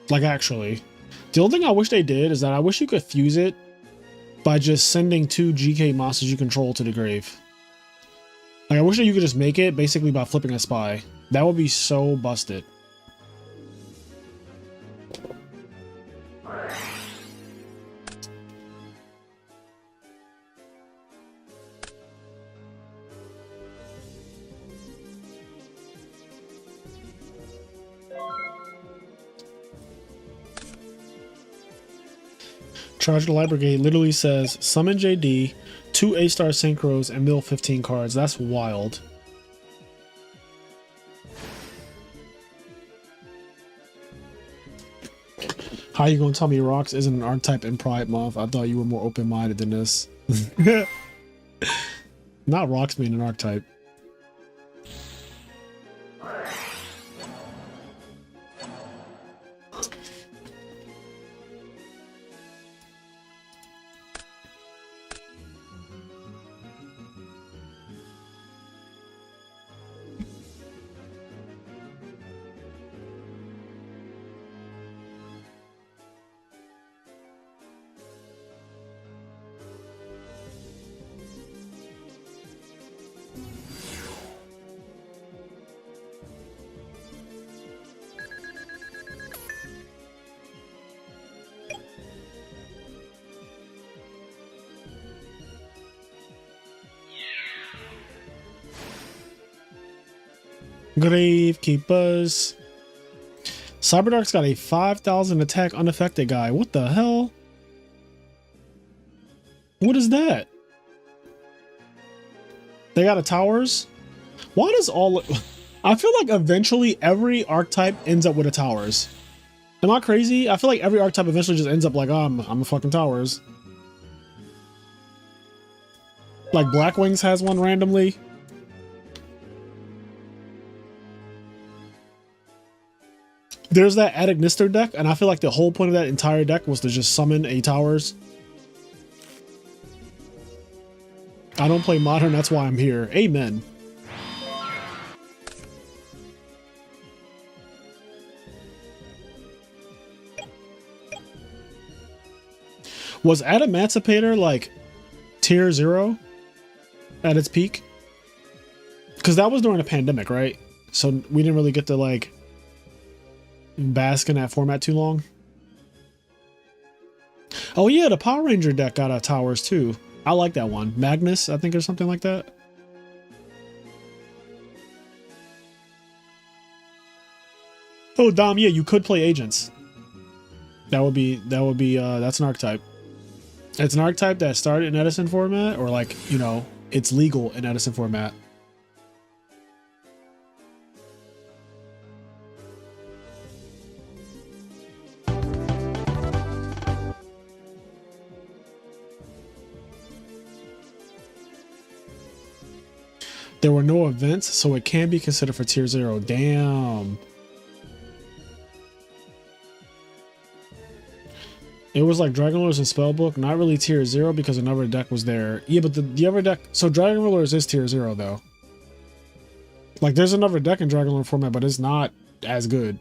Like, actually. The only thing I wish they did is that I wish you could fuse it by just sending 2 GK monsters you control to the grave. Like, I wish that you could just make it basically by flipping a spy. That would be so busted. Charge the Light Brigade literally says summon JD, 2 A-star synchros, and mill 15 cards. That's wild. How you gonna tell me Rocks isn't an archetype in Pride Month? I thought you were more open-minded than this. Not Rocks being an archetype. Gravekeepers. Cyberdark's got a 5,000 attack unaffected guy. What the hell? What is that? They got a towers? Why does all... I feel like eventually every archetype ends up with a towers. Am I crazy? I feel like every archetype eventually just ends up like, oh, I'm a fucking towers. Like Blackwings has one randomly. There's that anecdotes deck, and I feel like the whole point of that entire deck was to just summon a towers. I don't play modern, that's why I'm here. Amen. Was Emancipator like tier 0 at its peak? Because that was during the pandemic, right? So we didn't really get to like bask in that format too long. Oh yeah, the Power Ranger deck got a towers too. I like that one. Magnus, I think, or something like that. Oh, Dom, yeah, you could play agents. That's an archetype. It's an archetype that started in Edison format, or like, you know, it's legal in Edison format. There were no events, so it can be considered for tier 0. Damn. It was like Dragon Rulers and Spellbook, not really tier 0 because another deck was there. Yeah, but the other deck, so Dragon Rulers is tier 0 though. Like there's another deck in Dragon Ruler format, but it's not as good.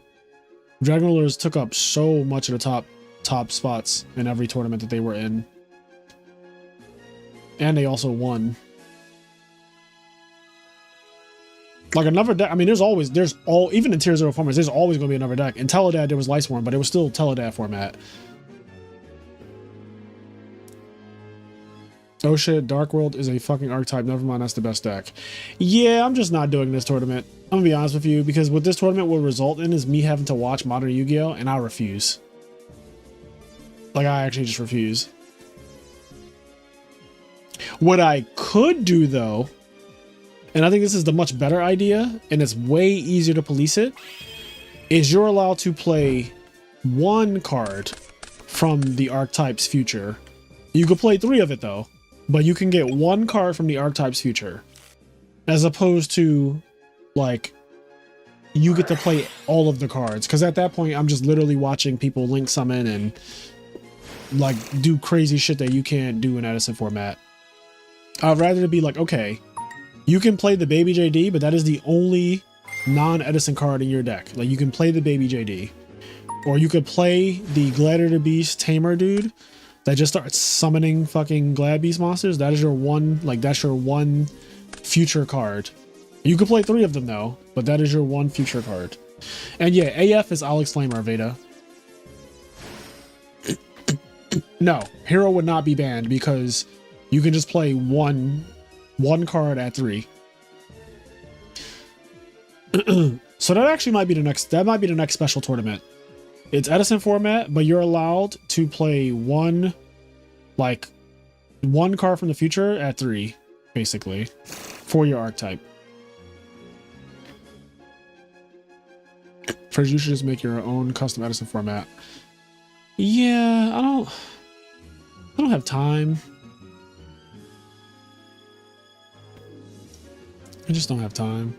Dragon Rulers took up so much of the top spots in every tournament that they were in. And they also won. Like another deck, I mean, even in tier 0 formats, there's always going to be another deck. In Teledad, there was Lightsworn, but it was still Teledad format. Oh shit, Dark World is a fucking archetype. Never mind, that's the best deck. Yeah, I'm just not doing this tournament. I'm gonna be honest with you, because what this tournament will result in is me having to watch Modern Yu-Gi-Oh! And I refuse. Like, I actually just refuse. What I could do, though, and I think this is the much better idea, and it's way easier to police it, is you're allowed to play one card from the archetype's future. You could play 3 of it, though. But you can get one card from the archetype's future, as opposed to, like, you get to play all of the cards. Because at that point, I'm just literally watching people link summon and, like, do crazy shit that you can't do in Edison format. I'd rather it be like, okay, you can play the Baby JD, but that is the only non-Edison card in your deck. Like, you can play the Baby JD. Or you could play the Gladiator Beast Tamer dude that just starts summoning fucking Glad Beast monsters. That is your one, like, that's your one future card. You could play 3 of them though, but that is your one future card. And yeah, AF is Alex Flamer, Veda. No, Hero would not be banned because you can just play one card at 3. So that actually might be the next special tournament. It's Edison format, but you're allowed to play one card from the future at 3, basically, for your archetype. First, you should just make your own custom Edison format. Yeah, I don't have time. I just don't have time.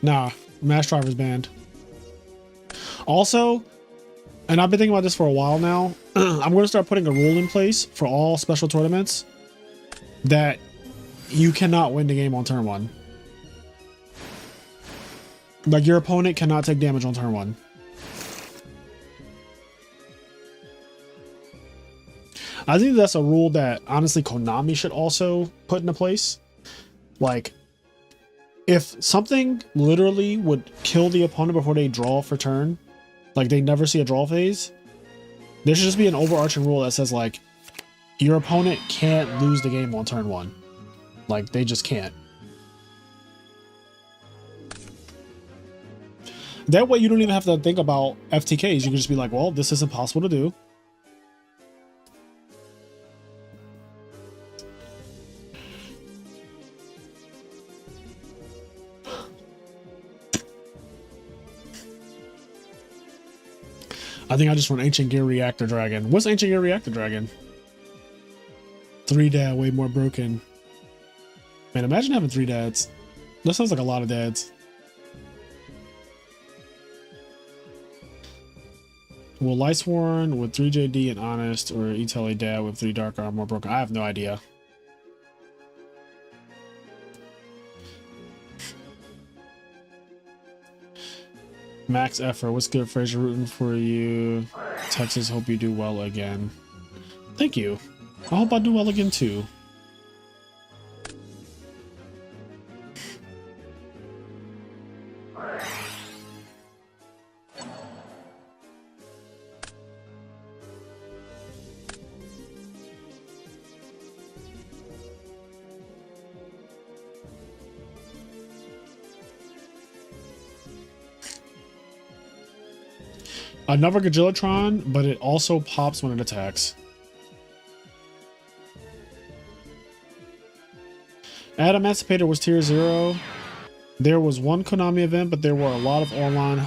Nah, Mass Driver's banned. Also, and I've been thinking about this for a while now, I'm going to start putting a rule in place for all special tournaments that you cannot win the game on turn 1. Like, your opponent cannot take damage on turn 1. I think that's a rule that, honestly, Konami should also put into place. Like, if something literally would kill the opponent before they draw for turn, like they never see a draw phase, there should just be an overarching rule that says, like, your opponent can't lose the game on turn 1. Like, they just can't. That way you don't even have to think about FTKs. You can just be like, well, this is impossible to do. I think I just want Ancient Gear Reactor Dragon. What's Ancient Gear Reactor Dragon? 3 dad, way more broken. Man, imagine having 3 dads. That sounds like a lot of dads. Will Lightsworn with 3 JD and Honest, or Etel a dad with 3 Dark are more broken? I have no idea. Max effort. What's good, Fraser? Rooting for you. Texas, hope you do well again. Thank you. I hope I do well again too. Another Gajillatron, but it also pops when it attacks. At Emancipator was tier 0. There was one Konami event, but there were a lot of online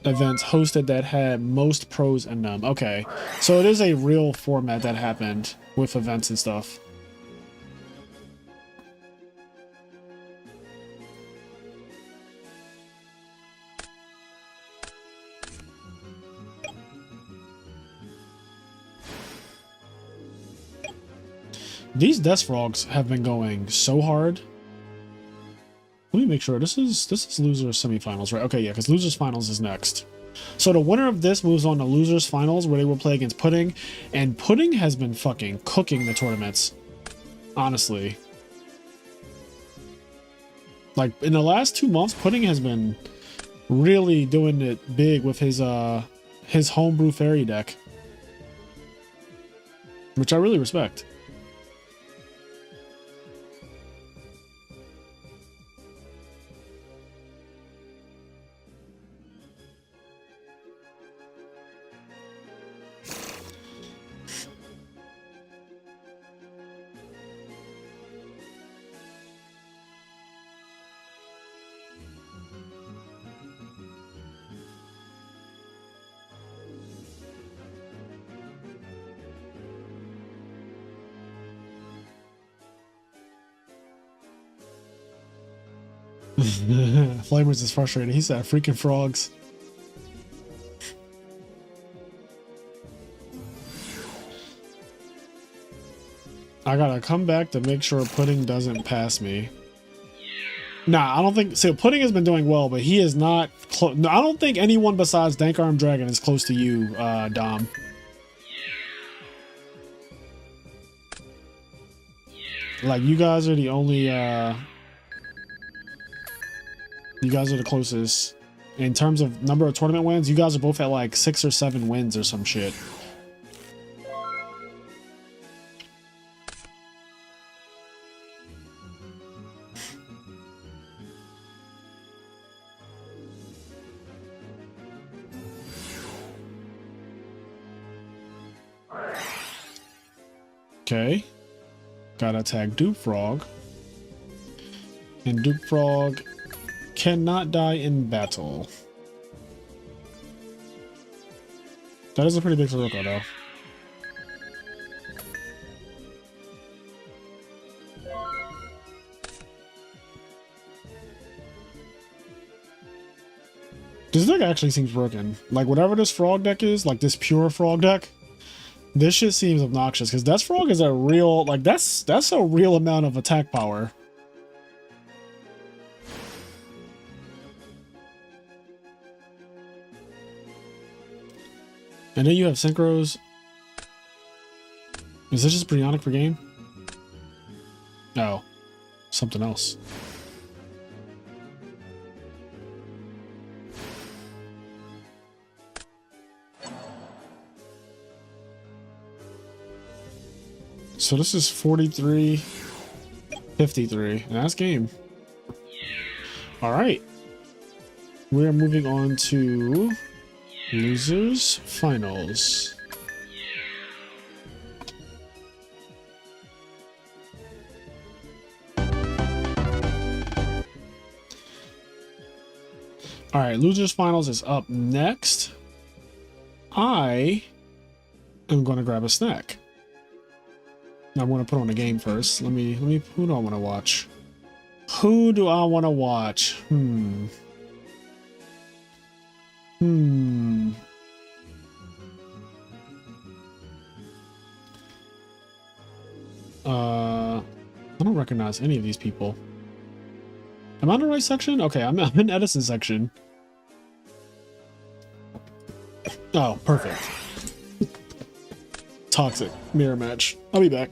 events hosted that had most pros in them. Okay, so it is a real format that happened with events and stuff. These Death Frogs have been going so hard. Let me make sure this is losers semifinals, right? Okay, yeah, because losers finals is next. So the winner of this moves on to losers finals, where they will play against Pudding, and Pudding has been fucking cooking the tournaments. Honestly, like in the last 2 months, Pudding has been really doing it big with his homebrew fairy deck, which I really respect. Flamers is frustrated. He said freaking frogs. I gotta come back to make sure Pudding doesn't pass me. Nah, I don't think so. Pudding has been doing well, but he is not close. No, I don't think anyone besides Dank Arm Dragon is close to you, Dom. Like, you guys are the only you guys are the closest. In terms of number of tournament wins, you guys are both at like 6 or 7 wins or some shit. Okay. Gotta tag Dupe Frog. And Dupe Frog cannot die in battle. That is a pretty big Sirocco, though. This deck actually seems broken. Like, whatever this frog deck is, like this pure frog deck, this shit seems obnoxious, because Death Frog is a real, like, that's a real amount of attack power. And then you have Synchros. Is this just Brionic per game? No. Something else. So this is 43, 53. And that's game. All right. We are moving on to losers finals. All right, losers finals is up next. I am going to grab a snack. I want to put on the game first. Let me, who do I want to watch? Who do I want to watch? I don't recognize any of these people. Am I in the right section? Okay, I'm in Edison section. Oh, perfect. Toxic mirror match. I'll be back.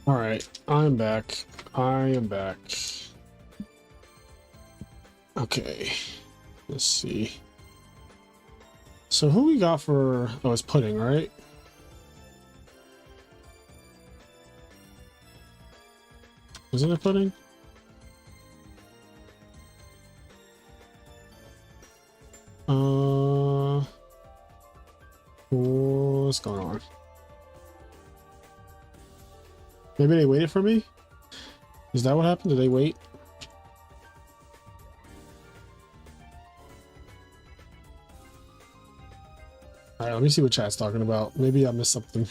All right, I'm back. I am back. Okay, let's see. So who we got for... Oh, it's pudding, right? Isn't it pudding? What's going on? Maybe they waited for me? Is that what happened? Did they wait? Alright, let me see what chat's talking about. Maybe I missed something.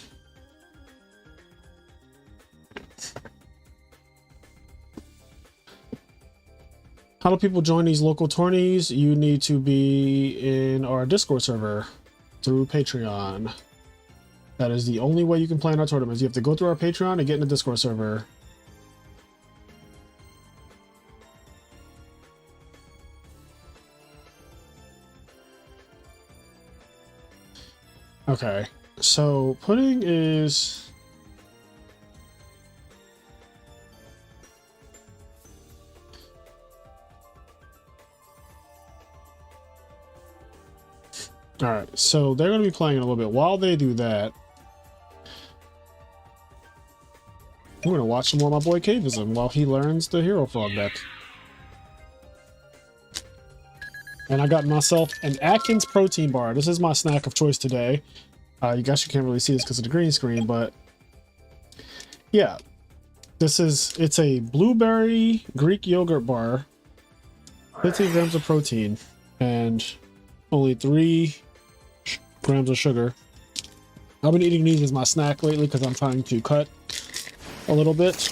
How do people join these local tourneys? You need to be in our Discord server through Patreon. That is the only way you can play in our tournaments. You have to go through our Patreon and get in the Discord server. Okay, so pudding is... Alright, so they're going to be playing in a little bit. While they do that, I'm going to watch some more of my boy Cavism while he learns the Hero Frog deck. And I got myself an Atkins protein bar. This is my snack of choice today. You guys can't really see this because of the green screen, but yeah, it's a blueberry Greek yogurt bar, 15 grams of protein, and only 3 grams of sugar. I've been eating these as my snack lately because I'm trying to cut a little bit.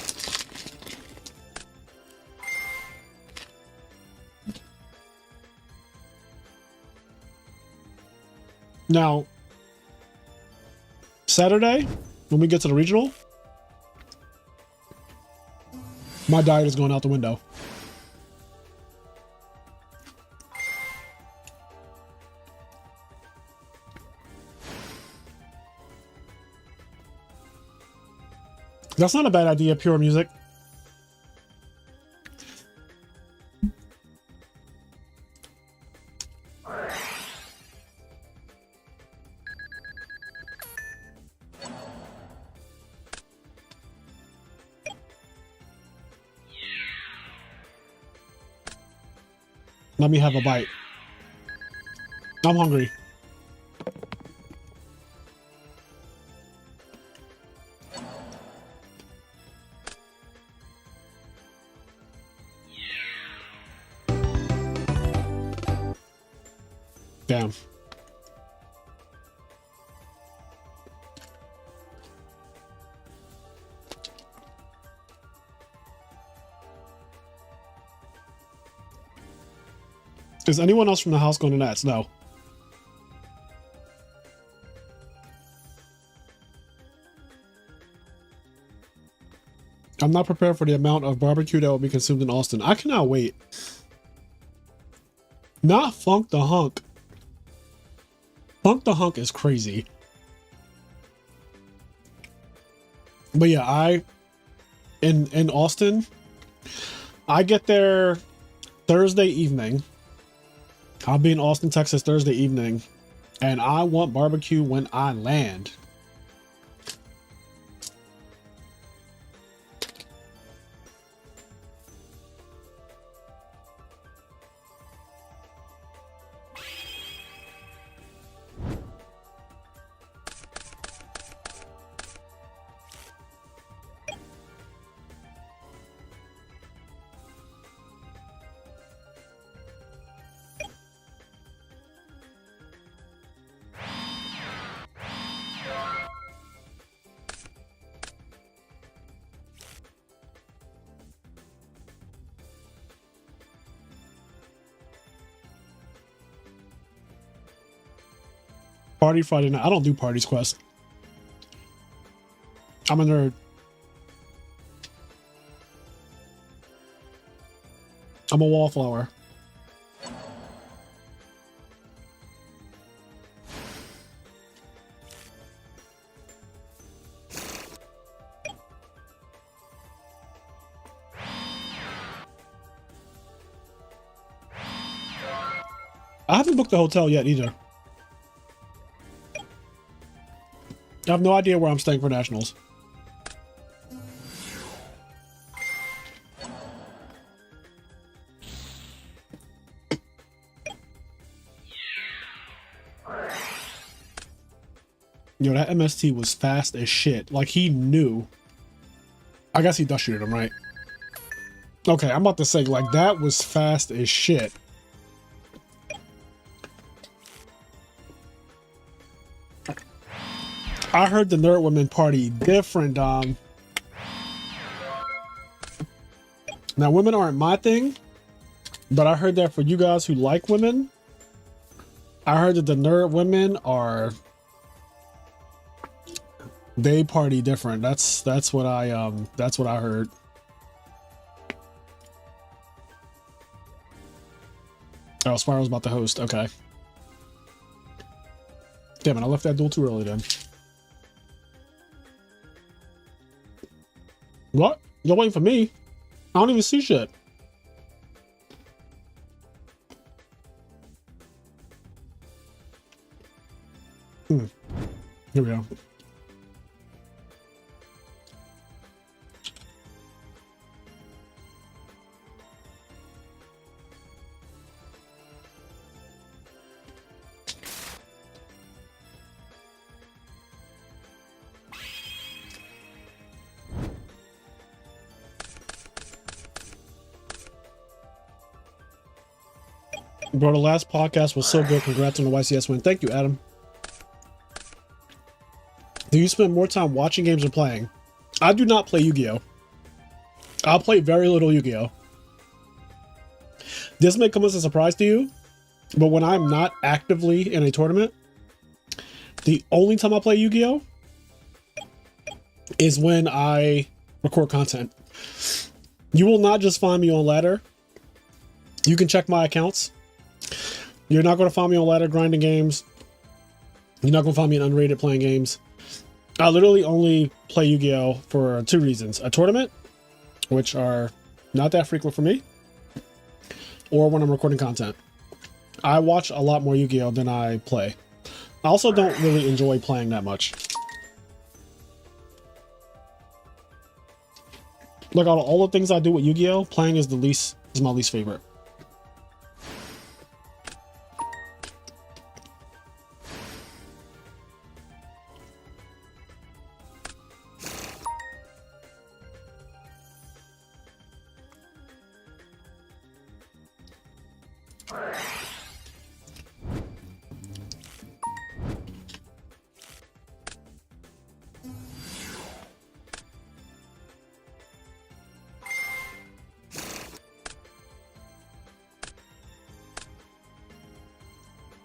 Now, Saturday, when we get to the regional, my diet is going out the window. That's not a bad idea, pure music. Let me have a bite. I'm hungry. Damn. Is anyone else from the house going to Nats? No. I'm not prepared for the amount of barbecue that will be consumed in Austin. I cannot wait. Not Funk the Hunk. Funk the Hunk is crazy. But yeah, in Austin, I get there Thursday evening. I'll be in Austin, Texas Thursday evening, and I want barbecue when I land. Party Friday night. I don't do parties, Quest. I'm a nerd. I'm a wallflower. I haven't booked the hotel yet either. I have no idea where I'm staying for nationals. Yo, that MST was fast as shit. Like, he knew. I guess he dust shooted him, right? Okay, I'm about to say, like, that was fast as shit. I heard the nerd women party different, Dom. Now, women aren't my thing, but I heard that for you guys who like women, I heard that the nerd women are, they party different. That's what I heard. Oh, Spiral's about to host. Okay. Damn it, I left that duel too early then. What? You're waiting for me? I don't even see shit. Here we go. Bro, the last podcast was so good. Congrats on the YCS win. Thank you, Adam. Do you spend more time watching games or playing? I do not play Yu-Gi-Oh! I'll play very little Yu-Gi-Oh! This may come as a surprise to you, but when I'm not actively in a tournament, the only time I play Yu-Gi-Oh! Is when I record content. You will not just find me on ladder. You can check my accounts. You're not going to find me on ladder grinding games. You're not going to find me in unrated playing games. I literally only play Yu-Gi-Oh! For 2 reasons. A tournament, which are not that frequent for me, or when I'm recording content. I watch a lot more Yu-Gi-Oh! Than I play. I also don't really enjoy playing that much. Like, out of all the things I do with Yu-Gi-Oh!, playing is my least favorite.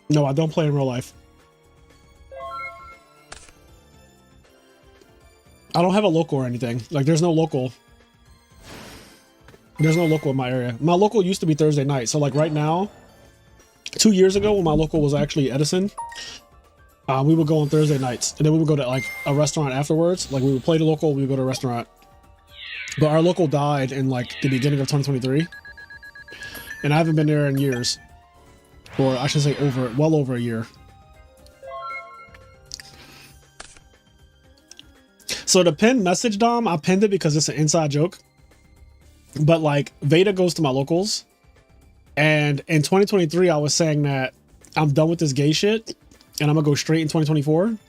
No, I don't play in real life. I don't have a local or anything. Like, there's no local. There's no local in my area. My local used to be Thursday night. So, like, right now, 2 years ago when my local was actually Edison, we would go on Thursday nights. And then we would go to, like, a restaurant afterwards. Like, we would play the local, we would go to a restaurant. But our local died in, like, the beginning of 2023. And I haven't been there in years. Or I should say well over a year. So the pinned message, Dom, I pinned it because it's an inside joke. But like, Veda goes to my locals. And in 2023, I was saying that I'm done with this gay shit. And I'm gonna go straight in 2024. And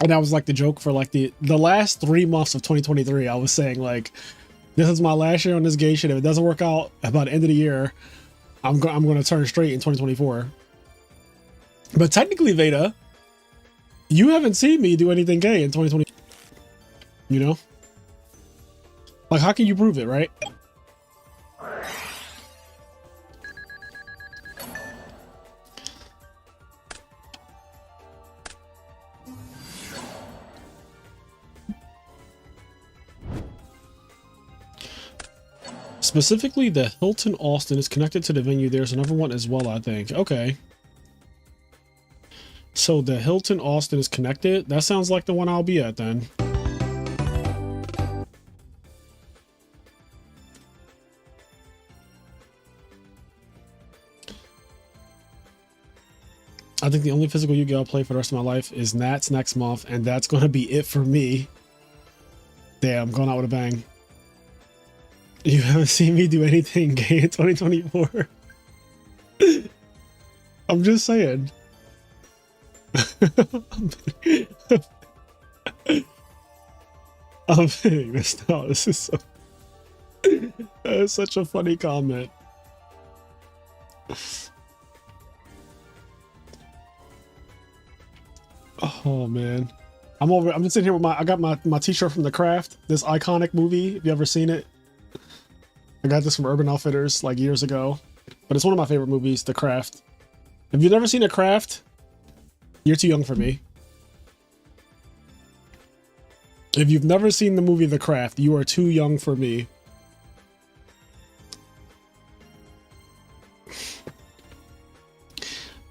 that was like the joke for like the last 3 months of 2023. I was saying like, this is my last year on this gay shit. If it doesn't work out by the end of the year, I'm going to turn straight in 2024. But technically, Veda, you haven't seen me do anything gay in 2020. You know? Like, how can you prove it, right? Specifically, the Hilton Austin is connected to the venue. There's another one as well, I think. Okay. So the Hilton Austin is connected. That sounds like the one I'll be at then. I think the only physical Yu-Gi-Oh! I'll play for the rest of my life is Nats next month, and that's going to be it for me. Damn, I'm going out with a bang. You haven't seen me do anything gay in 2024. I'm just saying. I'm hitting this now. This is so... That's such a funny comment. Oh man. I'm just sitting here with I got my t-shirt from The Craft, this iconic movie. If you ever seen it. I got this from Urban Outfitters like years ago, but it's one of my favorite movies, The Craft. If you've never seen The Craft, you're too young for me. If you've never seen the movie The Craft, you are too young for me.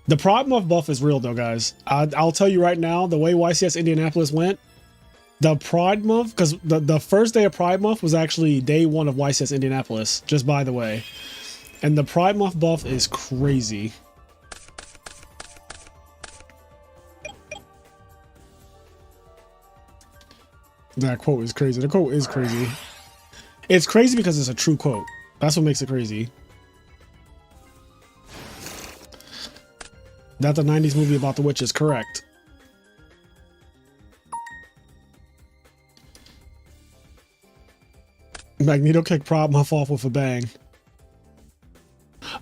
The Pride Month buff is real though, guys. I'll tell you right now, the way YCS Indianapolis went, the Pride Month, because the first day of Pride Month was actually day 1 of YCS Indianapolis, just by the way. And the Pride Month buff is crazy. That quote is crazy. The quote is crazy. It's crazy because it's a true quote. That's what makes it crazy. That the 90s movie about the witch is correct. Magneto kicked Pride Month off with a bang.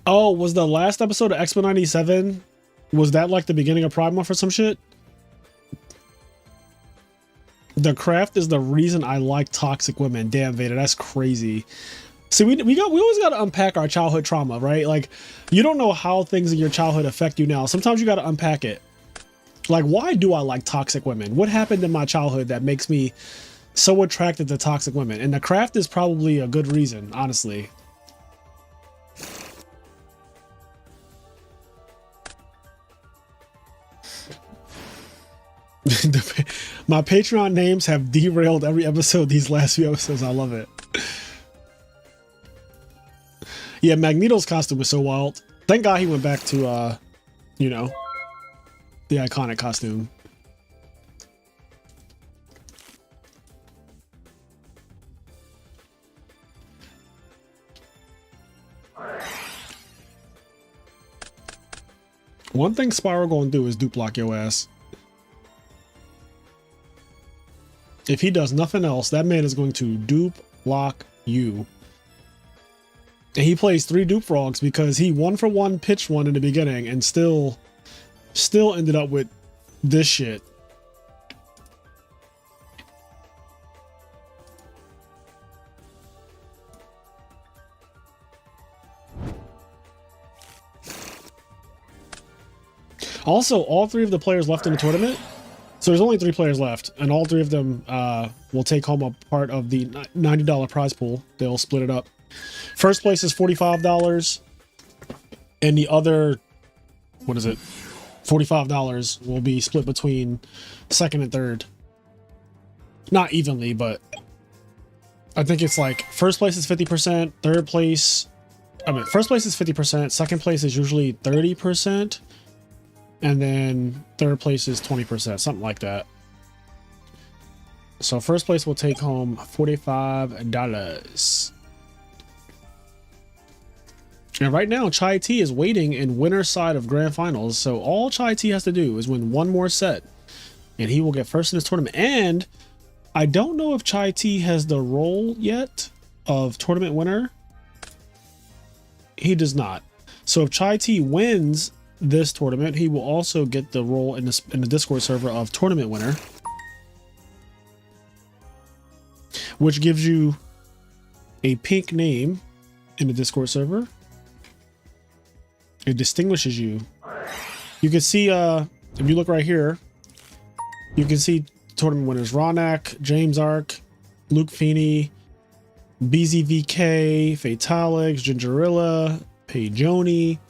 Oh, was the last episode of Expo 97? Was that like the beginning of Pride Month or some shit? The craft is the reason I like toxic women. Damn, Vader, that's crazy. See, we always got to unpack our childhood trauma, right? Like, you don't know how things in your childhood affect you now. Sometimes you got to unpack it. Like, why do I like toxic women? What happened in my childhood that makes me so attracted to toxic women? And the craft is probably a good reason, honestly. My Patreon names have derailed every episode these last few episodes. I love it. Yeah, Magneto's costume was so wild. Thank God he went back to, you know, the iconic costume. One thing Spyro gonna do is dupe block your ass. If he does nothing else, that man is going to dupe block you. And he plays 3 dupe frogs because he 1-for-1 pitched one in the beginning and still ended up with this shit. Also, all 3 of the players left in the tournament. So there's only 3 players left, and all 3 of them will take home a part of the $90 prize pool. They'll split it up. First place is $45, and the other, what is it, $45 will be split between second and third. Not evenly, but I think it's like first place is 50%, third place, first place is 50%, second place is usually 30%, and then third place is 20%, something like that. So first place will take home $45. And right now, Chai T is waiting in winner's side of grand finals. So all Chai T has to do is win one more set, and he will get first in this tournament. And I don't know if Chai T has the role yet of tournament winner. He does not. So if Chai T wins this tournament, he will also get the role in the Discord server of tournament winner, which gives you a pink name in the Discord server. It distinguishes you. You can see, if you look right here, you can see tournament winners: Ronak, James Ark, Luke Feeney, BZVK, Fatalix, Gingerilla, Payjoni.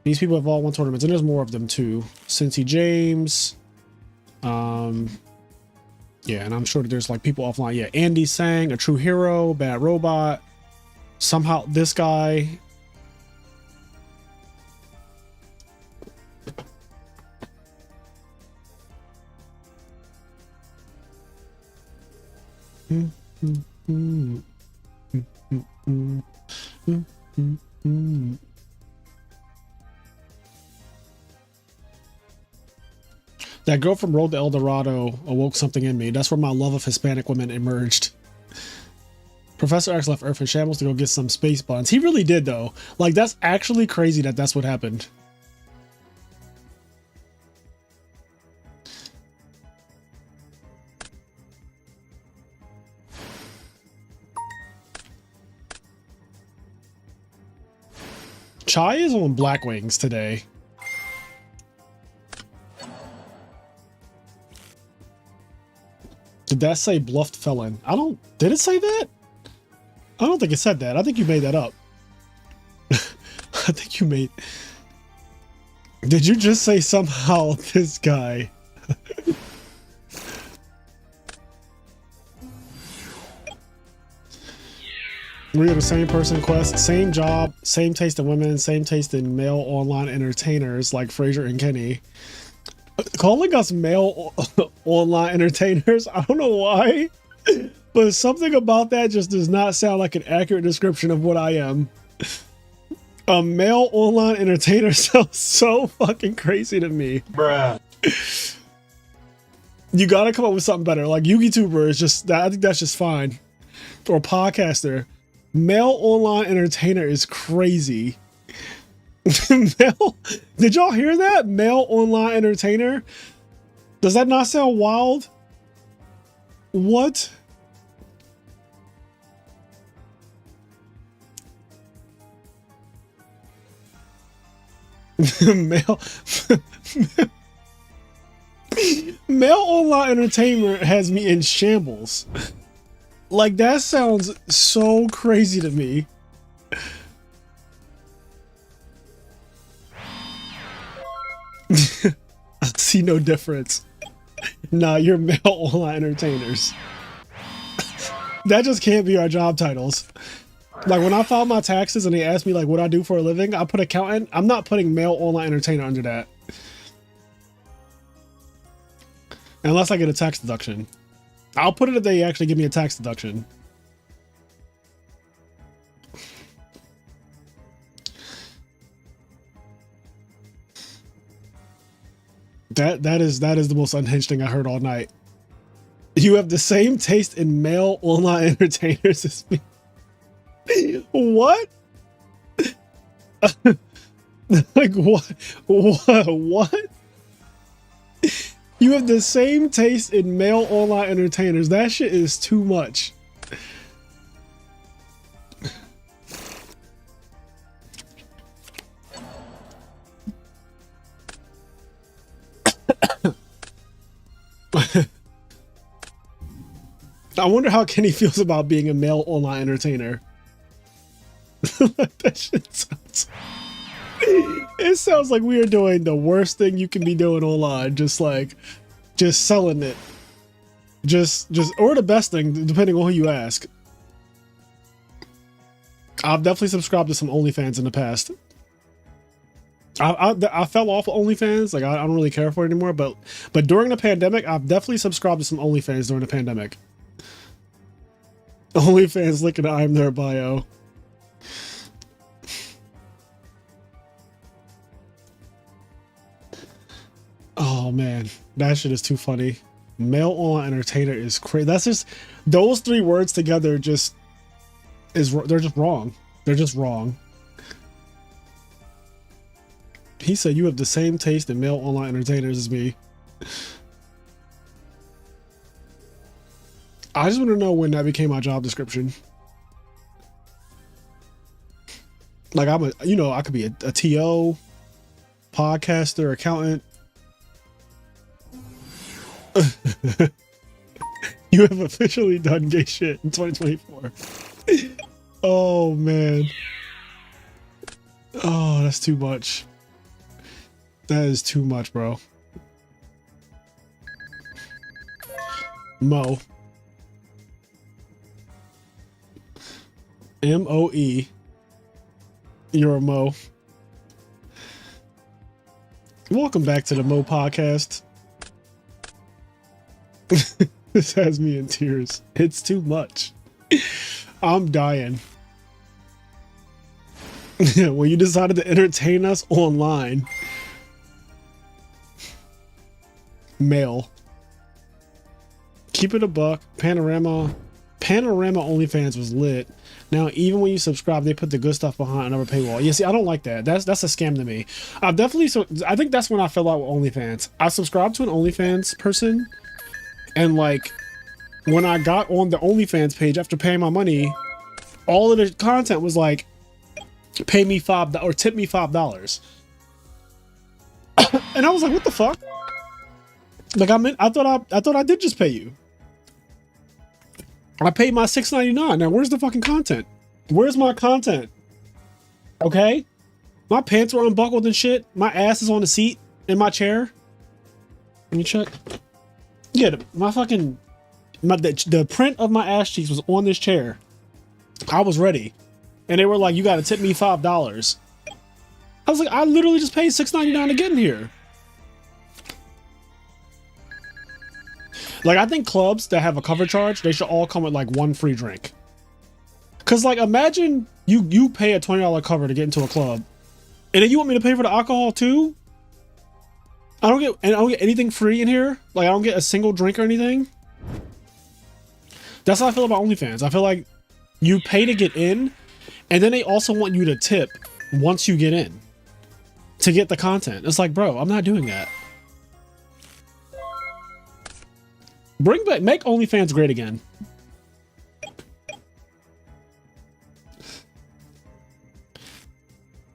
These people have all won tournaments, and there's more of them too. Cincy James. Yeah, and I'm sure that there's like people offline. Yeah, Andy Sang, A True Hero, Bad Robot. Somehow this guy. That girl from Road to El Dorado awoke something in me. That's where my love of Hispanic women emerged. Professor X left Earth in shambles to go get some space buns. He really did, though. Like, that's actually crazy that that's what happened. Chai is on Black Wings today. Did that say bluffed felon? Did it say that? I don't think it said that. I think you made that up. I think you made... Did you just say somehow this guy? We are the same person, Quest. Same job, same taste in women, same taste in male online entertainers like Fraser and Kenny. Calling us male online entertainers, I don't know why, but something about that just does not sound like an accurate description of what I am. A male online entertainer sounds so fucking crazy to me. Bruh. You gotta come up with something better. Like YouTuber is just, I think that's just fine. Or podcaster. Male online entertainer is crazy. Male, did y'all hear that? Male online entertainer? Does that not sound wild? What? Male male online entertainment has me in shambles. Like, that sounds so crazy to me. I see no difference. Nah, you're male online entertainers. That just can't be our job titles. Like, when I file my taxes and they ask me like what I do for a living, I put accountant. I'm not putting male online entertainer under that. Unless I get a tax deduction. I'll put it if they actually give me a tax deduction. That is the most unhinged thing I heard all night. You have the same taste in male online entertainers as me. What? Like, what? You have the same taste in male online entertainers. That shit is too much. I wonder how Kenny feels about being a male online entertainer. That shit sounds... It sounds like we are doing the worst thing you can be doing online. Just selling it. Or the best thing, depending on who you ask. I've definitely subscribed to some OnlyFans in the past. I fell off of OnlyFans. Like, I don't really care for it anymore. But during the pandemic, I've definitely subscribed to some OnlyFans during the pandemic. OnlyFans link in the IMNerd bio. Oh man, that shit is too funny. Male online entertainer is crazy. That's just, those three words together just is, they're just wrong. They're just wrong. He said you have the same taste in male online entertainers as me. I just want to know when that became my job description. Like, I'm a, you know, I could be a TO, podcaster, accountant. You have officially done gay shit in 2024. Oh man. Oh, that's too much. That is too much, bro. Mo. M-O-E. You're a Mo. Welcome back to the Mo podcast. This has me in tears. It's too much. I'm dying. When you decided to entertain us online. Male. Keep it a buck. Panorama OnlyFans was lit. Now, even when you subscribe, they put the good stuff behind another paywall. Yeah, see, I don't like that. That's a scam to me. I think that's when I fell out with OnlyFans. I subscribed to an OnlyFans person, and like, when I got on the OnlyFans page after paying my money, all of the content was like, pay me $5 or tip me $5. And I was like, what the fuck? Like, I thought I did just pay you. I paid my $6.99. Now, where's the fucking content? Where's my content? Okay? My pants were unbuckled and shit. My ass is on the seat in my chair. Let me check. Yeah, the print of my ass cheeks was on this chair. I was ready. And they were like, you gotta tip me $5. I was like, I literally just paid $6.99 to get in here. Like, I think clubs that have a cover charge, they should all come with like one free drink. Cause like, imagine you pay a $20 cover to get into a club, and then you want me to pay for the alcohol too? I don't get anything free in here. Like, I don't get a single drink or anything. That's how I feel about OnlyFans. I feel like you pay to get in, and then they also want you to tip once you get in to get the content. It's like, bro, I'm not doing that. Bring back, make OnlyFans great again.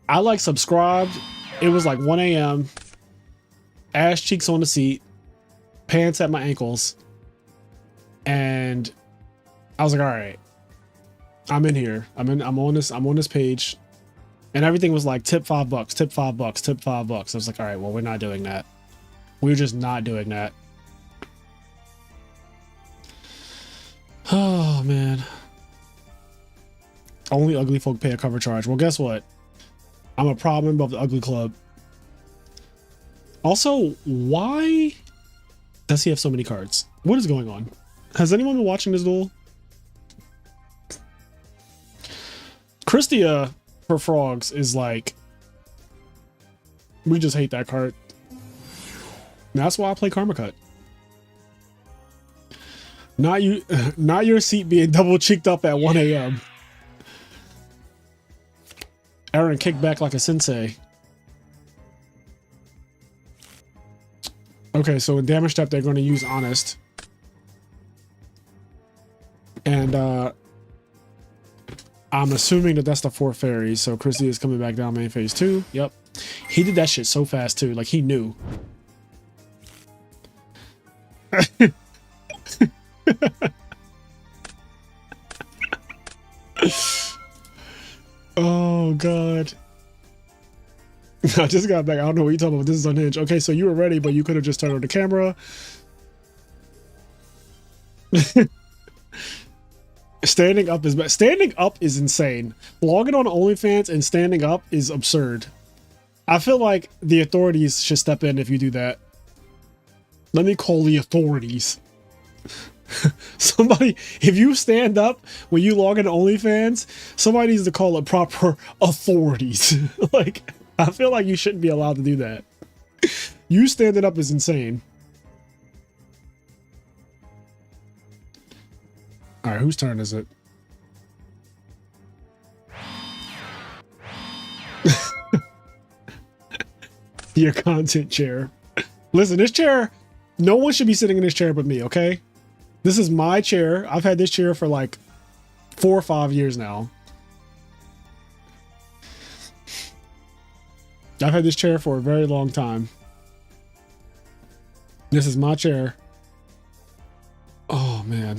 I like subscribed. It was like 1 a.m. Ass cheeks on the seat, pants at my ankles, and I was like, all right, I'm in here. I'm on this page, and everything was like tip $5, tip $5, tip $5. I was like, all right, well, we're not doing that. We're just not doing that. Oh man. Only ugly folk pay a cover charge. Well, guess what? I'm a proud member of the Ugly Club. Also, why does he have so many cards? What is going on? Has anyone been watching this duel? Christia for frogs is like, we just hate that card. That's why I play Karma Cut. Not you, not your seat being double cheeked up at 1 a.m. Aaron kicked back like a sensei. Okay, so in damage step, they're going to use Honest. And I'm assuming that that's the 4 fairies. So Christy is coming back down main phase 2. Yep. He did that shit so fast too. Like he knew. Oh god. I just got back. I don't know what you're talking about. This is unhinged. Okay, so you were ready, but you could have just turned on the camera. Standing up is insane. Logging on OnlyFans and standing up is absurd. I feel like the authorities should step in if you do that. Let me call the authorities. Somebody, if you stand up when you log into OnlyFans, somebody needs to call it proper authorities. Like, I feel like you shouldn't be allowed to do that. You standing up is insane. All right, whose turn is it? Your content chair. Listen, this chair, no one should be sitting in this chair but me, okay? This is my chair. I've had this chair for like 4 or 5 years now. I've had this chair for a very long time. This is my chair. Oh, man.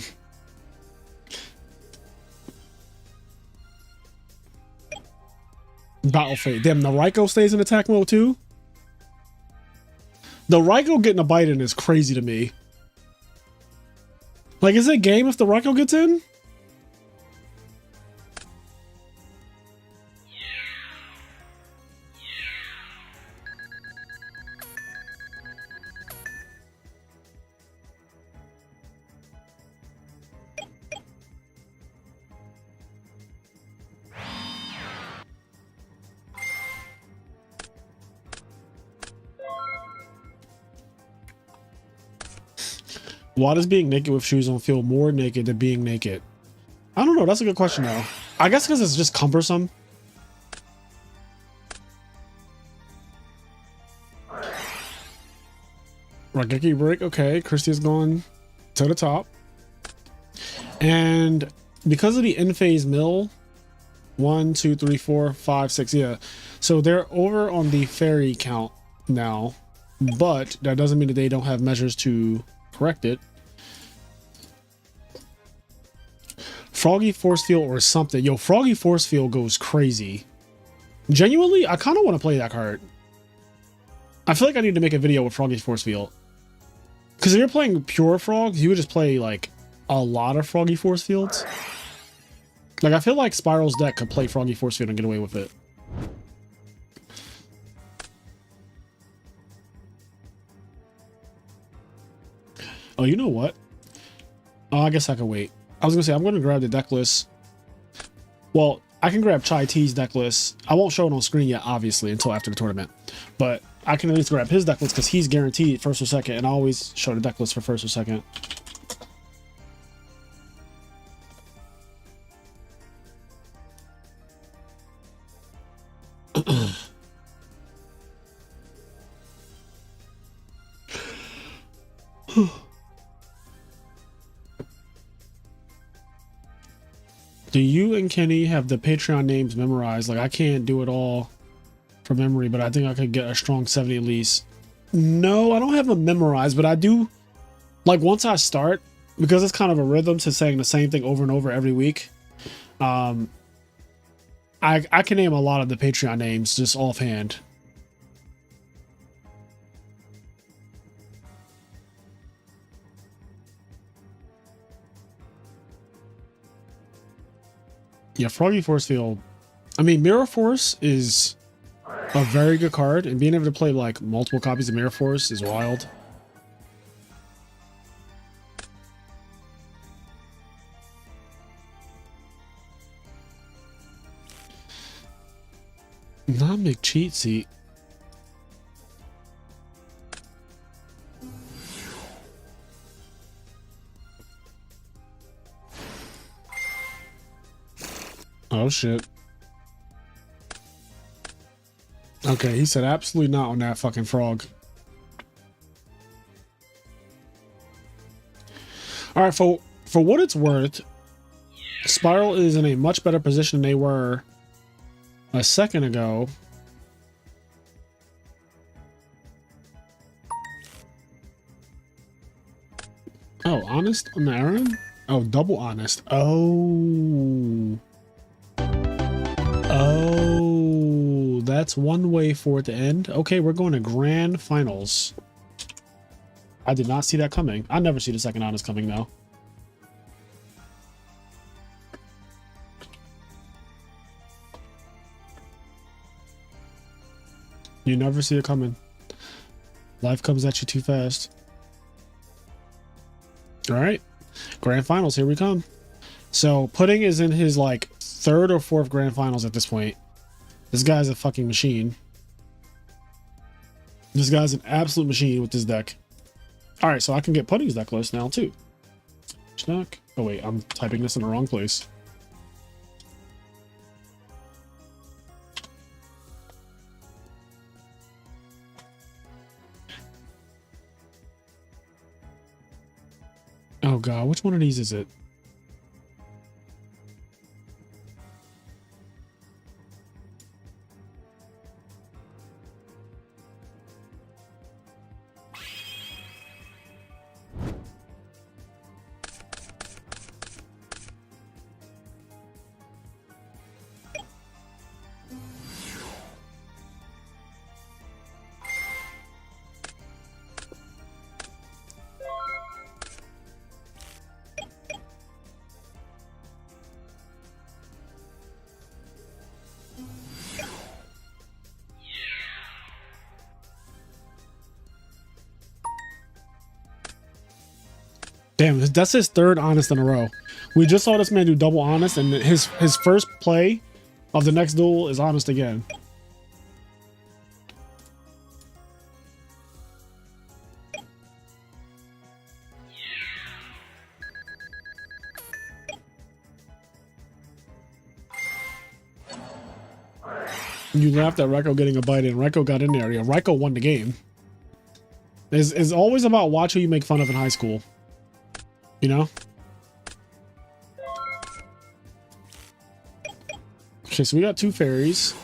Battle Fate. Damn, the Raikou stays in attack mode too? The Raikou getting a bite in is crazy to me. Like, is it game if the Raikou gets in? Why does being naked with shoes on feel more naked than being naked? I don't know. That's a good question, though. I guess because it's just cumbersome. Rageki break. Okay, Christy's going to the top. And because of the in-phase mill, 1, 2, 3, 4, 5, 6. Yeah. So they're over on the fairy count now. But that doesn't mean that they don't have measures to correct it. Froggy Force Field or something. Yo, Froggy Force Field goes crazy. Genuinely, I kind of want to play that card. I feel like I need to make a video with Froggy Force Field. Because if you're playing pure frogs, you would just play like a lot of Froggy Force Fields. Like, I feel like Spiral's deck could play Froggy Force Field and get away with it. Oh, you know what? Oh, I guess I can wait. I was gonna say, I'm gonna grab the deck list. Well, I can grab Chai T's deck list. I won't show it on screen yet, obviously, until after the tournament. But I can at least grab his deck list because he's guaranteed first or second, and I always show the deck list for first or second. Do you and Kenny have the Patreon names memorized? Like, I can't do it all from memory, but I think I could get a strong 70 at least. No, I don't have them memorized, but I do. Like, once I start, because it's kind of a rhythm to saying the same thing over and over every week, I can name a lot of the Patreon names just offhand. Yeah, Froggy Force Field. I mean, Mirror Force is a very good card, and being able to play like multiple copies of Mirror Force is wild. Not McCheat Seat. Oh shit. Okay, he said absolutely not on that fucking frog. All right, for what it's worth, Spiral is in a much better position than they were a second ago. Oh, honest on Aaron? Oh, double honest. Oh. Oh, that's one way for it to end. Okay, we're going to grand finals. I did not see that coming. I never see the second honest coming though. You never see it coming. Life comes at you too fast. All right, grand finals, here we come. So Pudding is in his like third or fourth grand finals at this point. This guy's a fucking machine. This guy's an absolute machine with this deck. All right, so I can get Pudding's deck list now too. Schnack. Oh wait, I'm typing this in the wrong place. Oh god, which one of these is it? Damn, that's his third honest in a row. We just saw this man do double honest, and his first play of the next duel is honest again. You laughed at Reiko getting a bite in. Reiko got in there. Yeah, Reiko won the game. It's always about watch who you make fun of in high school. You know? Okay, so we got two fairies.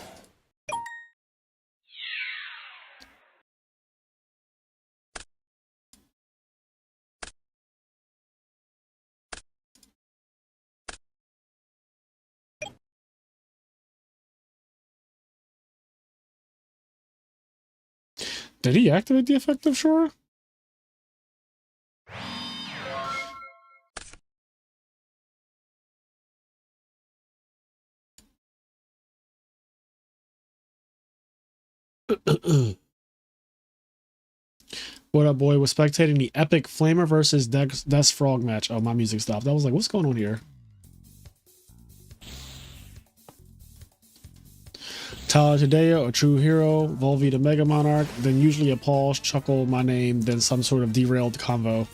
Did he activate the effective shore? What up, boy? Was spectating the epic Flamer versus Des Frog match. Oh, my music stopped. I was like, what's going on here? Tyler Tadeo, a true hero, Volvi the Mega Monarch, then usually a pause, chuckle, my name, then some sort of derailed convo.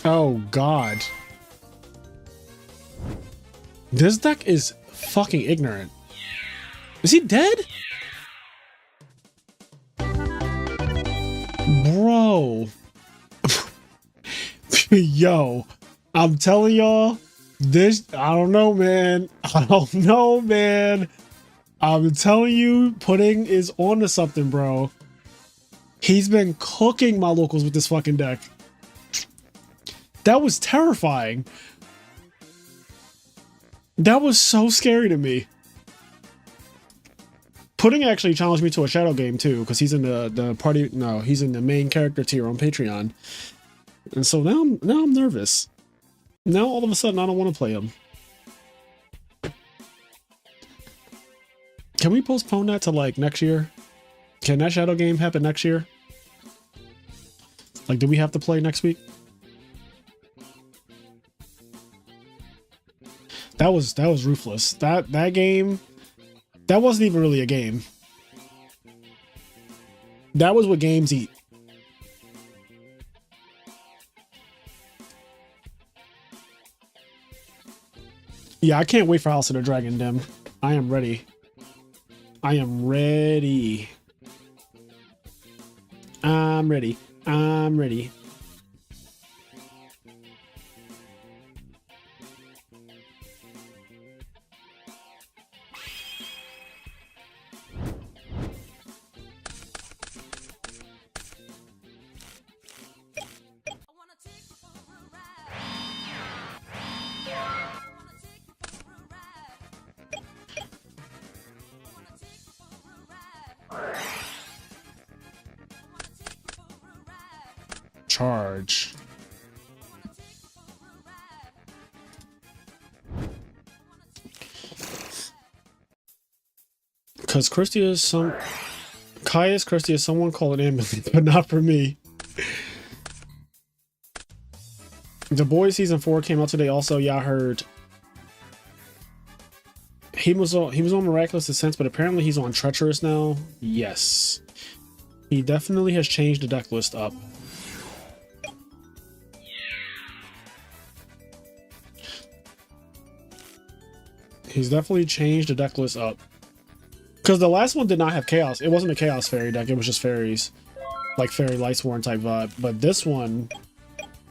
Oh, God. This deck is fucking ignorant. Is he dead? Bro. Yo, I'm telling y'all, this, I don't know, man. I don't know, man. I'm telling you, Pudding is on to something, bro. He's been cooking my locals with this fucking deck. That was terrifying. That was so scary to me. Pudding actually challenged me to a shadow game too, because he's in the party. No, he's in the main character tier on Patreon. And so now I'm nervous. Now all of a sudden I don't want to play him. Can we postpone that to like next year? Can that shadow game happen next year? Like, do we have to play next week? That was ruthless. That game, that wasn't even really a game. That was what games eat. Yeah, I can't wait for House of the Dragon, Dim. I am ready. I am ready. I'm ready. I'm ready. Charge. Because Christie is some... Caius Christie is someone called an ambulance, but not for me. The Boys Season 4 came out today also. Yeah, I heard. He was on Miraculous Ascents, but apparently he's on Treacherous now. Yes. He definitely has changed the deck list up. He's definitely changed the deck list up. Because the last one did not have Chaos. It wasn't a Chaos Fairy deck. It was just fairies. Like Fairy Lightsworn type vibe. But this one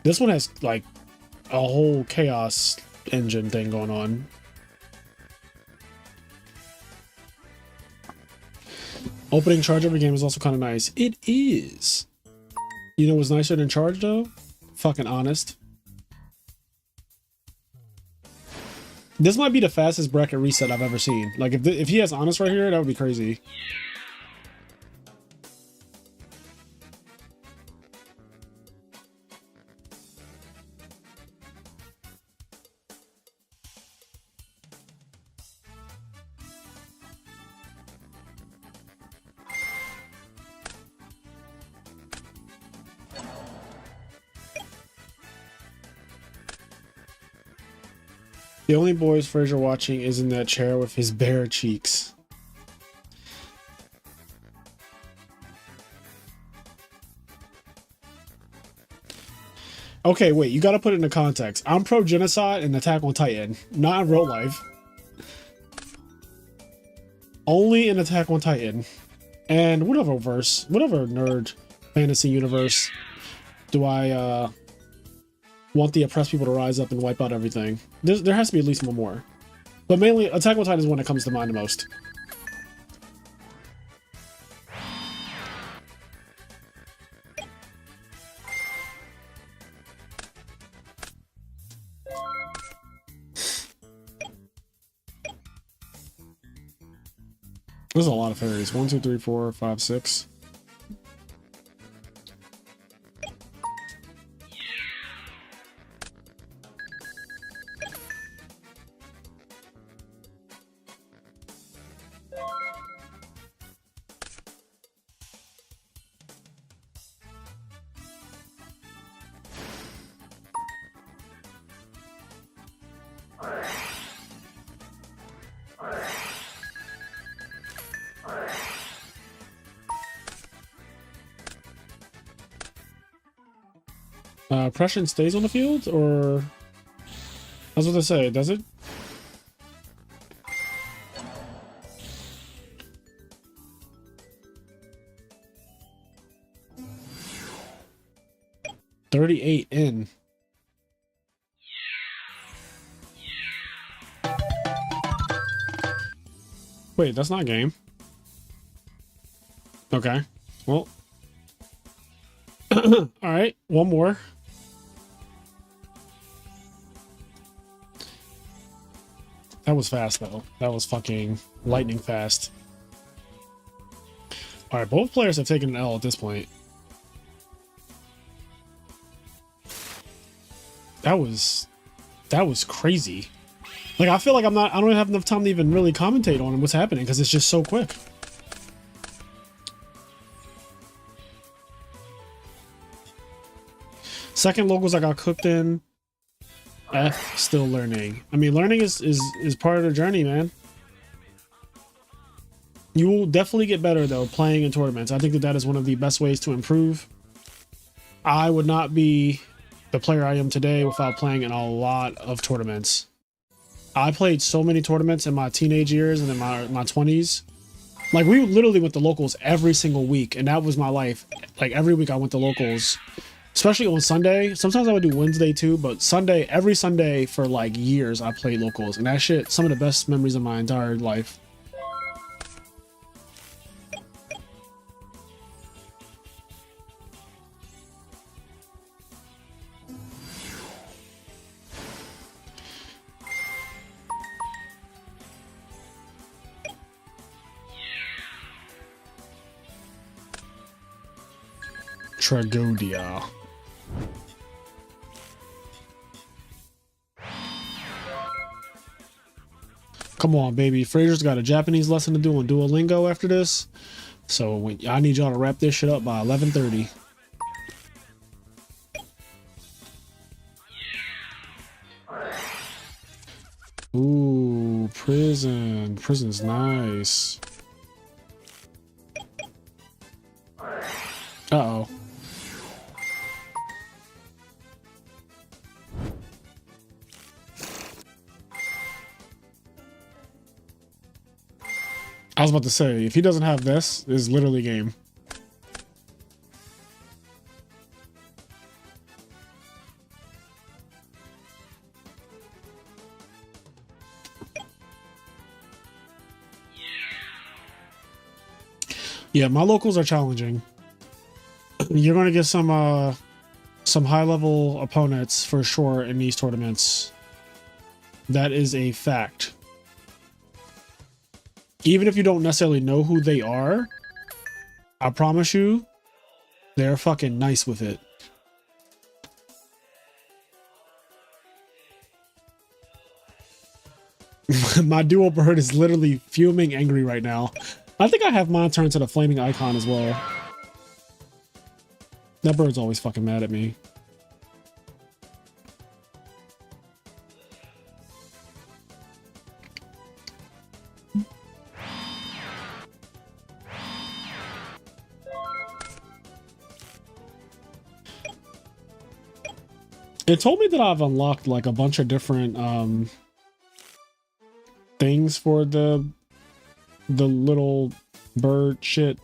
has like a whole Chaos engine thing going on. Opening charge every game is also kind of nice. It is. You know what's nicer than charge though? Fucking Honest. This might be the fastest bracket reset I've ever seen. Like, if he has Honest right here, that would be crazy. The only boys Fraser watching is in that chair with his bare cheeks. Okay, wait, you gotta put it into context. I'm pro genocide and Attack on Titan, not in real life. Only in Attack on Titan. And whatever nerd fantasy universe do I want the oppressed people to rise up and wipe out everything. There has to be at least one more. But mainly, Attack on Titan is one that comes to mind the most. There's a lot of fairies. 1, 2, 3, 4, 5, 6. Oppression stays on the field, or I was going to say, does it? $38 in. Wait, that's not game. Okay. Well. All right. One more. That was fast, though. That was fucking lightning fast. All right. Both players have taken an L at this point. That was crazy. Like, I feel like I don't have enough time to even really commentate on what's happening because it's just so quick. Second locals I got cooked in. F, still learning. I mean, learning is part of the journey, man. You will definitely get better, though, playing in tournaments. I think that is one of the best ways to improve. I would not be the player I am today without playing in a lot of tournaments. I played so many tournaments in my teenage years and in my 20s. Like, we literally went to locals every single week, and that was my life. Like, every week I went to locals. Especially on Sunday. Sometimes I would do Wednesday too, but Sunday, every Sunday for like years, I played locals. And that shit, some of the best memories of my entire life. Tragodia. Come on, baby. Fraser's got a Japanese lesson to do on Duolingo after this. So I need y'all to wrap this shit up by 11:30. Ooh, prison. Prison's nice. Uh-oh. I was about to say, if he doesn't have this, it's literally game. Yeah, my locals are challenging. You're going to get some high-level opponents for sure in these tournaments. That is a fact. Even if you don't necessarily know who they are, I promise you, they're fucking nice with it. My duo bird is literally fuming angry right now. I think I have mine turned to the flaming icon as well. That bird's always fucking mad at me. It told me that I've unlocked like a bunch of different things for the little bird shit. I'm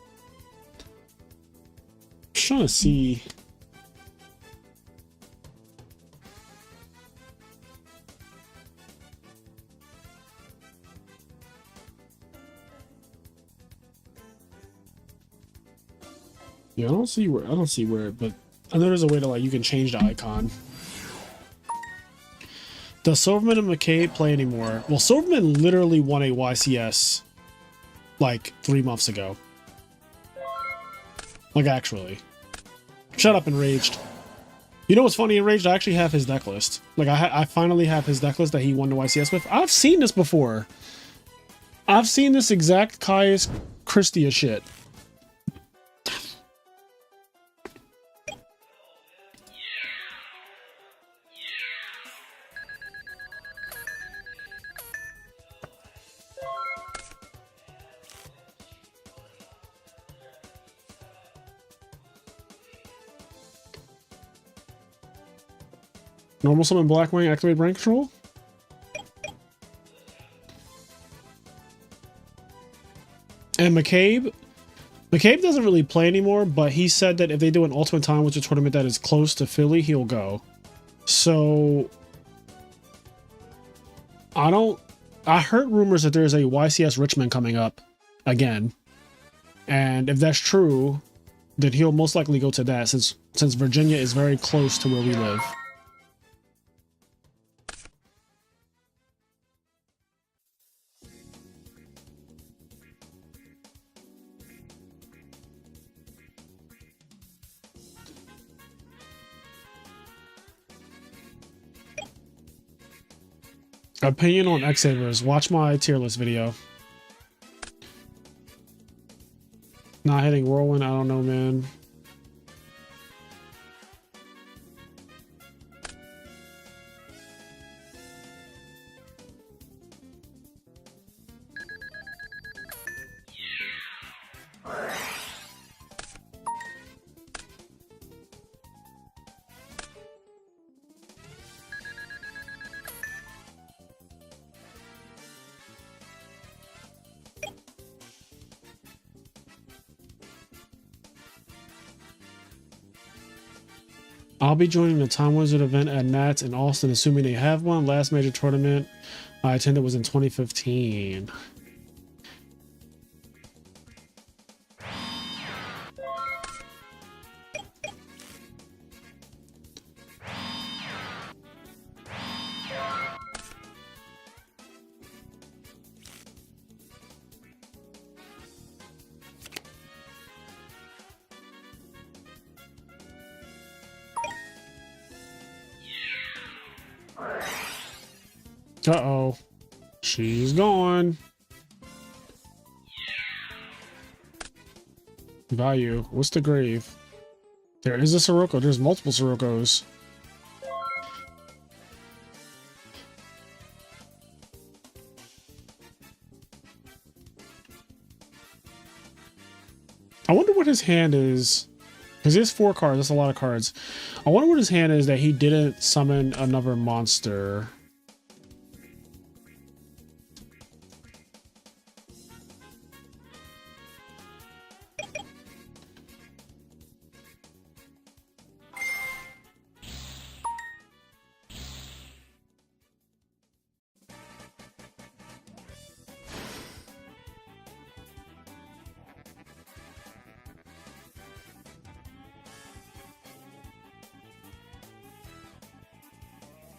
trying to see. Yeah, I don't see where, but I know there's a way to like you can change the icon. Does Silverman and McCabe play anymore? Well, Silverman literally won a YCS like 3 months ago. Like, actually. Shut up, Enraged. You know what's funny, Enraged? I actually have his deck list. Like, I finally have his deck list that he won the YCS with. I've seen this before. I've seen this exact Caius Christia shit. Normal summon Blackwing, activate brain control? And McCabe doesn't really play anymore, but he said that if they do an Ultimate Time, which is a tournament that is close to Philly, he'll go. So I don't I heard rumors that there's a YCS Richmond coming up again. And if that's true, then he'll most likely go to that since Virginia is very close to where we live. Opinion on X-Savers. Watch my tier list video. Not hitting Whirlwind, I don't know, man. I'll be joining the Time Wizard event at Nats in Austin, assuming they have one. Last major tournament I attended was in 2015. Uh-oh. She's gone. Value. What's the grave? There is a Sirocco. There's multiple Siroccos. I wonder what his hand is. Because he has 4 cards. That's a lot of cards. I wonder what his hand is that he didn't summon another monster.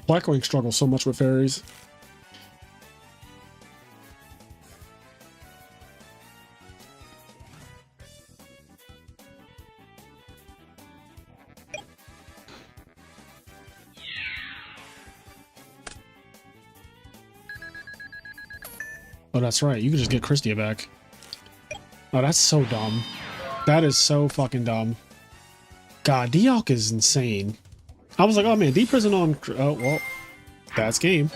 Blackwing struggles so much with fairies. Oh, that's right. You can just get Christia back. Oh, that's so dumb. That is so fucking dumb. God, Dialk is insane. I was like, oh man, D-Prison on... Oh, well, that's game.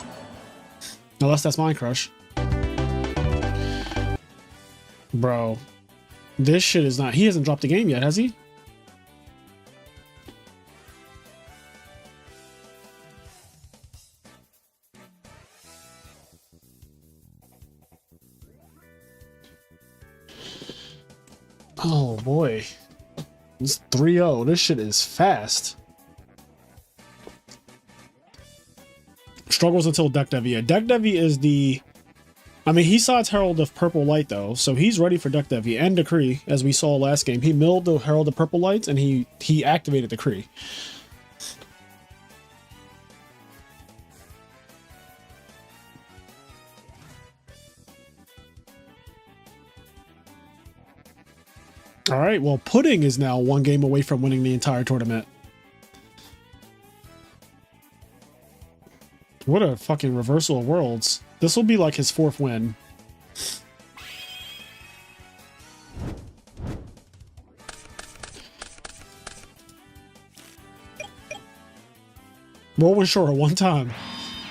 Unless that's Mind Crush. Bro. This shit is not... He hasn't dropped the game yet, has he? Oh boy. It's 3-0. This shit is fast. Struggles until Deck Devi. Yeah, Deck Devi is the... I mean, he saw its Herald of Purple Light, though, so he's ready for Deck Devi. And Decree, as we saw last game. He milled the Herald of Purple Lights, and he activated Decree. All right, well, Pudding is now 1 game away from winning the entire tournament. What a fucking reversal of worlds. This will be like his 4th win. Whirlwind Shore 1 time.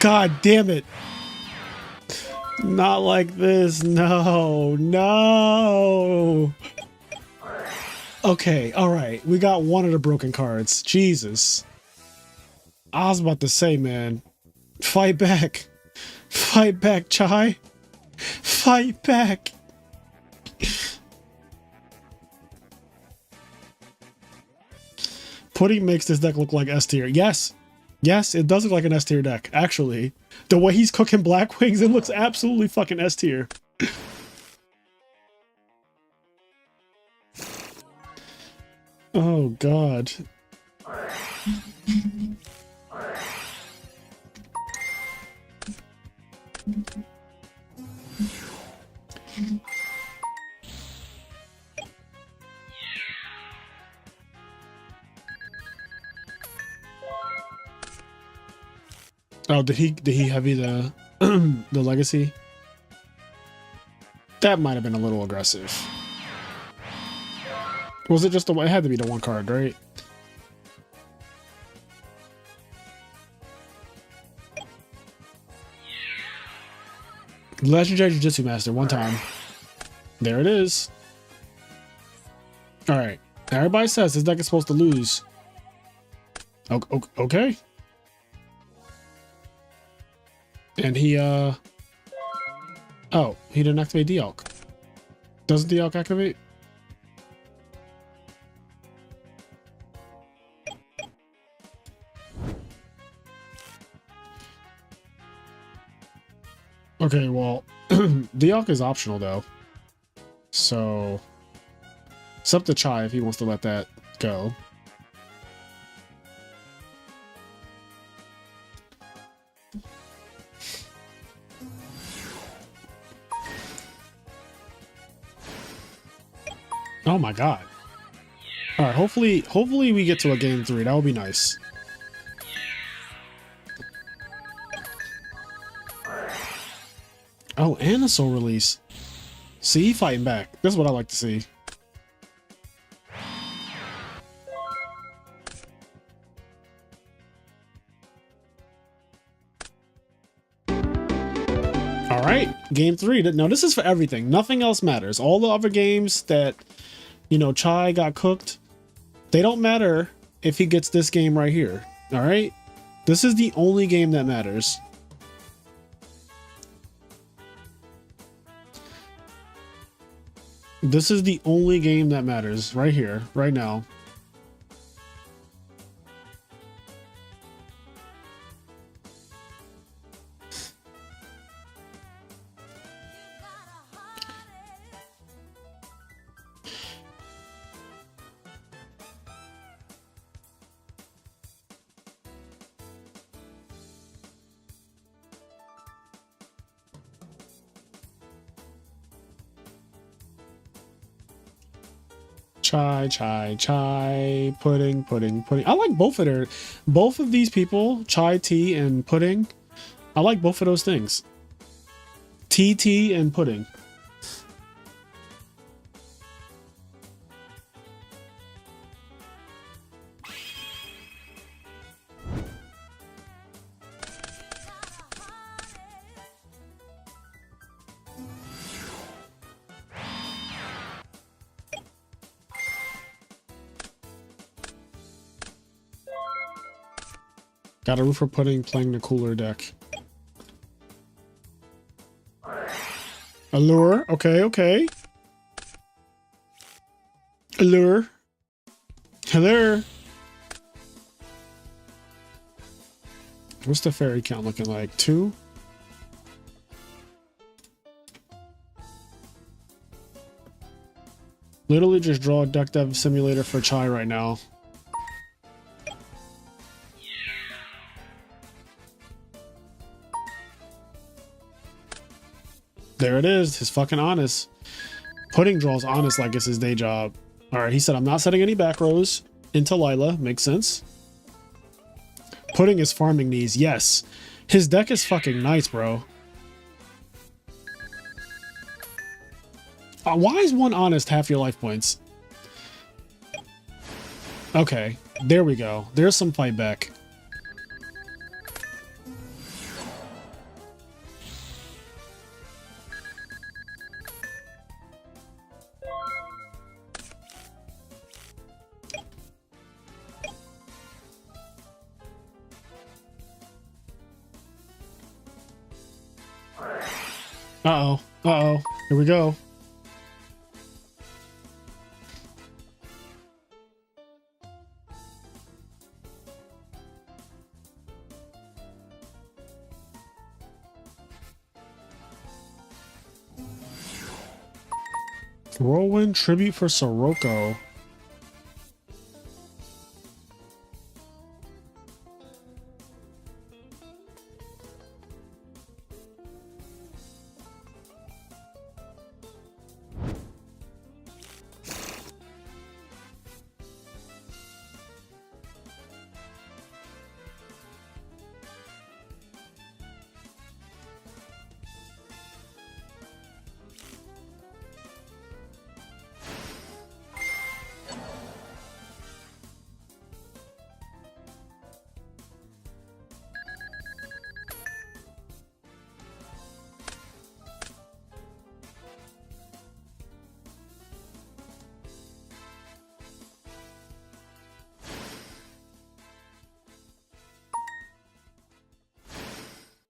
God damn it. Not like this. No. No. Okay, alright. We got 1 of the broken cards. Jesus. I was about to say, man. Fight back. Fight back, Chai. Fight back. Pudding makes this deck look like S tier. Yes. Yes, it does look like an S tier deck. Actually, the way he's cooking Black Wings, it looks absolutely fucking S tier. Oh God. Oh, did he heavy the the legacy? That might have been a little aggressive. Was it just the one? It had to be the one card, right? Legendary Jiu-Jitsu Master, one time. There it is. All right. Everybody says this deck is supposed to lose. Okay. And he, oh, he didn't activate Dialk. Doesn't Dialk activate? Okay, well, Dialk is optional though. So it's up to Chai if he wants to let that go. Oh my God. All right, hopefully we get to a game 3. That would be nice. Oh, and a soul release. See, he fighting back. This is what I like to see. All right, game 3. Now this is for everything. Nothing else matters. All the other games that, you know, Chai got cooked, they don't matter if he gets this game right here. All right, this is the only game that matters. This is the only game that matters right here, right now. Chai, pudding. I like both of these people, Chai tea and pudding. I like both of those things. Tea and pudding. Got a root for pudding playing the cooler deck. Allure. Okay. Allure. Hello. What's the fairy count looking like? 2? Literally just draw a deck dev simulator for Chai right now. There it is. His fucking honest. Pudding draws honest like it's his day job. All right, he said, I'm not setting any back rows into Lila. Makes sense. Pudding is farming these. Yes. His deck is fucking nice, bro. Why is one honest half your life points? Okay, there we go. There's some fight back. Uh-oh. Here we go. Whirlwind tribute for Sirocco.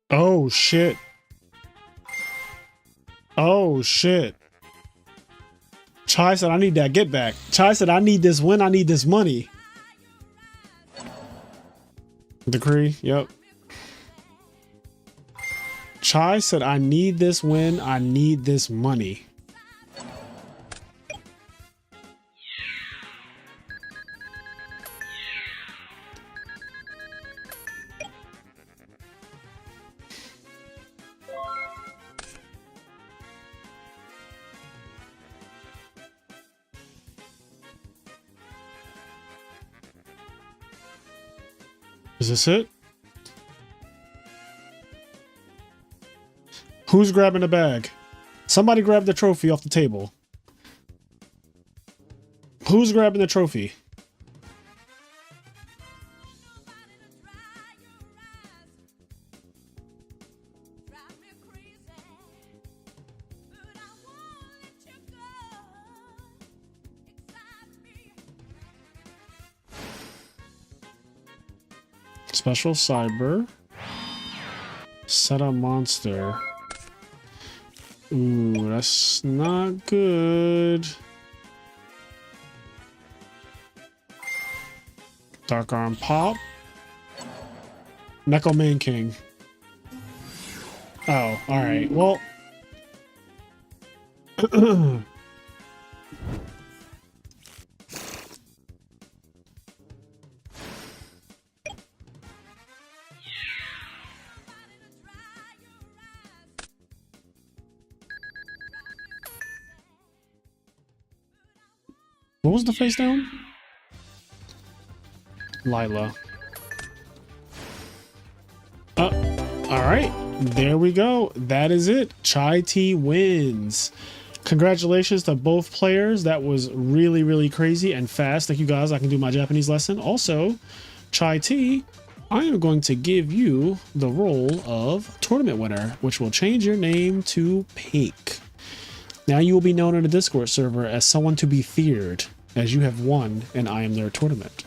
Oh shit. Oh shit. Chai said I need that get back. Chai said I need this win, I need this money. Decree, yep. Chai said I need this win, I need this money. Is this it? Who's grabbing the bag? Somebody grab the trophy off the table. Who's grabbing the trophy? Special cyber. Set a monster. Ooh, that's not good. Dark Arm Pop. Neko Main King. Oh, alright. Well. What was the face down? Lila. Alright. There we go. That is it. Chai Tea wins. Congratulations to both players. That was really, really crazy and fast. Thank you guys. I can do my Japanese lesson. Also, Chai Tea, I am going to give you the role of tournament winner, which will change your name to Pink. Now you will be known in the Discord server as someone to be feared, as you have won an IMNerd tournament.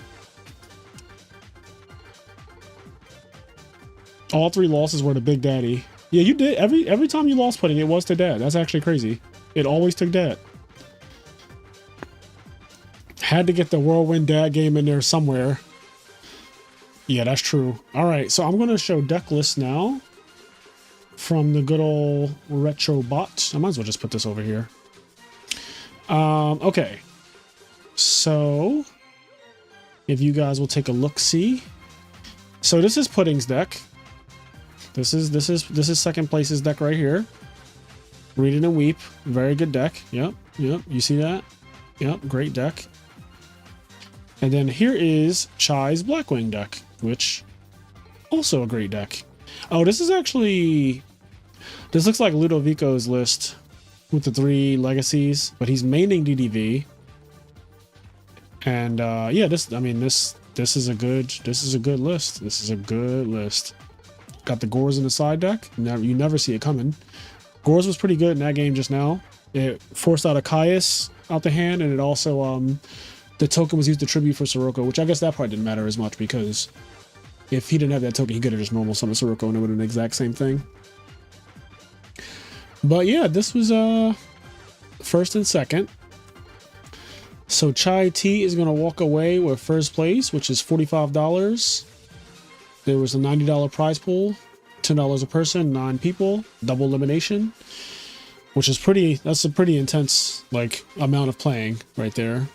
All three losses were to Big Daddy. Yeah, you did. Every time you lost pudding, it was to Dad. That's actually crazy. It always took Dad. Had to get the Whirlwind Dad game in there somewhere. Yeah, that's true. All right, so I'm going to show deck list now from the good old retro bot. I might as well just put this over here. Okay. So if you guys will take a look-see. So this is Pudding's deck. This is second place's deck right here. Read it and Weep. Very good deck. Yep. You see that? Yep. Great deck. And then here is Chai's Blackwing deck, which also a great deck. Oh, this is actually, this looks like Ludovico's list with the 3 legacies, but he's maining DDV. And yeah, this is a good list. This is a good list. Got the Gores in the side deck. You never see it coming. Gores was pretty good in that game just now. It forced out a Caius out the hand, and it also the token was used to tribute for Sirocco, which I guess that part didn't matter as much because if he didn't have that token, he could have just normal summoned Sirocco and it would have been the exact same thing. But yeah, this was first and second. So Chai Tea is going to walk away with first place, which is $45. There was a $90 prize pool, $10 a person, 9 people, double elimination. which is that's a pretty intense like amount of playing right there.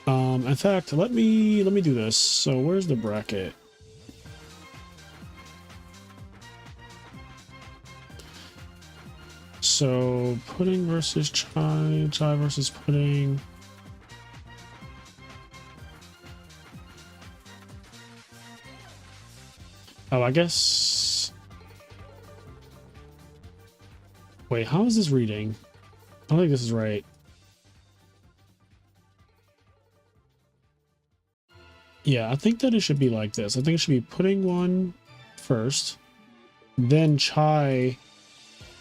In fact, let me do this. So where's the bracket? So pudding versus chai, chai versus pudding. Oh, I guess. Wait, how is this reading? I don't think this is right. Yeah, I think that it should be like this. I think it should be pudding one first, then chai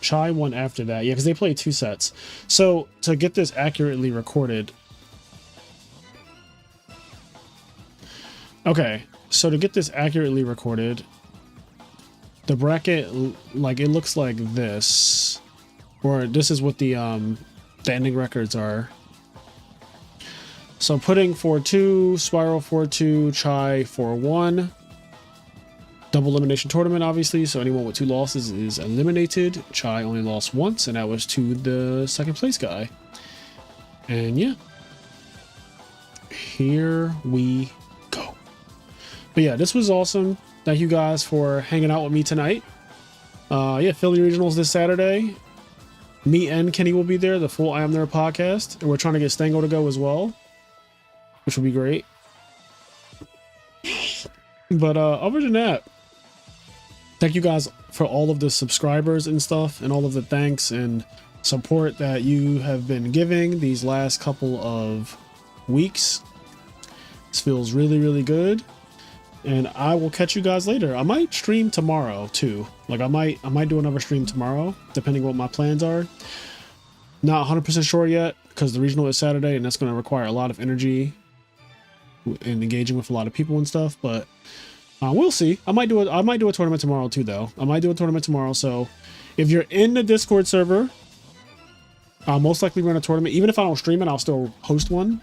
one after that. Yeah, because they play 2 sets. So to get this accurately recorded. Okay, so to get this accurately recorded, the bracket, like, it looks like this, or this is what the ending records are. So pudding 4-2, spiral 4-2, chai 4-1. Double elimination tournament, obviously, so anyone with 2 losses is eliminated. Chai only lost once, and that was to the second place guy. And yeah, here we go. But yeah, this was awesome. Thank you guys for hanging out with me tonight. Yeah, Philly Regionals this Saturday. Me and Kenny will be there, the full IMNerd podcast. And we're trying to get Stango to go as well, which will be great. But other than that, thank you guys for all of the subscribers and stuff, and all of the thanks and support that you have been giving these last couple of weeks. This feels really, really good. And I will catch you guys later. I might stream tomorrow too. Like I might do another stream tomorrow, depending what my plans are. Not 100% sure yet, because the regional is Saturday, and that's going to require a lot of energy and engaging with a lot of people and stuff. But we'll see. I might do a tournament tomorrow too, though. I might do a tournament tomorrow. So if you're in the Discord server, I'll most likely run a tournament. Even if I don't stream it, I'll still host one.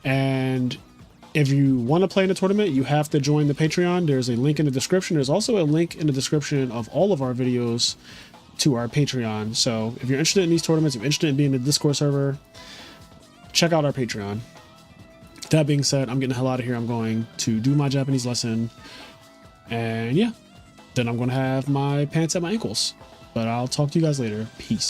And if you want to play in a tournament, you have to join the Patreon. There's a link in the description. There's also a link in the description of all of our videos to our Patreon. So if you're interested in these tournaments, if you're interested in being in the Discord server, check out our Patreon. That being said, I'm getting the hell out of here. I'm going to do my Japanese lesson. And yeah, then I'm going to have my pants at my ankles. But I'll talk to you guys later. Peace.